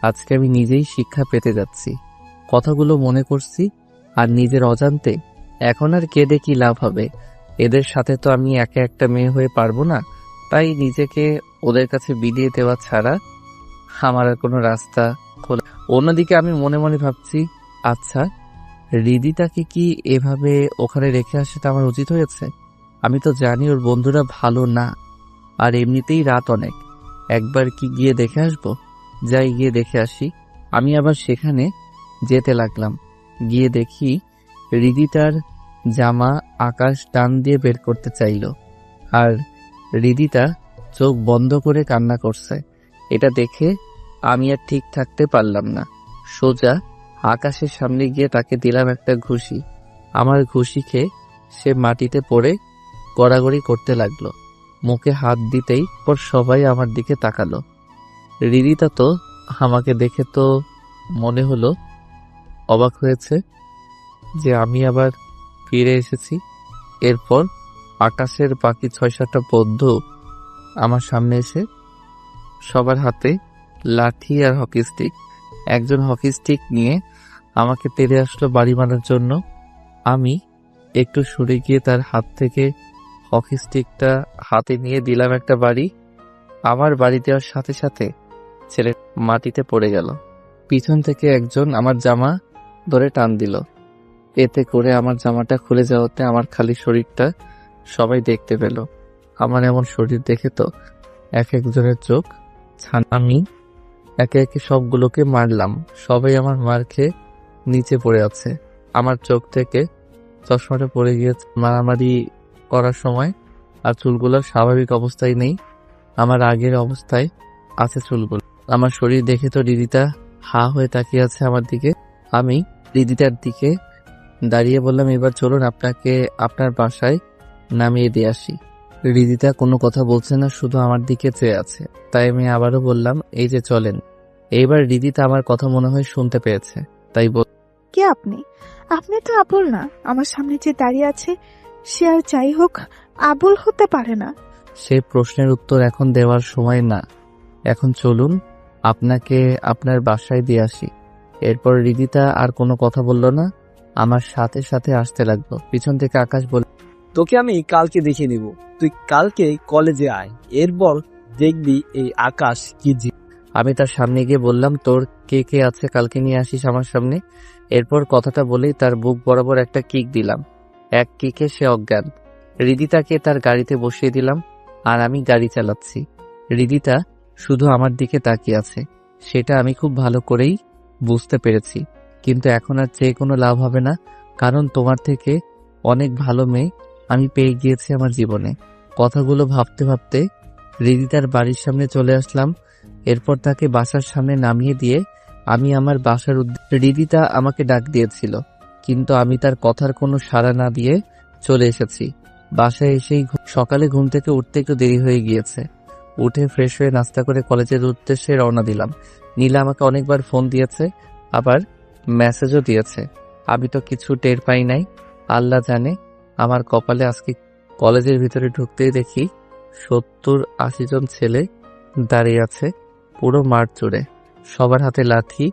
আজকে আমি নিজেই শিক্ষা পেতে যাচ্ছি। কথাগুলো মনে করছি আর নিজের অজান্তে এখন আর কেঁদে কি লাভ হবে? এদের সাথে তো আমি একা একটা মেয়ে হয়ে পারবো না। তাই নিজেকে ওদের কাছে বিলিয়ে দেওয়া ছাড়া আমার আর কোনো রাস্তা খোলা। অন্যদিকে আমি মনে মনে ভাবছি, আচ্ছা রিদিতাকে কি এভাবে ওখানে রেখে আসাটা আমার উচিত হয়েছে? আমি তো জানি ওর বন্ধুরা ভালো না, আর এমনিতেই রাত অনেক। একবার কি গিয়ে দেখে আসবো? যাই গিয়ে দেখে আসি। আমি আবার সেখানে যেতে লাগলাম। গিয়ে দেখি রিদিতার জামা আকাশ টান দিয়ে বের করতে চাইল, আর রিদিতা চোখ বন্ধ করে কান্না করছে। এটা দেখে আমি আর ঠিক থাকতে পারলাম না। সোজা আকাশের সামনে গিয়ে তাকে দিলাম একটা ঘুষি। আমার ঘুষি খেয়ে সে মাটিতে পড়ে গড়াগড়ি করতে লাগলো। মুখে হাত দিতেই পর সবাই আমার দিকে তাকালো। রিদিতা তো আমাকে দেখে তো মনে হলো অবাক হয়েছে যে আমি আবার ফিরে এসেছি। এরপর আকাশের বাকি 6-7টা বন্ধু আমার সামনে এসে সবার হাতে লাঠি আর হকি স্টিক। একজন হকি স্টিক নিয়ে আমাকে তেড়ে আসলো বাড়ি মারার জন্য। আমি একটু সরে গিয়ে তার হাত থেকে হকি স্টিকটা হাতে নিয়ে দিলাম একটা বাড়ি। আমার বাড়ি দেওয়ার সাথে সাথে ছেলে মাটিতে পড়ে গেল। পিছন থেকে একজন আমার জামা ধরে টান দিল। এতে করে আমার জামাটা খুলে যাওয়াতে আমার খালি শরীরটা সবাই দেখতে পেল। আমার এমন শরীর দেখে তো এক একজনের চোখ ছান। আমি একে একে সবগুলোকে মারলাম। সবাই আমার মার খেয়ে নিচে পড়ে আছে। আমার চোখ থেকে চশমাটা পড়ে গিয়েছে মারামারি করার সময়, আর চুলগুলো স্বাভাবিক অবস্থায় নেই, আমার আগের অবস্থায় আছে চুলগুলো। আমার শরীর দেখে তো রিদিতা হা হয়ে তাকিয়ে আছে আমার দিকে। আমি রিদিতার দিকে দাঁড়িয়ে বললাম, এবার চলুন আপনাকে আপনার বাসায় নামিয়ে দিয়ে আসি। রিদিতা কোনো কথা বলছে না, শুধু আমার দিকে চেয়ে আছে। তাই আমি আবারও বললাম, এই যে চলেন। এইবার রিদিতা আমার কথা মনে হয় শুনতে পেয়েছে, তাই কে আপনি? আপনি তো আবুল না। আমার সামনে যে দাঁড়িয়ে আছে সে আর যাই হোক আবুল হতে পারে না। সে প্রশ্নের উত্তর এখন দেওয়ার সময় না। এখন চলুন আপনাকে আপনার বাসায় দিয়ে আসি। এরপর রিদিতা আর কোনো কথা বলল না, আমার সাথে সাথে আসতে লাগলো। পিছন থেকে আকাশ বলল, তোকে আমি কালকে দেখে নিব। তুই কালকে কলেজে আয়, এরপর দেখবি এই আকাশ কি। আমি তার সামনে গিয়ে বললাম, তোর কে কে আছে কালকে নিয়ে আসিস আমার সামনে। এরপর কথাটা বলেই তার বুক বরাবর একটা কিক দিলাম। এক কিকে সে অজ্ঞান। রিদিতাকে তার গাড়িতে বসিয়ে দিলাম, আর আমি গাড়ি চালাচ্ছি। হৃদিতা শুধু আমার দিকে তাকিয়ে আছে, সেটা আমি খুব ভালো করেই বুঝতে পেরেছি। কিন্তু এখন আর চেয়ে কোনো লাভ হবে না, কারণ তোমার থেকে অনেক ভালো মেয়ে আমি পেয়ে গিয়েছি আমার জীবনে। কথাগুলো ভাবতে ভাবতে হৃদিতার বাড়ির সামনে চলে আসলাম। এরপর তাকে বাসার সামনে নামিয়ে দিয়ে আমি আমার বাসার হৃদিতা আমাকে ডাক দিয়েছিল, কিন্তু আমি তার কথার কোনো সাড়া না দিয়ে চলে এসেছি। বাসায় এসেই সকালে ঘুম থেকে উঠতে একটু দেরি হয়ে গিয়েছে। উঠে ফ্রেশ হয়ে নাস্তা করে কলেজের উদ্দেশ্যে রওনা দিলাম। নীলা আমাকে অনেকবার ফোন দিয়েছে, আবার মেসেজও দিয়েছে। আমি তো কিছু টের পাই নাই। আল্লাহ জানে আমার কপালে আজকে। কলেজের ভিতরে ঢুকতেই দেখি 70-80 জন ছেলে দাঁড়িয়ে আছে পুরো মাঠ জুড়ে। সবার হাতে লাঠি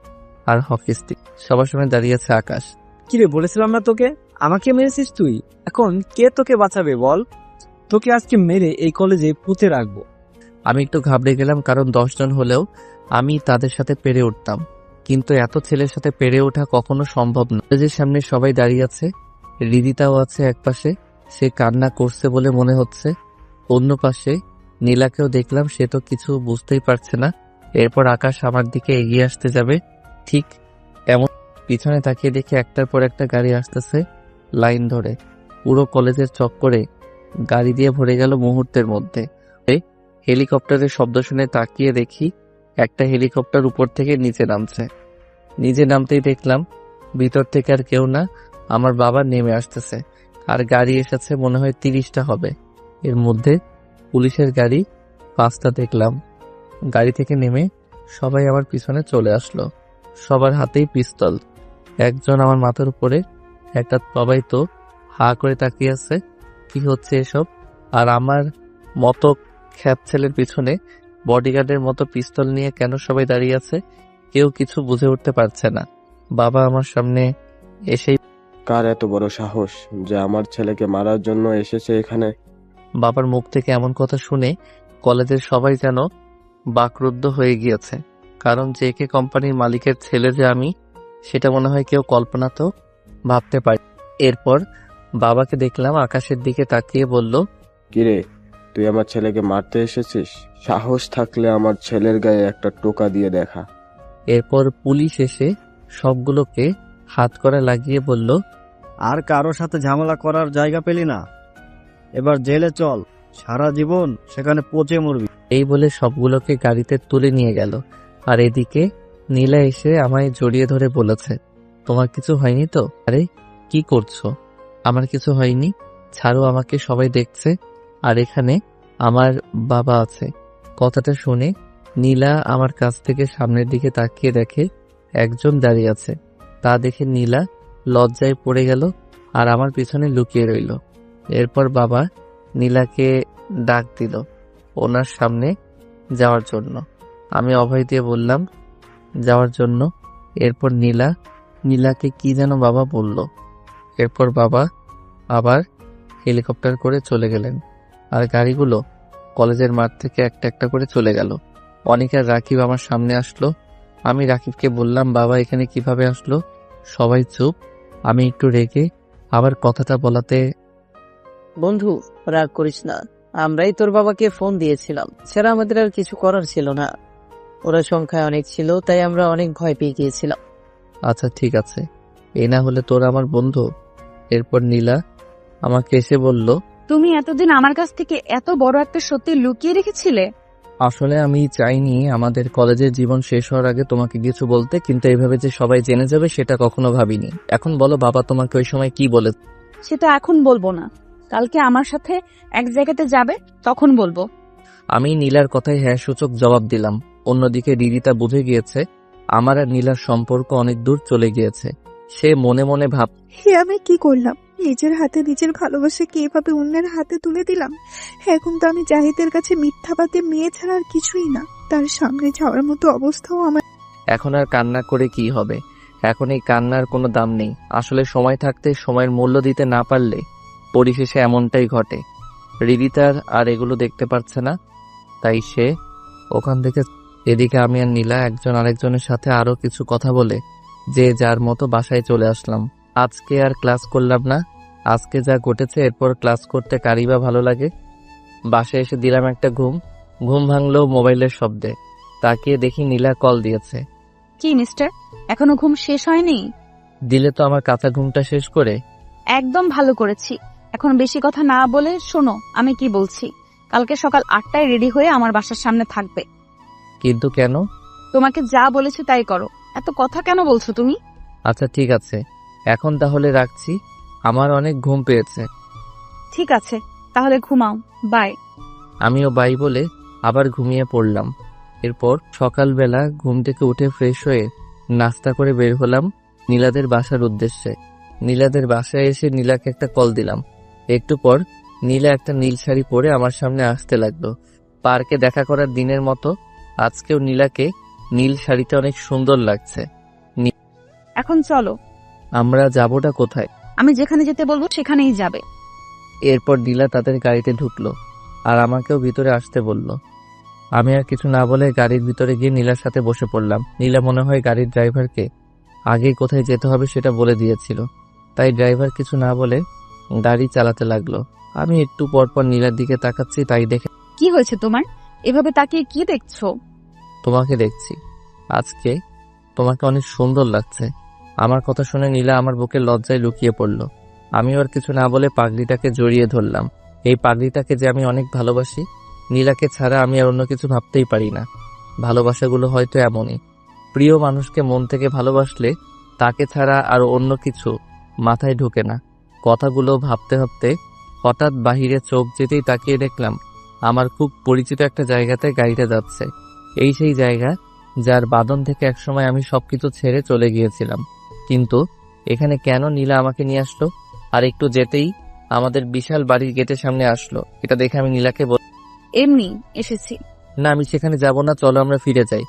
আর হকি স্টিক। সবার সামনে দাঁড়িয়ে আছে আকাশ। কিরে, বলেছিলাম না তোকে, আমাকে মেরেছিস তুই? এখন কে তোকে বাঁচাবে বল? তোকে আজকে মেরে এই কলেজে পুঁতে রাখবো। আমি একটু ঘাবড়ে গেলাম, কারণ 10 জন হলেও আমি তাদের সাথে পেরে উঠতাম, কিন্তু এত ছেলের সাথে পেরে ওঠা কখনো সম্ভব না। কলেজের সামনে সবাই দাঁড়িয়ে আছে, হৃদিতাও আছে একপাশে, সে কান্না করছে বলে মনে হচ্ছে। অন্য পাশে নীলাকেও দেখলাম, সে তো কিছু বুঝতেই পারছে না। এরপর আকাশ আমার দিকে এগিয়ে আসতে যাবে, ঠিক এমন পিছনে তাকিয়ে দেখে একটার পর একটা গাড়ি আসতেছে লাইন ধরে। পুরো কলেজের চক্করে গাড়ি দিয়ে ভরে গেল মুহূর্তের মধ্যে। হেলিকপ্টারের শব্দ শুনে তাকিয়ে দেখি একটা হেলিকপ্টার উপর থেকে নিচে নামছে। নিচে নামতেই দেখলাম ভিতর থেকে আর কেউ না, আমার বাবা নেমে আসতেছে। আর গাড়ি এসেছে মনে হয় 30টা হবে। এর মধ্যে পুলিশের গাড়ি 5টা দেখলাম। গাড়ি থেকে নেমে সবাই আমার পিছনে চলে আসলো, সবার হাতেই পিস্তল। একজন আমার মাথার উপরে, একটা সবাই তো হা করে তাকিয়ে আছে, কি হচ্ছে এসব? আর আমার মতো খ্যাত ছেলের পিছনে বডিগার্ডের মতো পিস্তল নিয়ে কেন সবাই দাঁড়িয়ে আছে, কেউ কিছু বুঝে উঠতে পারছে না। বাবা আমার সামনে এসেই, কার এত বড় সাহস যে আমার ছেলেকে মারার জন্য এসেছে এখানে? বাবার মুখ থেকে এমন কথা শুনে কলেজের সবাই যেন বাকরুদ্ধ হয়ে গিয়েছে, কারণ জেকে কোম্পানির মালিকের ছেলে যে আমি, সেটা মনে হয় কেউ কল্পনা তো ভাবতে পারে। এরপর বাবাকে দেখলাম আকাশের দিকে তাকিয়ে বলল, কিরে, তুই আমার ছেলেকে মারতে এসেছিস? সাহস থাকলে আমার ছেলের গায়ে একটা টোকা দিয়ে দেখা। এরপর পুলিশ এসে সবগুলোকে হাত করা লাগিয়ে বলল, আর কারো সাথে ঝামেলা করার জায়গা পেলি না, এবার জেলে চল, সারা জীবন সেখানে পচে মরবি। এই বলে সবগুলোকে গাড়িতে তুলে নিয়ে গেল। আর এদিকে নীলা এসে আমায় জড়িয়ে ধরে বলেছে, তোমার কিছু হয়নি তো? আরে কি করছো? আমার কিছু হয়নি, ছাড়ো আমাকে, সবাই দেখছে আর এখানে আমার বাবা আছে। কথাটা শুনে নীলা আমার কাছ থেকে সামনের দিকে তাকিয়ে দেখে একজন দাঁড়িয়ে আছে। তা দেখে নীলা লজ্জায় পড়ে গেল আর আমার পিছনে লুকিয়ে রইল। এরপর বাবা নীলাকে ডাক দিল ওনার সামনে যাওয়ার জন্য। আমি অভয় দিয়ে বললাম যাওয়ার জন্য। এরপর নীলাকে কি যেন বাবা বলল। এরপর বাবা আবার হেলিকপ্টার করে চলে গেলেন, আর গাড়িগুলো কলেজের মাঠ থেকে একটা একটা করে চলে গেল। অনিক আর রাকিব আমার সামনে আসলো। আমি রাকিবকে বললাম, বাবা এখানে কিভাবে আসলো? সবাই চুপ। আমি একটু রেগে আবার কথাটা বলাতে, বন্ধু রাগ করিস না, আমরাই তোর বাবাকে ফোন দিয়েছিলাম, সেটা আমাদের আর কিছু করার ছিল না। ওরা সংখ্যায় অনেক ছিল, তাই আমরা অনেক ভয় পেয়ে গিয়েছিলাম। আচ্ছা ঠিক আছে, এই না হলে তোরা আমার বন্ধু। এরপর নীলা আমাকে এসে বলল, তুমি এতদিন আমার কাছ থেকে এত বড় একটা সত্যি লুকিয়ে রেখেছিলে? আসলে আমি চাইনি আমাদের কলেজের জীবন শেষ হওয়ার আগে তোমাকে কিছু বলতে, কিন্তু এইভাবে যে সবাই জেনে যাবে সেটা কখনো ভাবিনি। এখন বলো বাবা তোমাকে ওই সময় কি বলে? সেটা এখন বলবো না, কালকে আমার সাথে এক জায়গাতে যাবে, তখন বলবো। আমি নীলার কথায় হ্যাঁ সূচক জবাব দিলাম। অন্যদিকে রিদিতা বুঝে গিয়েছে আমার আর নীলার সম্পর্ক অনেক দূর চলে গিয়েছে। সে মনে মনে ভাব, হে আমি কি করলাম? নিজের হাতে নিজের ভালোবাসাকে এভাবে অন্যের হাতে তুলে দিলাম। এখন তো আমি জাহিদের কাছে মিথ্যাবাদী মেয়ে ছাড়া আর কিছুই না। তার সামনে যাওয়ার মতো অবস্থাও আমার। এখন আর কান্না করে কি হবে? এখন এই কান্নার কোনো দাম নেই। আসলে সময় থাকতে সময়ের মূল্য দিতে না পারলে পরিশেষে এমনটাই ঘটে। রিদিতার আর এগুলো দেখতে পারছে না, তাই সে ওখান থেকে। এদিকে আমি আর নীলা একজন আরেকজনের সাথে আরো কিছু কথা বলে যে যার মতো বাসায় চলে আসলাম। আজকে আর ক্লাস করলাম না। আজকে যা ঘটেছে, এরপর ক্লাস করতে কারই বা ভালো লাগে। বাসায় এসে দিলাম একটা ঘুম। ঘুম ভাঙলো মোবাইলের শব্দে। তাকিয়ে দেখি নীলা কল দিয়েছে। কি মিস্টার, এখনো ঘুম শেষ হয়নি? দিলে তো আমার কাঁচা ঘুমটা শেষ করে। একদম ভালো করেছি। এখন বেশি কথা না বলে শোনো আমি কি বলছি। কালকে সকাল 8টায় রেডি হয়ে আমার বাসার সামনে থাকবে। কিন্তু কেন? তোমাকে যা বলেছি তাই করো। এত কথা কেন বলছো তুমি? আচ্ছা ঠিক আছে, এখন তাহলে রাখছি, আমার অনেক ঘুম পেয়েছে। ঠিক আছে, তাহলে ঘুমাও। বাই। আমিও বাই বলে আবার ঘুমিয়ে পড়লাম। এরপর সকালবেলা ঘুম থেকে উঠে ফ্রেশ হয়ে নাস্তা করে বের হলাম নীলাদের বাসার উদ্দেশ্যে। নীলাদের বাসায় এসে নীলাকে একটা কল দিলাম। একটু পর নীলা একটা নীল শাড়ি পরে আমার সামনে আসতে লাগলো। পার্কে দেখা করার দিনের মতো আজকেও নীলাকে নীল শাড়িতে অনেক সুন্দর লাগছে। এখন চলো। আমরা যাবোটা কোথায়? আমি যেখানে যেতে বলবো সেখানেই যাবে। এরপর নীলা তাদের গাড়িতে ঢুকলো আর আমাকেও ভিতরে আসতে বলল। আমি আর কিছু না বলে গাড়ির ভিতরে গিয়ে নীলার সাথে বসে পড়লাম। নীলা মনে হয় গাড়ির ড্রাইভারকে আগে কোথায় যেতে হবে সেটা বলে দিয়েছিল, তাই ড্রাইভার কিছু না বলে গাড়ি চালাতে লাগলো। আমি একটু পরপর নীলার দিকে তাকাচ্ছি, তাই দেখে কি হয়েছে তোমার? এভাবে তাকিয়ে কি দেখছো? তোমাকে দেখছি। আজকে তোমাকে অনেক সুন্দর লাগছে। আমার কথা শুনে নীলা আমার বুকে লজ্জায় লুকিয়ে পড়ল। আমি আর কিছু না বলে পাগড়িটাকে জড়িয়ে ধরলাম। এই পাগড়িটাকে যে আমি অনেক ভালোবাসি, নীলাকে ছাড়া আমি আর অন্য কিছু ভাবতেই পারি না। ভালোবাসাগুলো হয়তো এমনই, প্রিয় মানুষকে মন থেকে ভালোবাসলে তাকে ছাড়া আর অন্য কিছু মাথায় ঢোকে না। কথাগুলো ভাবতে ভাবতে হঠাৎ বাহিরে চোখ যেতেই তাকিয়ে দেখলাম আমার খুব পরিচিত একটা জায়গাতে গাড়িটা যাচ্ছে। এই সেই জায়গা যার বাঁধন থেকে একসময় আমি সবকিছু ছেড়ে চলে গিয়েছিলাম। কিন্তু এখানে কেন নীলা আমাকে নিয়ে আসলো? আর একটু যেতেই আমাদের বিশাল বাড়ির গেটের সামনে আসলো। এটা দেখে আমি নীলাকে এমনি এসেছি। না, আমি সেখানে যাব না, চলো আমরা ফিরে যাই।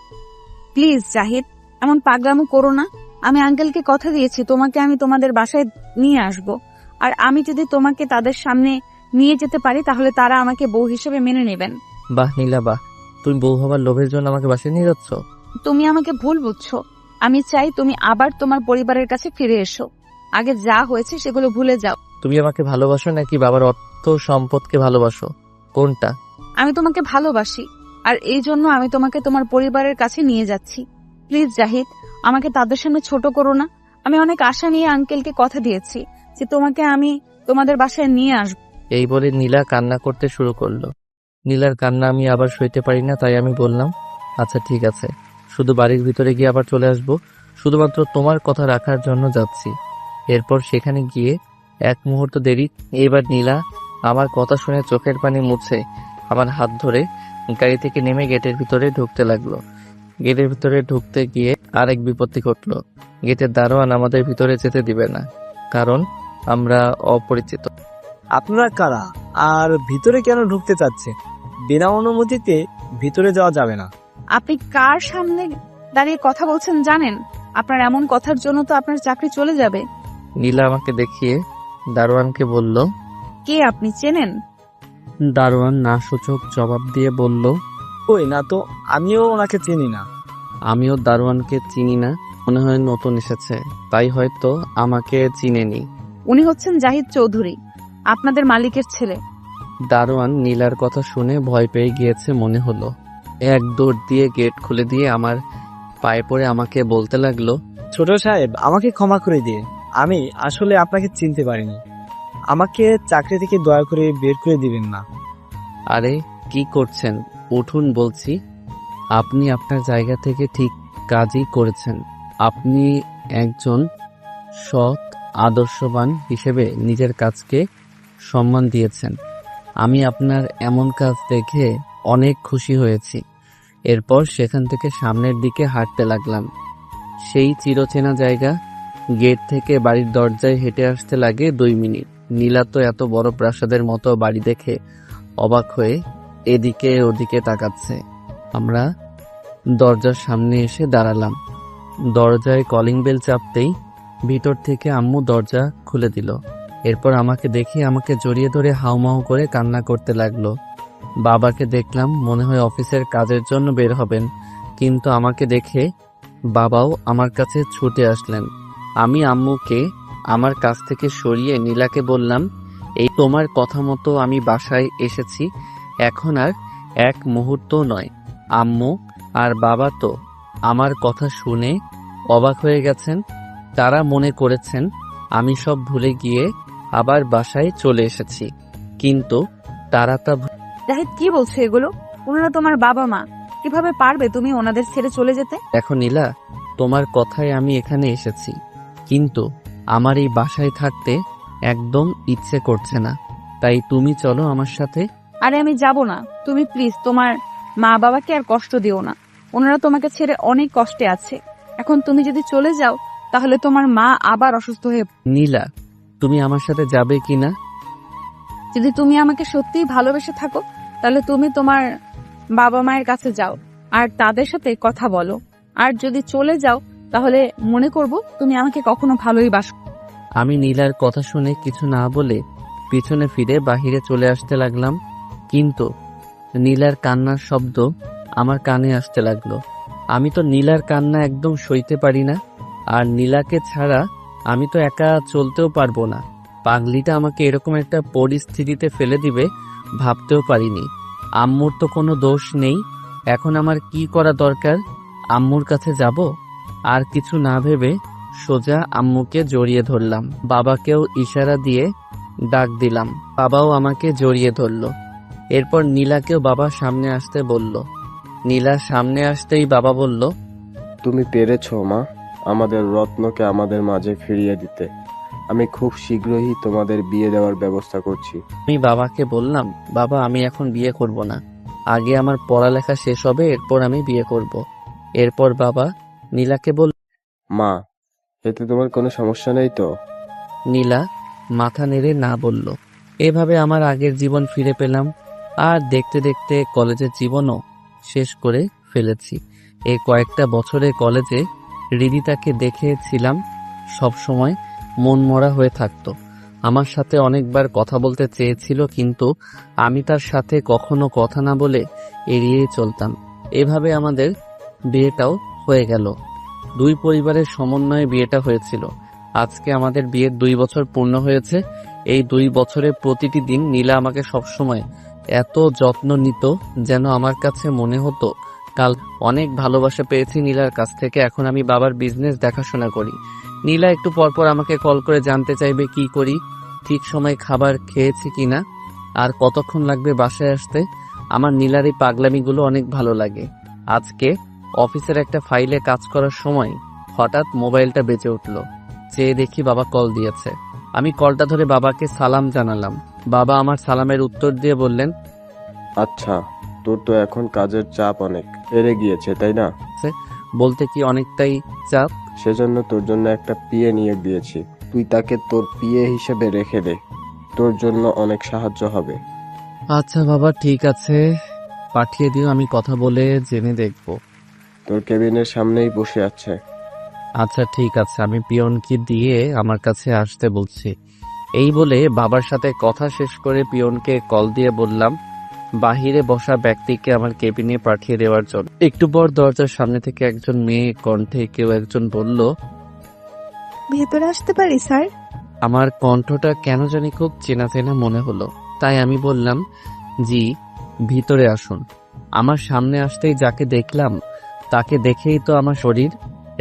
প্লিজ জাহিদ, এমন পাগলামো করো না। আমি আঙ্কেলকে কথা দিয়েছি তোমাকে আমি তোমাদের বাসায় নিয়ে আসব। আর আমি যদি তোমাকে তাদের সামনে নিয়ে যেতে পারি তাহলে তারা আমাকে বউ হিসেবে মেনে নেবেন। বাহ নীলা বাহ, তুমি বউ হবার লোভের জন্য আমাকে বাসায় নিয়ে যাচ্ছ? তুমি আমাকে ভুল বুঝছো। আমি চাই তুমি আবার তোমার পরিবারের কাছে ফিরে এসো। আগে যা হয়েছে সেগুলো ভুলে যাও। তুমি আমাকে ভালোবাসো নাকি বাবার অর্থ সম্পদকে ভালোবাসো? কোনটা? আমি তোমাকে ভালোবাসি, আর এই জন্য আমি তোমাকে তোমার পরিবারের কাছে নিয়ে যাচ্ছি। প্লিজ জাহিদ, আমাকে তাদের সামনে ছোট করো না। আমি অনেক আশা নিয়ে আঙ্কেলকে কথা দিয়েছি যে তোমাকে আমি তোমাদের বাসায় নিয়ে আসবো। এই বলে নীলা কান্না করতে শুরু করলো। নীলার কান্না আমি আবার সইতে পারি না, তাই আমি বললাম, আচ্ছা ঠিক আছে, শুধু বাড়ির ভিতরে গিয়ে আবার চলে আসবো, শুধুমাত্র তোমার কথা রাখার জন্য যাচ্ছি। এরপর সেখানে গিয়ে এক মুহূর্ত দেরি। এবার নীলা আমার কথা শুনে চোখের পানি মুছে আমার হাত ধরে গাড়ি থেকে নেমে গেটের ভিতরে ঢুকতে লাগলো। গেটের ভিতরে ঢুকতে গিয়ে আরেক বিপত্তি ঘটলো। গেটের দারোয়ান আমাদের ভিতরে যেতে দিবে না, কারণ আমরা অপরিচিত। আপনারা কারা আর ভিতরে কেন ঢুকতে চাচ্ছে? বিনা অনুমতিতে ভিতরে যাওয়া যাবে না। আপনি কার সামনে দাঁড়িয়ে কথা বলছেন জানেন? আপনার এমন কথার জন্য তো আপনার চাকরি চলে যাবে। নীলা আমাকে দেখিয়ে দারোয়ানকে বলল, কে আপনি, চেনেন? দারোয়ান না সূচক জবাব দিয়ে বলল, ওই না তো, আমিও ওনাকে চিনি না। আমিও দারোয়ানকে চিনি না, মনে হয় নতুন এসেছে, তাই হয়তো আমাকে চিনেনি। উনি হচ্ছেন জাহিদ চৌধুরী, আপনাদের মালিকের ছেলে। দারোয়ান নীলার কথা শুনে ভয় পেয়ে গিয়েছে মনে হলো। এক দৌড় দিয়ে গেট খুলে দিয়ে আমার পায়ে পড়ে আমাকে বলতে লাগলো, ছোট সাহেব, আমাকে ক্ষমা করে দিয়ে, আমি আসলে আপনাকে চিনতে পারিনি। আমাকে চাকরি থেকে দয়া করে বের করে দিবেন না। আরে কি করছেন, উঠুন বলছি। আপনি আপনার জায়গা থেকে ঠিক কাজই করেছেন। আপনি একজন সৎ আদর্শবান হিসেবে নিজের কাজকে সম্মান দিয়েছেন। আমি আপনার এমন কাজ দেখে অনেক খুশি হয়েছি। এরপর সেখান থেকে সামনের দিকে হাঁটতে লাগলাম। সেই চিরচেনা জায়গা, গেট থেকে বাড়ির দরজায় হেঁটে আসতে লাগে 2 মিনিট। নীলা তো এত বড় প্রাসাদের মতো বাড়ি দেখে অবাক হয়ে এদিকে ওদিকে তাকাচ্ছে। আমরা দরজার সামনে এসে দাঁড়ালাম। দরজায় কলিং বেল চাপতেই ভিতর থেকে আম্মু দরজা খুলে দিল। এরপর আমাকে দেখে আমাকে জড়িয়ে ধরে হাউমাউ করে কান্না করতে লাগলো। বাবাকে দেখলাম, মনে হয় অফিসের কাজের জন্য বের হবেন, কিন্তু আমাকে দেখে বাবাও আমার কাছে ছুটে আসলেন। আমি আম্মুকে আমার কাছ থেকে সরিয়ে নীলাকে বললাম, এই তোমার কথা মতো আমি বাসায় এসেছি, এখন আর এক মুহূর্তও নয়। আম্মু আর বাবা তো আমার কথা শুনে অবাক হয়ে গেছেন। তারা মনে করেছেন আমি সব ভুলে গিয়ে আবার বাসায় চলে এসেছি, কিন্তু তারা তা জাহিদ কি বলছে এগুলো? ওনারা তোমার বাবা মা, কিভাবে পারবে তুমি ওনাদের ছেড়ে চলে যেতে? দেখো নীলা, তোমার কথায় আমি এখানে এসেছি, কিন্তু আমার এই বাসায় থাকতে একদম ইচ্ছে করছে না। তাই তুমি চলো আমার সাথে। আরে আমি যাব না, তুমি প্লিজ তোমার মা বাবাকে আর কষ্ট দিও না। ওনারা তোমাকে ছেড়ে অনেক কষ্টে আছে। এখন তুমি যদি চলে যাও তাহলে তোমার মা আবার অসুস্থ হয়ে নীলা, তুমি আমার সাথে যাবে কিনা? যদি তুমি আমাকে সত্যিই ভালোবেসে থাকো তাহলে তুমি তোমার বাবা মায়ের কাছে যাও আর তাদের সাথে কথা বলো। আর যদি চলে যাও তাহলে মনে করব তুমি আমাকে কখনো ভালোই বাসো। আমি নীলার কথা শুনে কিছু না বলে পিছনে ফিরে বাহিরে চলে আসতে লাগলাম, কিন্তু নীলার কান্নার শব্দ আমার কানে আসতে লাগলো। আমি তো নীলার কান্না একদম সইতে পারি না, আর নীলাকে ছাড়া আমি তো একা চলতেও পারবো না। পাগলিটা আমাকে এরকম একটা পরিস্থিতিতে ফেলে দিবে ভাবতেও পারিনি। আম্মুর তো কোনো দোষ নেই, এখন আমার কি করা দরকার? আম্মুর কাছে যাব? আর কিছু না ভেবে সোজা আম্মুকে জড়িয়ে ধরলাম। বাবাকেও ইশারা দিয়ে ডাক দিলাম, বাবাও আমাকে জড়িয়ে ধরলো। এরপর নীলাকেও বাবা সামনে আসতে বলল। নীলা সামনে আসতেই বাবা বলল, তুমি পেরেছো মা আমাদের রত্নকে আমাদের মাঝে ফিরিয়ে দিতে। আমি খুব শীঘ্রই তোমাদের বিয়ে দেওয়ার ব্যবস্থা করছি। আমি বাবাকে বললাম, বাবা আমি এখন বিয়ে করব না, আগে আমার পড়ালেখা শেষ হবে, এরপর আমি বিয়ে করব। এরপর বাবা নীলাকে বলল, মা, এতে তোমার কোনো সমস্যা নেই তো? নীলা মাথা নেড়ে না বলল। এভাবে আমার আগের জীবন ফিরে পেলাম, আর দেখতে দেখতে কলেজের জীবনও শেষ করে ফেলেছি। এই কয়েকটা বছরে কলেজে হৃদিতাকে দেখেছিলাম, সব সময় মন মরা হয়ে থাকতো। আমার সাথে অনেকবার কথা বলতে চেয়েছিল, কিন্তু আমি তার সাথে কখনো কথা না বলে এড়িয়েই চলতাম। এভাবে আমাদের বিয়েটাও হয়ে গেল। দুই পরিবারের সমন্বয়ে বিয়েটা হয়েছিল। আজকে আমাদের বিয়ের 2 বছর পূর্ণ হয়েছে। এই 2 বছরে প্রতিটি দিন নীলা আমাকে সবসময় এত যত্ন নিত, যেন আমার কাছে মনে হতো কাল। অনেক ভালোবাসা পেয়েছি নীলার কাছ থেকে। এখন আমি বাবার বিজনেস দেখাশোনা করি। নীলা একটু পরপর আমাকে কল করে জানতে চাইবে কি করি, ঠিক সময় খাবার খেয়েছি কিনা, আর কতক্ষণ লাগবে বাসায় আসতে। আমার নীলার এই পাগলামিগুলো অনেক ভালো লাগে। আজকে অফিসের একটা ফাইলে কাজ করার সময় হঠাৎ মোবাইলটা বেজে উঠল। চেয়ে দেখি বাবা কল দিয়েছে। আমি কলটা ধরে বাবাকে সালাম জানালাম। বাবা আমার সালামের উত্তর দিয়ে বললেন, আচ্ছা, তোর তো এখন কাজের চাপ অনেক বেড়ে গিয়েছে, তাই না? বলতে কি অনেকটাই চাপ। সেজন্য তোর জন্য একটা পিএ নিয়োগ দিয়েছি। তুই তাকে তোর পিএ হিসেবে রেখে দে, তোর জন্য অনেক সাহায্য হবে। আচ্ছা বাবা, ঠিক আছে, পাঠিয়ে দিও, আমি কথা বলে জেনে দেখব। তোর কেবিনের সামনেই বসে আছে। আচ্ছা ঠিক আছে, আমি পিয়নকে দিয়ে আমার কাছে আসতে বলছি। এই বলে বাবার সাথে কথা শেষ করে পিয়নকে কল দিয়ে বললাম বাহিরে বসা ব্যক্তিকে আমার কেবিনে পাঠিয়ে দেওয়ার জন্য। একটু পর দরজার সামনে থেকে একজন মেয়ে কণ্ঠে কেউ একজন বলল, ভেতরে আসতে পারি স্যার? আমার কণ্ঠটা কেন জানি খুব চেনা চেনা মনে হলো, তাই আমি বললাম, জি ভিতরে আসুন। আমার সামনে আসতেই যাকে দেখলাম তাকে দেখেই তো আমার শরীর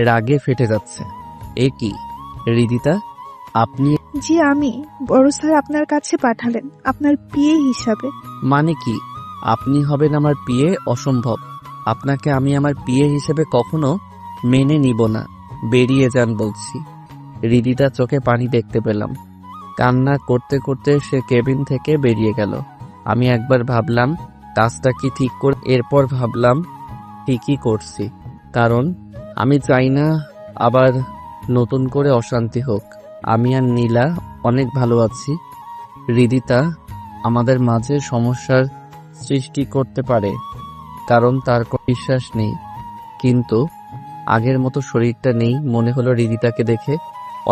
রাগে ফেটে যাচ্ছে। এ কি হৃদিতা, আপনি? জি আমি। বড় স্যার আপনার কাছে পাঠালেন আপনার পিএ হিসাবে। মানে কি আপনি হবেন আমার পিএ? অসম্ভব, আপনাকে আমি আমার পিএ হিসেবে কখনো মেনে নিব না, বেরিয়ে যান বলছি। হৃদিতা চোখে পানি দেখতে পেলাম। কান্না করতে করতে সে কেবিন থেকে বেরিয়ে গেল। আমি একবার ভাবলাম কাজটা কি ঠিক করে, এরপর ভাবলাম ঠিকই করছি, কারণ আমি চাই না আবার নতুন করে অশান্তি হোক। আমি আর নীলা অনেক ভালো আছি। হৃদিতা আমাদের মাঝে সমস্যার সৃষ্টি করতে পারে, কারণ তার কোনো বিশ্বাস নেই, কিন্তু আগের মতো শরীরটা নেই। মনে হলো হৃদিতাকে দেখে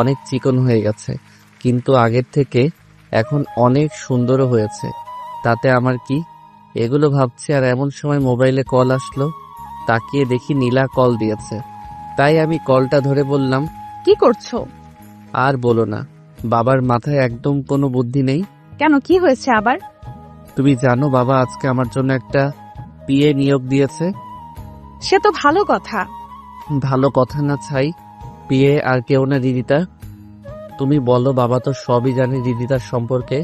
অনেক চিকন হয়ে গেছে, কিন্তু আগের থেকে এখন অনেক সুন্দরও হয়েছে। তাতে আমার কি? এগুলো ভাবছি, আর এমন সময় মোবাইলে কল আসলো। তাকিয়ে দেখি নীলা কল দিয়েছে, তাই আমি কলটা ধরে বললাম, কি করছো? আর বলো না, বাবার মাথায় একদম কোনো বুদ্ধি নেই। কেন, কি হয়েছে আবার? তুমি জানো বাবা আজকে আমার জন্য একটা পিএ নিয়োগ দিয়েছে। সে তো ভালো কথা। ভালো কথা না ছাই, পিএ আর কেউ না রিদিতা। তুমি বলো, বাবা তো সবই জানে রিদিতার সম্পর্কে,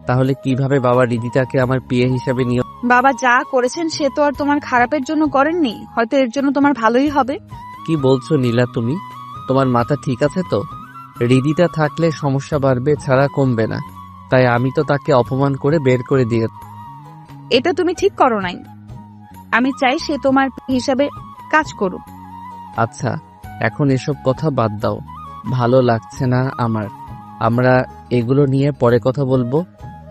তাহলে কিভাবে বাবা রিদিতাকে আমার পিএ হিসাবে নিয়োগ? বাবা যা করেছেন সে তো আর তোমার খারাপের জন্য করেননি, হয়তো এর জন্য তোমার ভালোই হবে। কি বলছো নীলা তুমি? তোমার মাথা ঠিক আছে তো? রিদিতা থাকলে সমস্যা বাড়বে ছাড়া কমবে না, তাই আমি তো তাকে অপমান করে বের করে দিয়ে। এটা তুমি ঠিক করো নাই। আমি চাই সে তোমার হিসাবে কাজ করুক। আচ্ছা, এখন এসব কথা বাদ দাও, ভালো লাগছে না আমার। আমরা এগুলো নিয়ে পরে কথা বলবো।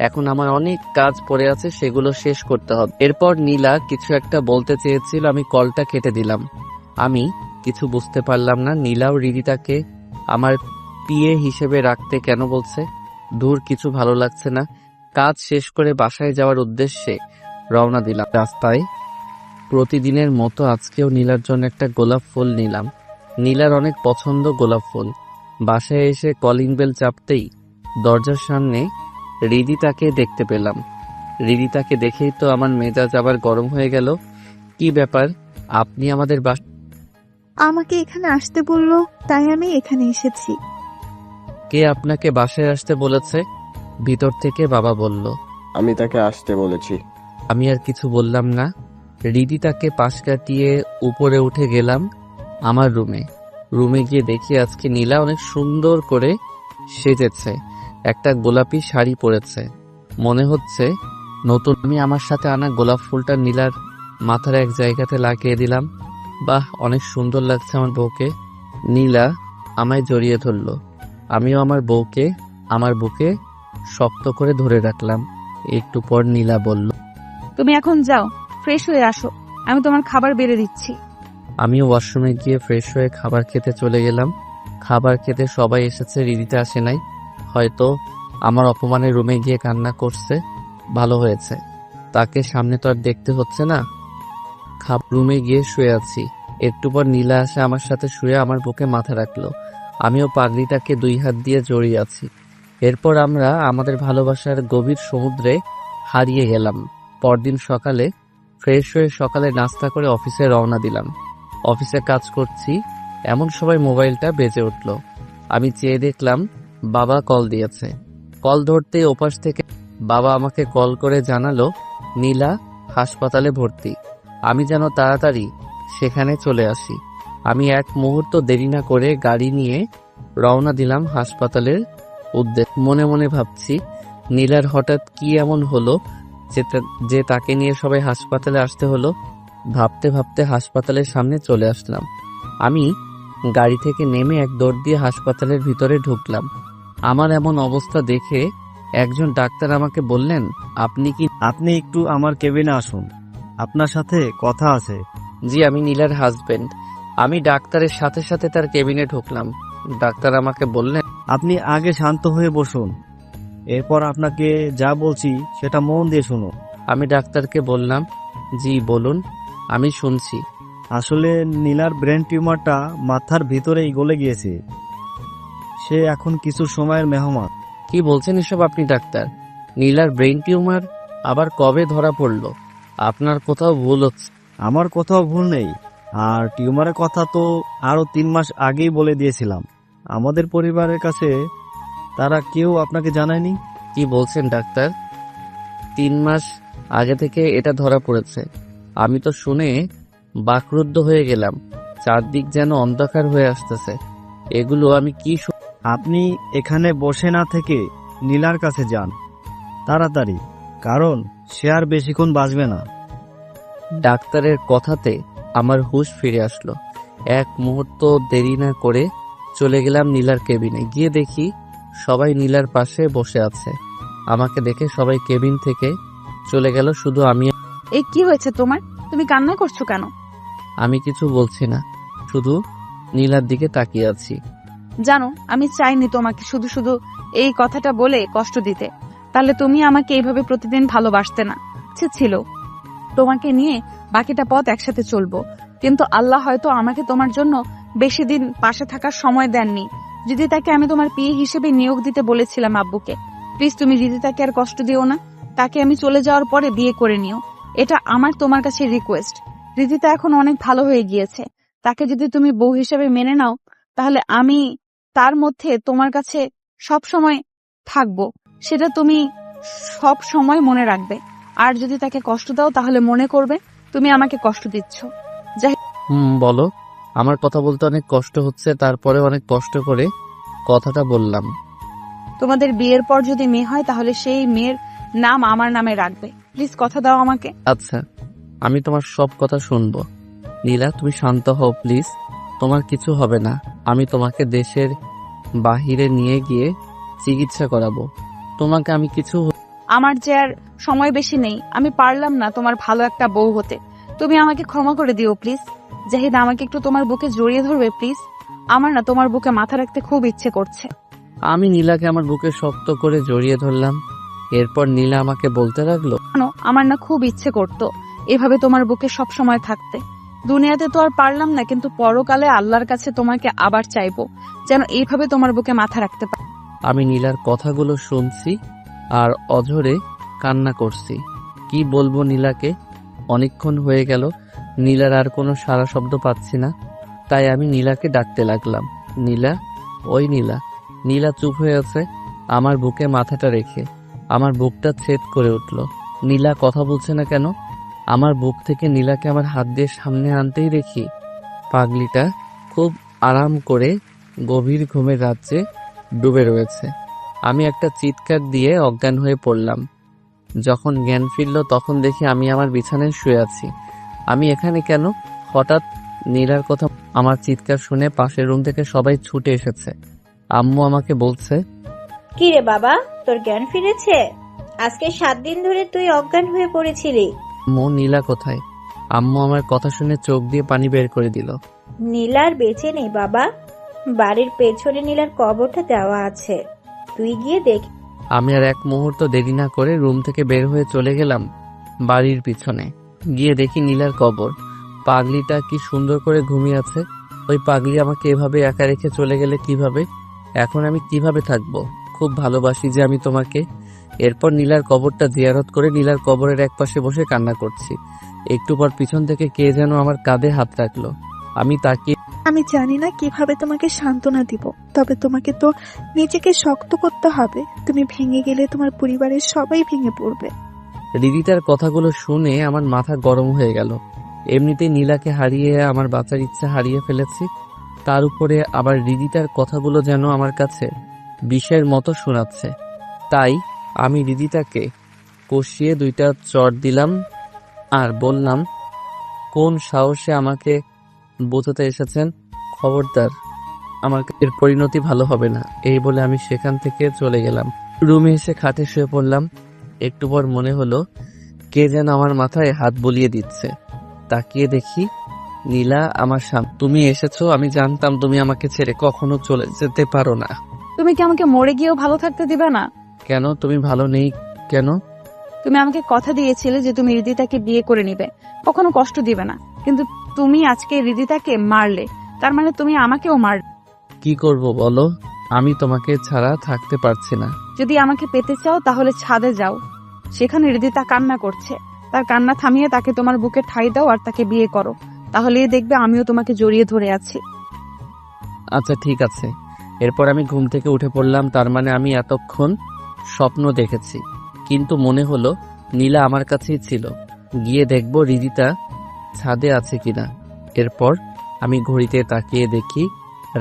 এখন আমার অনেক কাজ পড়ে আছে, সেগুলো শেষ করতে হবে। এরপর নীলা কিছু একটা বলতে চেয়েছিল, আমি কলটা কেটে দিলাম। আমি কিছু বুঝতে পারলাম না নীলা ও রিদিতাকে আমার পিএ হিসেবে রাখতে কেন বলছে। দূর, কিছু ভালো লাগছে না। কাজ শেষ করে বাসায় যাওয়ার উদ্দেশ্যে রওনা দিলাম। রাস্তায় প্রতিদিনের মতো আজকেও নীলার জন্য একটা গোলাপ ফুল নিলাম। নীলার অনেক পছন্দ গোলাপ ফুল। বাসায় এসে কলিং বেল চাপতেই দরজার সামনে রিদিতাকে দেখতে পেলাম। রিদিতাকে দেখেই তো আমার মেজাজ আবার গরম হয়ে গেল। কি ব্যাপার, আপনি আমাদের আমাকে এখানে আসতে বললো, তাই আমি এখানে এসেছি। কে আপনাকে বাসায় আসতে বলেছে? ভিতর থেকে বাবা বলল। আমি তাকে আসতে বলেছি। আমি আর কিছু বললাম না। রিদিতাকে পাশ কাটিয়ে উপরে উঠে গেলাম আমার রুমে গিয়ে দেখি আজকে নীলা অনেক সুন্দর করে সেজেছে। একটা গোলাপি শাড়ি পরেছে, মনে হচ্ছে নতুন। আমি আমার সাথে আনা গোলাপ ফুলটা নীলার মাথার এক জায়গাতে লাগিয়ে দিলাম। বাহ, অনেক সুন্দর লাগছে আমার বউকে। নীলা আমায় জড়িয়ে ধরল। আমিও আমার বউকে আমার বুকে শক্ত করে ধরে রাখলাম। একটু পর নীলা বলল, তুমি এখন যাও, ফ্রেশ হয়ে আসো, আমি তোমার খাবার বেড়ে দিচ্ছি। আমিও ওয়াশরুমে গিয়ে ফ্রেশ হয়ে খাবার খেতে চলে গেলাম। খাবার খেতে সবাই এসেছে, রিদিতা আসে নাই। হয়তো আমার অপমানের রুমে গিয়ে কান্না করছে। ভালো হয়েছে, তাকে সামনে তো আর দেখতে হচ্ছে না। রুমে গিয়ে শুয়ে আছি। একটু পর নীলা আসে, আমার সাথে শুয়ে আমার বুকে মাথা রাখলো। আমিও পাগড়িটাকে 2 হাত দিয়ে জড়িয়ে আছি। এরপর আমরা আমাদের ভালোবাসার গভীর সমুদ্রে হারিয়ে গেলাম। পরদিন সকালে ফ্রেশ হয়ে সকালে নাস্তা করে অফিসে রওনা দিলাম। অফিসে কাজ করছি, এমন সময় মোবাইলটা বেজে উঠল। আমি চেয়ে দেখলাম বাবা কল দিয়েছে। কল ধরতেই ওপাশ থেকে বাবা আমাকে কল করে জানালো নীলা হাসপাতালে ভর্তি। আমি যেন তাড়াতাড়ি সেখানে চলে আসি। আমি এক মুহূর্ত দেরি না করে গাড়ি নিয়ে রওনা দিলাম হাসপাতালের উদ্দেশ্যে। মনে মনে ভাবছি নীলার হঠাৎ কি এমন হলো যে তাকে নিয়ে সবাই হাসপাতালে আসতে হলো। ভাবতে ভাবতে হাসপাতালের সামনে চলে আসলাম। আমি গাড়ি থেকে নেমে এক দৌড় দিয়ে হাসপাতালের ভিতরে ঢুকলাম। আমার এমন অবস্থা দেখে একজন ডাক্তার আমাকে বললেন, আপনি একটু আমার কেবিনে আসুন, আপনার সাথে কথা আছে। জি, আমি নীলার হাজবেন্ড। আমি ডাক্তারের সাথে সাথে তার কেবিনে ঢুকলাম। ডাক্তার আমাকে বললেন, আপনি আগে শান্ত হয়ে বসুন, এরপর আপনাকে যা বলছি সেটা মন দিয়ে শুনুন। আমি ডাক্তারকে বললাম, জি বলুন, আমি শুনছি। আসলে নীলার ব্রেন টিউমারটা মাথার ভিতরেই গলে গিয়েছে। সে এখন কিছু সময়ের মেহমান। কি বলছেন এসব আপনি ডাক্তার? নীলার ব্রেন টিউমার আবার কবে ধরা পড়লো? আপনার কোথাও ভুল হচ্ছে। আমার কোথাও ভুল নেই, আর টিউমারের কথা তো আরো 3 মাস আগেই বলে দিয়েছিলাম। আমাদের পরিবারের কাছে তারা কেউ আপনাকে জানায়নি। কি বলছেন ডাক্তার? 3 মাস আগে থেকে এটা ধরা পড়েছে? আমি তো শুনে বাকরুদ্ধ হয়ে গেলাম। চারদিক যেন অন্ধকার হয়ে আসতেছে। এগুলো আমি কি আপনি এখানে বসে না থেকে নীলার কাছে যান তাড়াতাড়ি, কারণ সে আর বেশিক্ষণ বাঁচবে না। ডাক্তারের কথাতে আমার হুঁশ ফিরে আসলো। এক মুহূর্ত দেরি না করে চলে গেলাম নীলার কেবিনে। গিয়ে দেখি সবাই নীলার পাশে বসে আছে। আমাকে দেখে সবাই কেবিন থেকে চলে গেল, শুধু আমি। এই কি হয়েছে তোমার? তুমি কান্না করছো কেন? আমি কিছু বলছি না, শুধু নীলার দিকে তাকিয়ে আছি। জানো, আমি চাইনি তোমাকে শুধু শুধু এই কথাটা বলে কষ্ট দিতে, তাহলে তুমি আমাকে এইভাবে প্রতিদিন ভালোবাসতে না। ইচ্ছে ছিল তোমাকে নিয়ে বাকিটা পথ একসাথে চলবো, কিন্তু আল্লাহ হয়তো আমাকে তোমার জন্য বেশি দিন পাশে থাকার সময় দেননি। যদি তাকে আমি তোমার পিএ হিসেবে নিয়োগ দিতে বলেছিলাম আব্বুকে। প্লিজ তুমি রিদিতাকে আর কষ্ট দিও না, তাকে আমি চলে যাওয়ার পরে বিয়ে করে নিও। এটা আমার তোমার কাছে রিকোয়েস্ট। রিদিতা এখন অনেক ভালো হয়ে গিয়েছে, তাকে যদি তুমি বউ হিসেবে মেনে নাও তাহলে আমি তার মধ্যে তোমার কাছে সব সময় থাকবো, সেটা তুমি সব সময় মনে রাখবে। আর যদি তাকে কষ্ট দাও তাহলে মনে করবে তুমি আমাকে কষ্ট দিচ্ছ। বলো। আমার কথা বলতে অনেক কষ্ট হচ্ছে, তারপরে অনেক কষ্ট করে কথাটা বললাম। তোমাদের বিয়ের পর যদি মেয়ে হয় তাহলে সেই মেয়ের নাম আমার নামে রাখবে। প্লিজ কথা দাও আমাকে। আচ্ছা, আমি তোমার সব কথা শুনবো। নীলা, তুমি শান্ত হও প্লিজ। তোমার কিছু হবে না। আমি তোমাকে দেশের বাহিরে নিয়ে গিয়ে চিকিৎসা করাবো। তোমাকে আমি কিছু আমার যে আর সময় বেশি নেই, আমি পারলাম না তোমার ভালো একটা বউ হতে। তুমি আমাকে ক্ষমা করে দিও প্লিজ। জাহিদ, আমাকে একটু তোমার বুকে জড়িয়ে ধরবে প্লিজ। আমার না তোমার বুকে মাথা রাখতে খুব ইচ্ছে করছে। আমি নীলাকে আমার বুকে শক্ত করে জড়িয়ে ধরলাম। এরপর নীলা আমাকে বলতে লাগলো, আমার না খুব ইচ্ছে করতো এভাবে তোমার বুকে সব সময় থাকতে। দুনিয়াতে তো আর পারলাম না, কিন্তু পরকালে আল্লাহর কাছে তোমাকে আবার চাইবো, যেন এইভাবে তোমার বুকে মাথা রাখতে পারি। আমি নীলার কথাগুলো শুনছি আর অঝরে কান্না করছি। কি বলবো নীলাকে? অনেকক্ষণ হয়ে গেল, নীলার আর কোনো সারা শব্দ পাচ্ছি না। তাই আমি নীলাকে ডাকতে লাগলাম, নীলা, ওই নীলা। নীলা চুপ হয়ে আছে, আমার বুকে মাথাটা রেখে। আমার বুকটা ছেদ করে উঠল। নীলা কথা বলছে না কেন? আমার বুক থেকে নীলাকে আমার হাত দিয়ে সামনে আনতেই দেখি পাগলিটা খুব আরাম করে গভীর ঘুমের রাজ্যে ডুবে রয়েছে। আমি একটা চিৎকার দিয়ে অজ্ঞান হয়ে পড়লাম। যখন জ্ঞান ফিরল তখন দেখি আমি আমার বিছানায় শুয়ে আছি। আমি এখানে কেন? হঠাৎ নীলার কথা, আমার চিৎকার শুনে পাশের রুম থেকে সবাই ছুটে এসেছে। আম্মু আমাকে বলছে, কি রে বাবা, তোর জ্ঞান ফিরেছে? আজকে 7 দিন ধরে তুই অজ্ঞান হয়ে পড়েছিলি। আম্মু, নীলা কোথায়? আম্মু আমার কথা শুনে চোখ দিয়ে পানি বের করে দিল। নীলার বেঁচে নেই বাবা, বাড়ির পেছনে নীলার কবরটা দেওয়া আছে, তুই গিয়ে দেখ। আমি আর এক মুহূর্ত দেরি না করে রুম থেকে বের হয়ে চলে গেলাম বাড়ির পিছনে। গিয়ে দেখি নীলার কবর। পাগলিটা কি সুন্দর করে ঘুমিয়ে আছে। ওই পাগলি আমাকে এভাবে একা রেখে চলে গেলে কিভাবে? এখন আমি কিভাবে থাকবো? খুব ভালোবাসি যে আমি তোমাকে। এরপর নীলার কবরটা জিয়ারত করে নীলার কবরের এক পাশে বসে কান্না করছি। একটু পর পিছন থেকে কে যেন আমার কাঁধে হাত রাখলো। আমি তাকিয়ে, আমি জানি না কিভাবে তোমাকে সান্ত্বনা দিব, তবে তোমাকে তো নিজেকে শক্ত করতে হবে। তুমি ভেঙে গেলে তোমার পরিবারের সবাই ভেঙে পড়বে। রিদিতার কথাগুলো শুনে আমার মাথা গরম হয়ে গেল। এমনিতেই নীলাকে হারিয়ে আমার বাঁচার ইচ্ছা হারিয়ে ফেলেছি, তার উপরে আবার রিদিতার কথাগুলো যেন আমার কাছে বিষের মতো শোনাচ্ছে। তাই আমি রিদিতাকে কষিয়ে 2টা চড় দিলাম আর বললাম, কোন সাহসে আমাকে বোঝাতে এসেছেন? খবরদার, আমার এর পরিণতি ভালো হবে না। এই বলে আমি সেখান থেকে চলে গেলাম। রুমে এসে খাটে শুয়ে পড়লাম। একটু পর মনে হলো কে যেন আমার মাথায় হাত বুলিয়ে দিচ্ছে। তাকিয়ে দেখি নীলা আমার সামনে। তুমি এসেছো, আমি জানতাম তুমি আমাকে ছেড়ে কখনো চলে যেতে পারো না। তুমি কি আমাকে মরে গিয়েও ভালো থাকতে দিবে না? কেন? তুমি ভালো নেই কেন? তুমি আমাকে কথা দিয়েছিলে যে তুমি রিদিতাকে বিয়ে করে নিবে, কখনো কষ্ট দিবে না, কিন্তু তুমি আজকে রিদিতাকে মারলে, তার মানে তুমি আমাকেও মার। কি করব বলো? আমি তোমাকে ছাড়া থাকতে পারছি না। যদি আমাকে পেতে চাও তাহলে ছাদে যাও, সেখানে রিদিতা কান্না করছে, তার কান্না থামিয়ে তাকে তোমার বুকে ঠাঁই দাও আর তাকে বিয়ে করো, তাহলেই দেখবে আমিও তোমাকে জড়িয়ে ধরে আছি। আচ্ছা ঠিক আছে। এরপর আমি ঘুম থেকে উঠে পড়লাম। তার মানে আমি এতক্ষণ স্বপ্ন দেখেছি, কিন্তু মনে হলো নীলা আমার কাছেই ছিল। গিয়ে দেখবো রিদিতা ছাদে আছে কিনা। এরপর আমি ঘড়িতে তাকিয়ে দেখি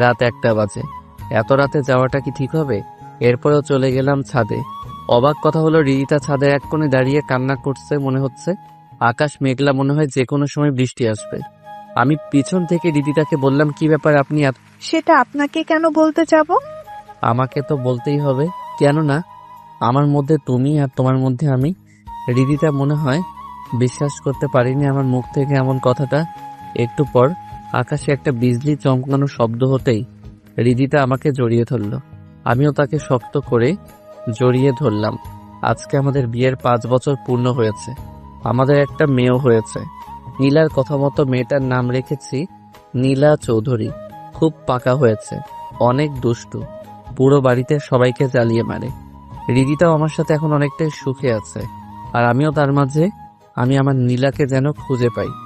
রাত 1টা বাজে। এত রাতে যাওয়াটা কি ঠিক হবে? এরপরেও চলে গেলাম ছাদে। অবাক কথা হলো রিদিতা ছাদের এক কোণে দাঁড়িয়ে কান্না করছে মনে হচ্ছে। আকাশ মেঘলা, মনে হয় যে কোনো সময় বৃষ্টি আসবে। আমি পিছন থেকে রিদিতাকে বললাম, কি ব্যাপার আপনি? সেটা আপনাকে কেন বলতে যাব? আমাকে তো বলতেই হবে, কেন না আমার মধ্যে তুমি আর তোমার মধ্যে আমি। রিদিতা মনে হয় বিশ্বাস করতে পারিনি আমার মুখ থেকে এমন কথাটা। একটু পর আকাশে একটা বিজলি চমকানো শব্দ হতেই রিদিতা আমাকে জড়িয়ে ধরল। আমিও তাকে শক্ত করে জড়িয়ে ধরলাম। আজকে আমাদের বিয়ের 5 বছর পূর্ণ হয়েছে। আমাদের একটা মেয়েও হয়েছে। নীলার কথা মতো মেয়েটার নাম রেখেছি নীলা চৌধুরী। খুব পাকা হয়েছে, অনেক দুষ্টু, পুরো বাড়িতে সবাইকে জ্বালিয়ে মারে। রিদিতাও আমার সাথে এখন অনেকটাই সুখে আছে, আর আমিও তার মাঝে আমি আমার নীলাকে যেন খুঁজে পাই।